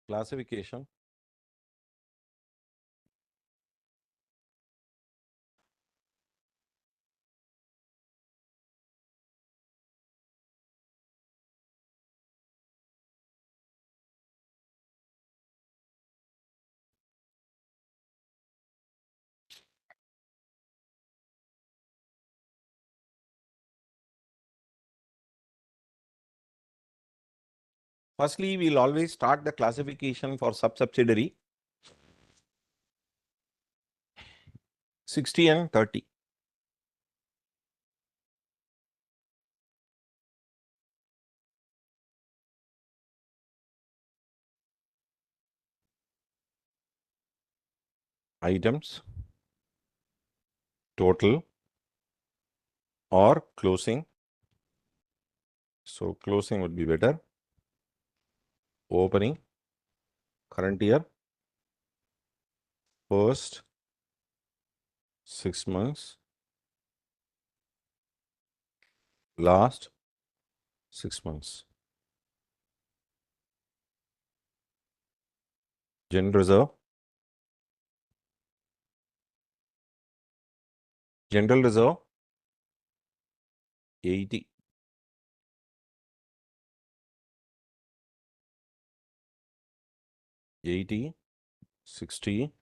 classification. Firstly, we'll always start the classification for sub-subsidiary 60 and 30. Items, total or closing. So closing would be better. Opening, current year, first 6 months, last 6 months. General reserve. General reserve 80. 80, 60.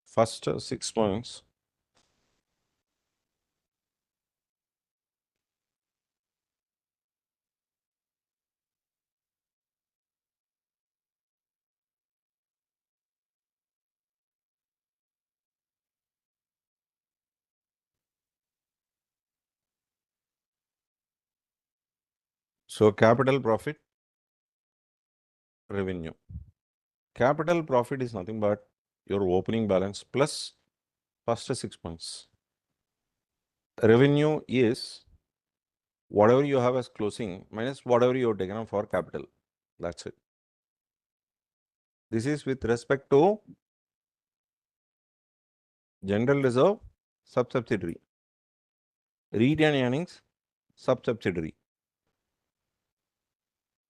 First 6 months. So capital profit, revenue. Capital profit is nothing but your opening balance plus first 6 months. Revenue is whatever you have as closing minus whatever you have taken up for capital. That's it. This is with respect to general reserve, sub-subsidiary. Retained earnings, sub-subsidiary.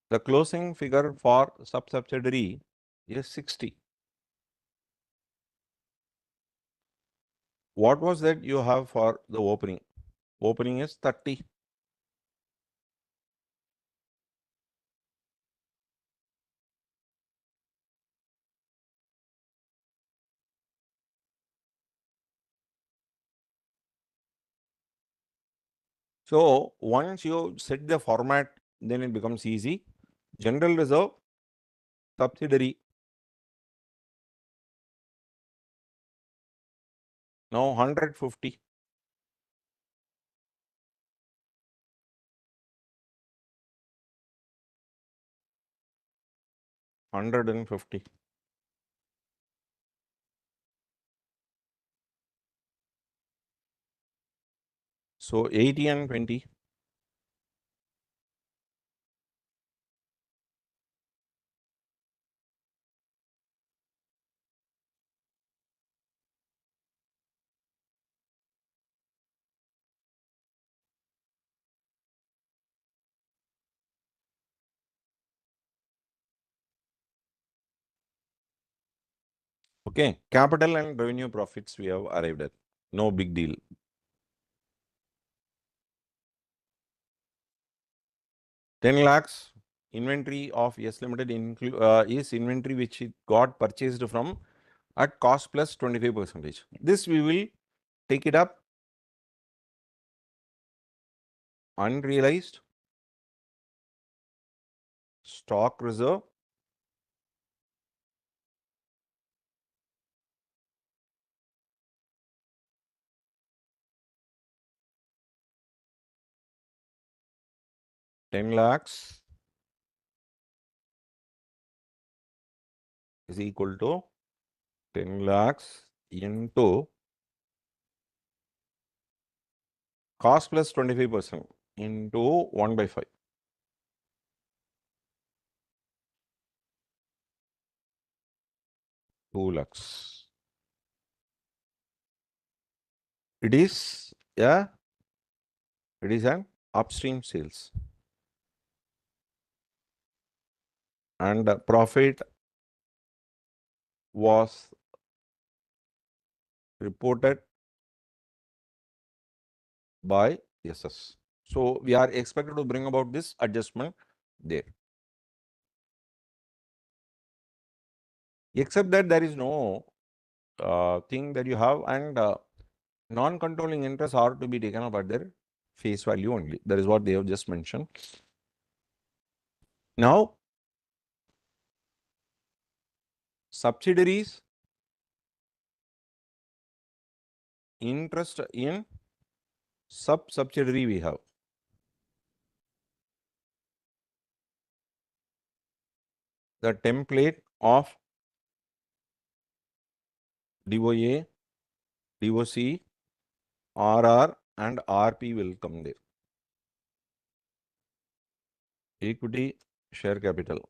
The closing figure for sub-subsidiary is 60. What was that you have for the opening? Opening is 30. So once you set the format, then it becomes easy. General reserve, subsidiary. Now 150. 150. So 80 and 20. Okay, capital and revenue profits we have arrived at. No big deal. Ten lakhs inventory of S Limited is inventory which it got purchased from at cost plus 25%. This we will take it up unrealized stock reserve. Ten lakhs is equal to 10 lakhs into cost plus 25% into 1/5. 2 lakhs. It is an upstream sales. and profit was reported by SS. So we are expected to bring about this adjustment there. Except that there is no thing that you have, and non-controlling interests are to be taken up at their face value only. That is what they have just mentioned. Now, subsidiaries interest in sub-subsidiary we have. The template of DOA, DOC, RR and RP will come there. Equity, share capital.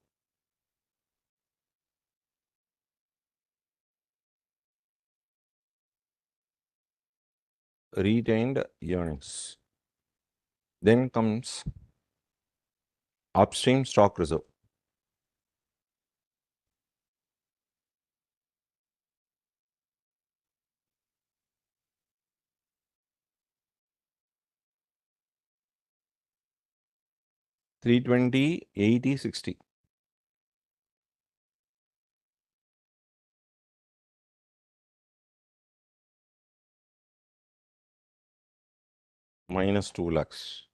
Retained earnings. Then comes upstream stock reserve. $320, $80, $60. Minus 2 lakhs.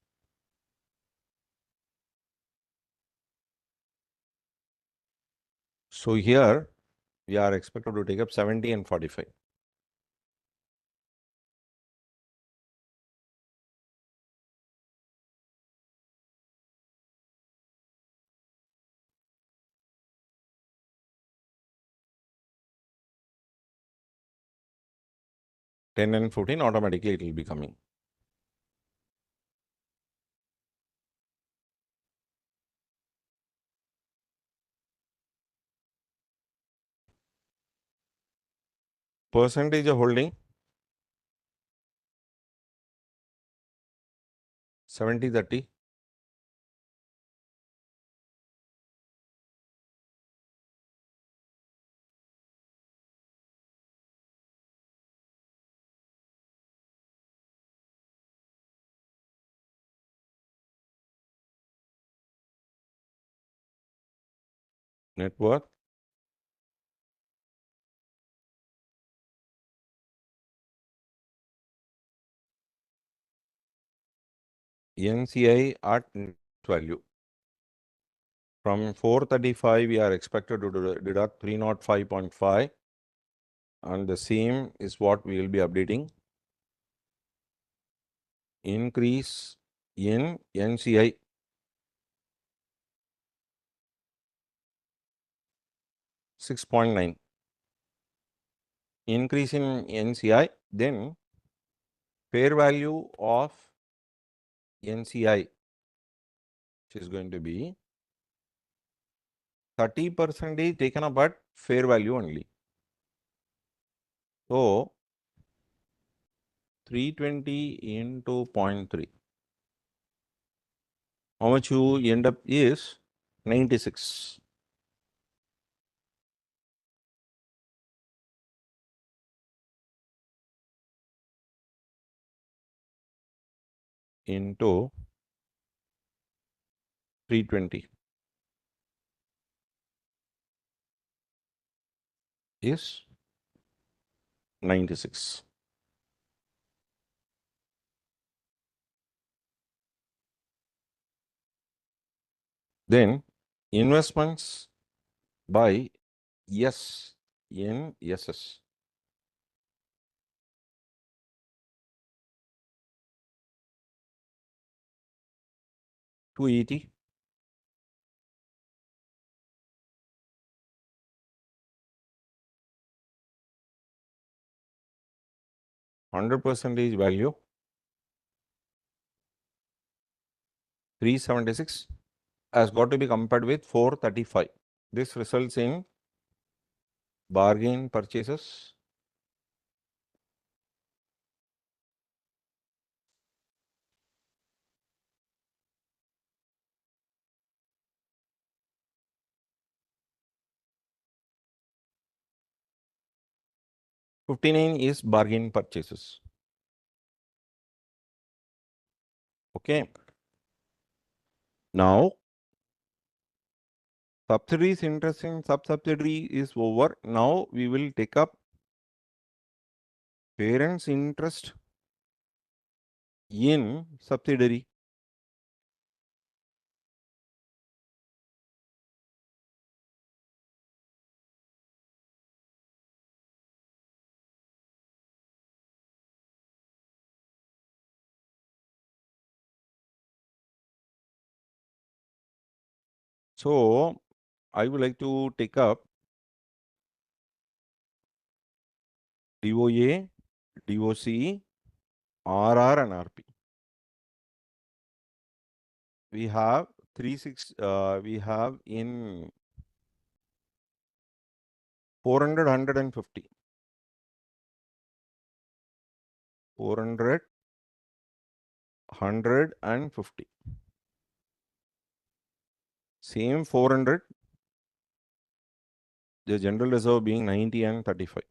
So here we are expected to take up 70 and 45. $10 and 14 automatically it will be coming. Percentage of holding 70-30. Net worth NCI at net value. From 435 we are expected to deduct 305.5, and the same is what we will be updating. Increase in NCI. $6.9. Increase in NCI, then fair value of NCI, which is going to be 30% taken up at fair value only. So 320 into 0.3. How much you end up is 96. Into 320 is 96. Then investments by S in SS. $280. 100% value 376 has got to be compared with 435. This results in bargain purchases, 59 is bargain purchases. Okay. Now, subsidiaries interest in sub-subsidiary is over. Now we will take up parents' interest in subsidiary. So I would like to take up DOA, DOC, RR and RP. We have we have in 400, 150. 400, 150. Same 400, the general reserve being 90 and 35.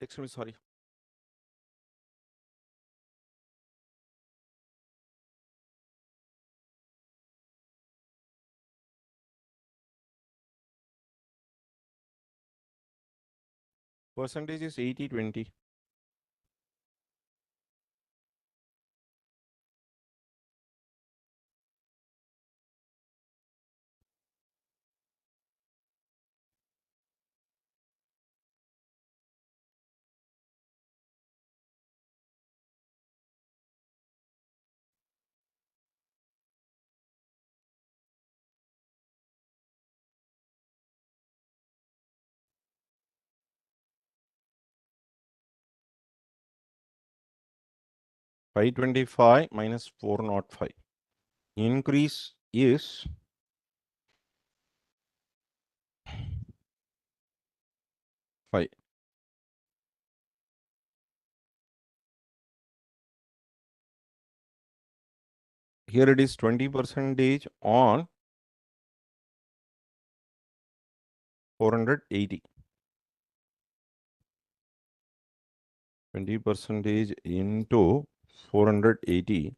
Extremely sorry. Percentage is 80-20. $525 minus $405. Increase is $5. Here it is 20% on 480. 20% into 480.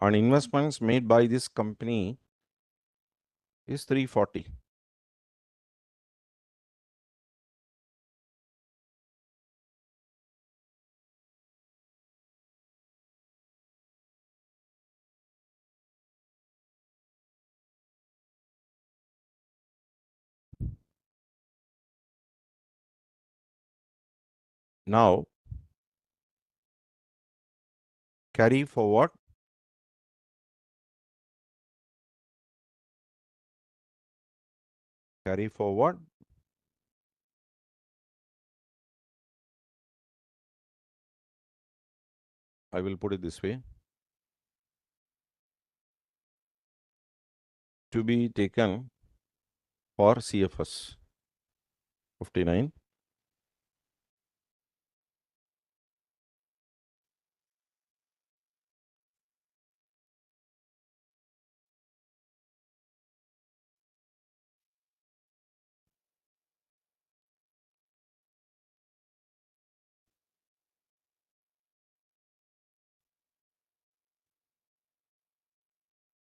And investments made by this company is 340. Now, carry forward. Carry forward. I will put it this way. To be taken for CFS 59.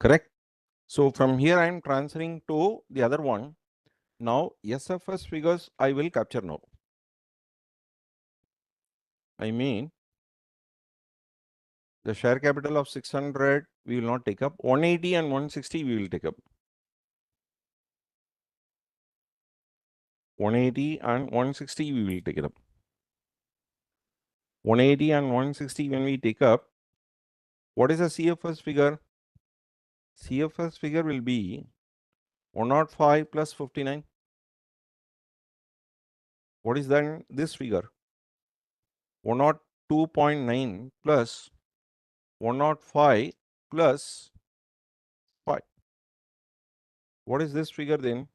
Correct? So from here I am transferring to the other one. Now SFS figures I will capture now. I mean the share capital of 600 we will not take up. 180 and 160 we will take up. 180 and 160 we will take it up. 180 and 160 when we take up, what is the CFS figure? CFS figure will be 105 plus 59. What is then this figure? 102.9 plus 105 plus 5. What is this figure then?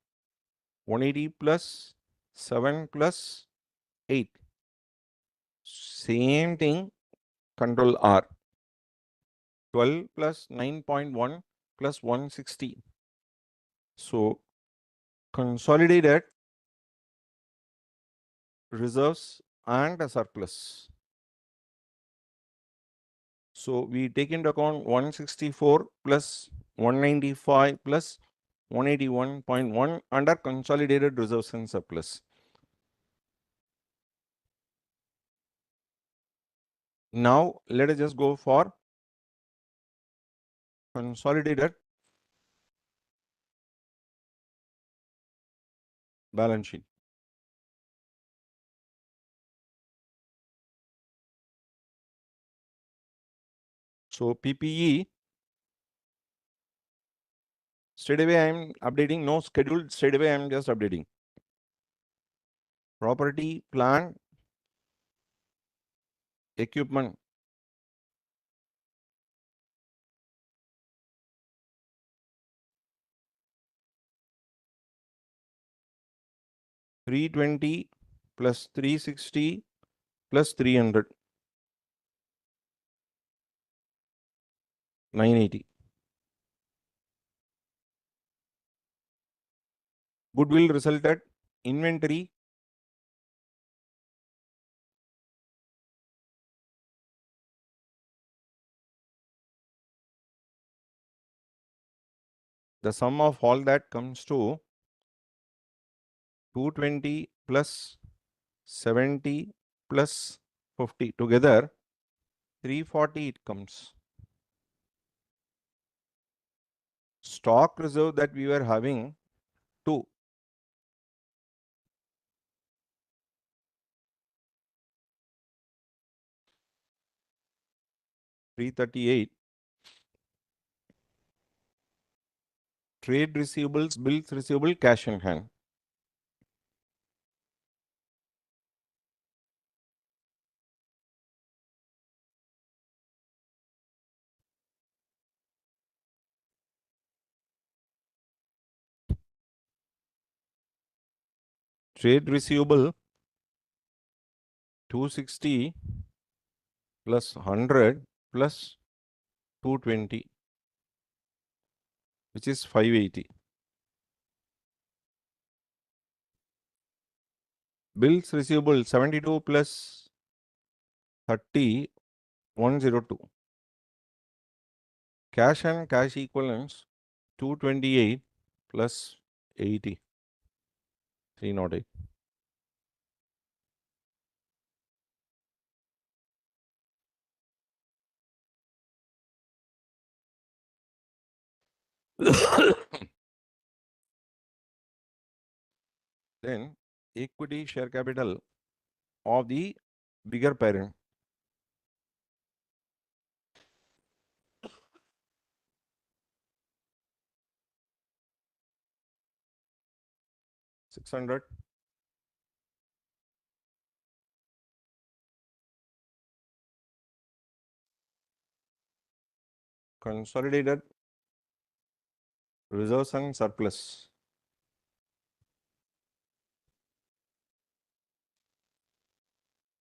180 plus 7 plus 8. Same thing, control R. 12 plus 9.1 plus 160. So consolidated reserves and a surplus. So we take into account 164 plus 195 plus 181.1 under consolidated reserves and surplus. Now let us just go for consolidated balance sheet. So PPE, straight away I am updating, no schedule, straight away I am just updating. Property, plant, equipment. $320 plus $360 plus $300. $980. Goodwill resulted. Inventory. The sum of all that comes to 220 plus 70 plus 50. Together 340 it comes. Stock reserve that we were having 2. $338. Trade receivables, bills receivable, cash in hand. Trade receivable 260 plus 100 plus 220, which is 580. Bills receivable 72 plus 30, 102. Cash and cash equivalents 228 plus 80, 308. Then equity share capital of the bigger parent. $600. Consolidated reserves and surplus.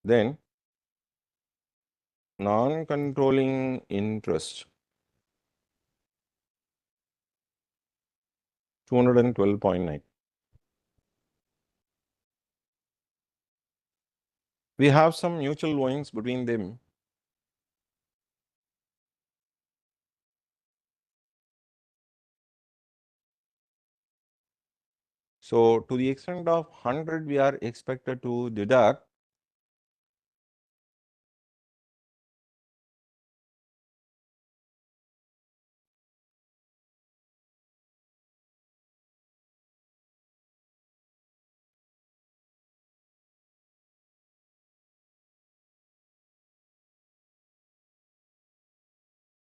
Then non-controlling interest 212.9. We have some mutual loans between them. So to the extent of 100, we are expected to deduct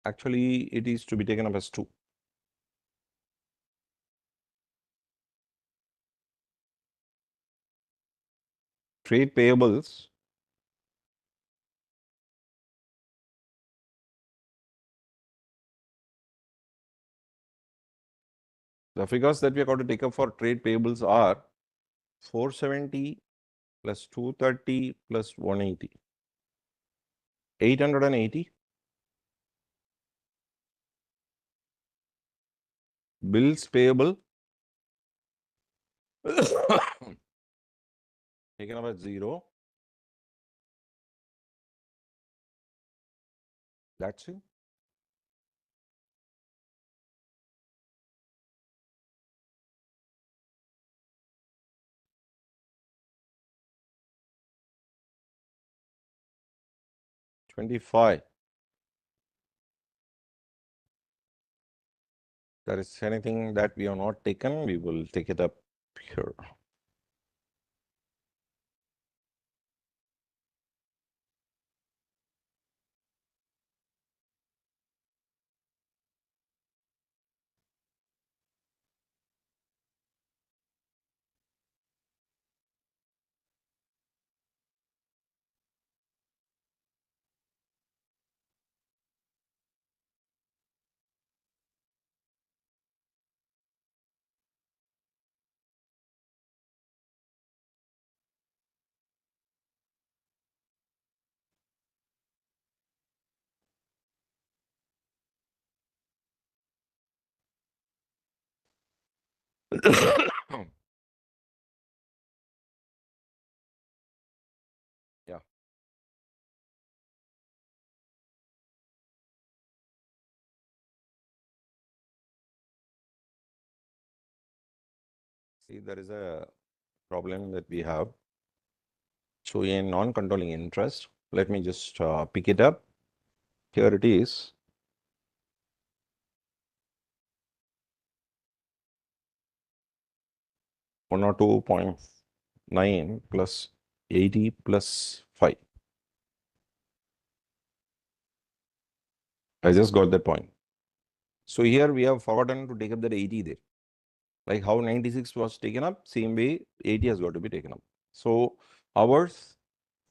actually it is to be taken up as 2. Trade payables the figures that we are going to take up for trade payables are 470 plus 230 plus 180. 880. Bills payable. Taken up at 0. That's it. $25. There is anything that we have not taken, we will take it up here. Yeah. See, there is a problem that we have. So in non-controlling interest, let me just pick it up. Here it is. $102.9 plus 80 plus 5. I just got that point. So here we have forgotten to take up that 80 there. Like how 96 was taken up, same way 80 has got to be taken up. So ours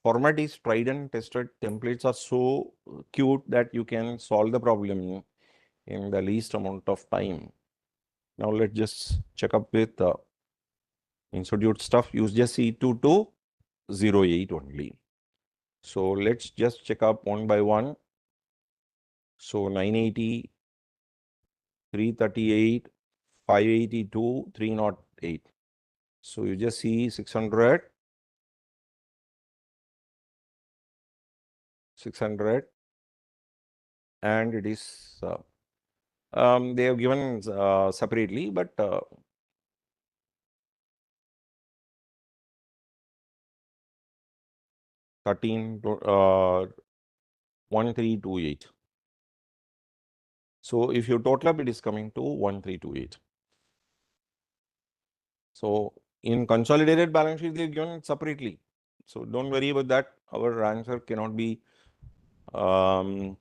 format is tried and tested. Templates are so cute that you can solve the problem in the least amount of time. Now let's just check up with institute stuff. Use just C2208 only. So let's just check up one by one. So 980, 338, 582, 308. So you just see 600, 600, and it is they have given separately, but 1328. So if you total up, it is coming to 1328. So in consolidated balance sheet, they have given it separately. So don't worry about that. Our answer cannot be by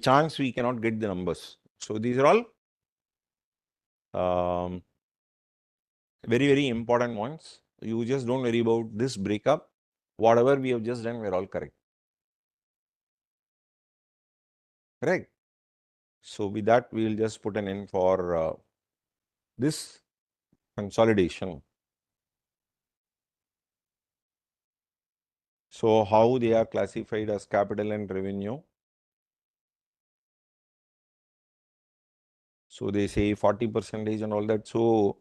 chance we cannot get the numbers. So these are all very, very important ones. You just don't worry about this breakup. Whatever we have just done, we're all correct. Correct. So with that, we'll just put an end for this consolidation. So how they are classified as capital and revenue. So they say 40% and all that. So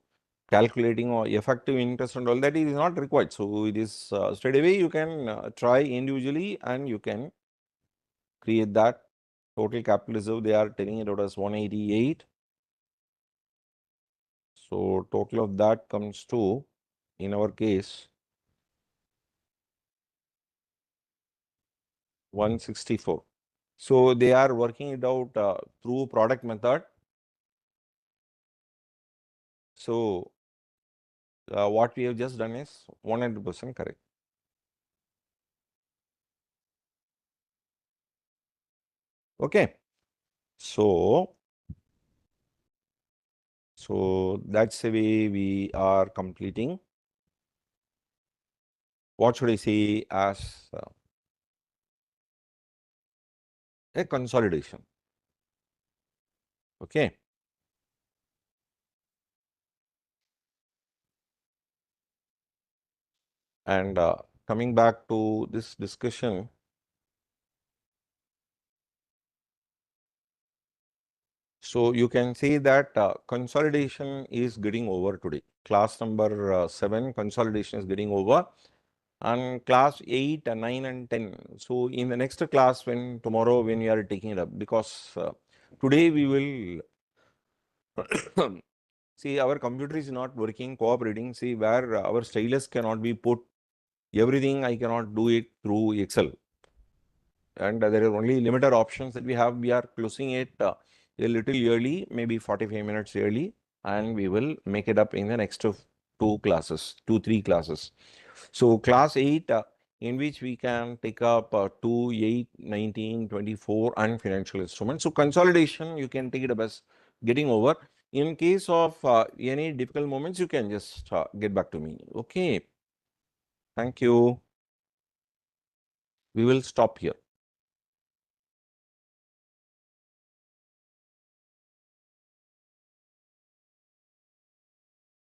calculating or effective interest and all that is not required. So it is straight away you can try individually and you can create that. Total capital reserve, they are telling it out as 188. So total of that comes to, in our case, 164. So they are working it out through product method. So what we have just done is 100% correct. Okay. So that's the way we are completing. What should I say as a consolidation? Okay. And coming back to this discussion, So you can say that consolidation is getting over today. Class number 7, consolidation is getting over. And class 8, 9 and 10. So in the next class, tomorrow when we are taking it up, because today we will see our computer is not working, cooperating. See where our stylus cannot be put. Everything I cannot do it through Excel. And there are only limited options that we have. We are closing it a little early, maybe 45 minutes early, and we will make it up in the next 3 classes. So class 8, in which we can take up 2, 8, 19, 24 and financial instruments. So consolidation, you can take it up as getting over. In case of any difficult moments, you can just get back to me. Okay. Thank you. We will stop here.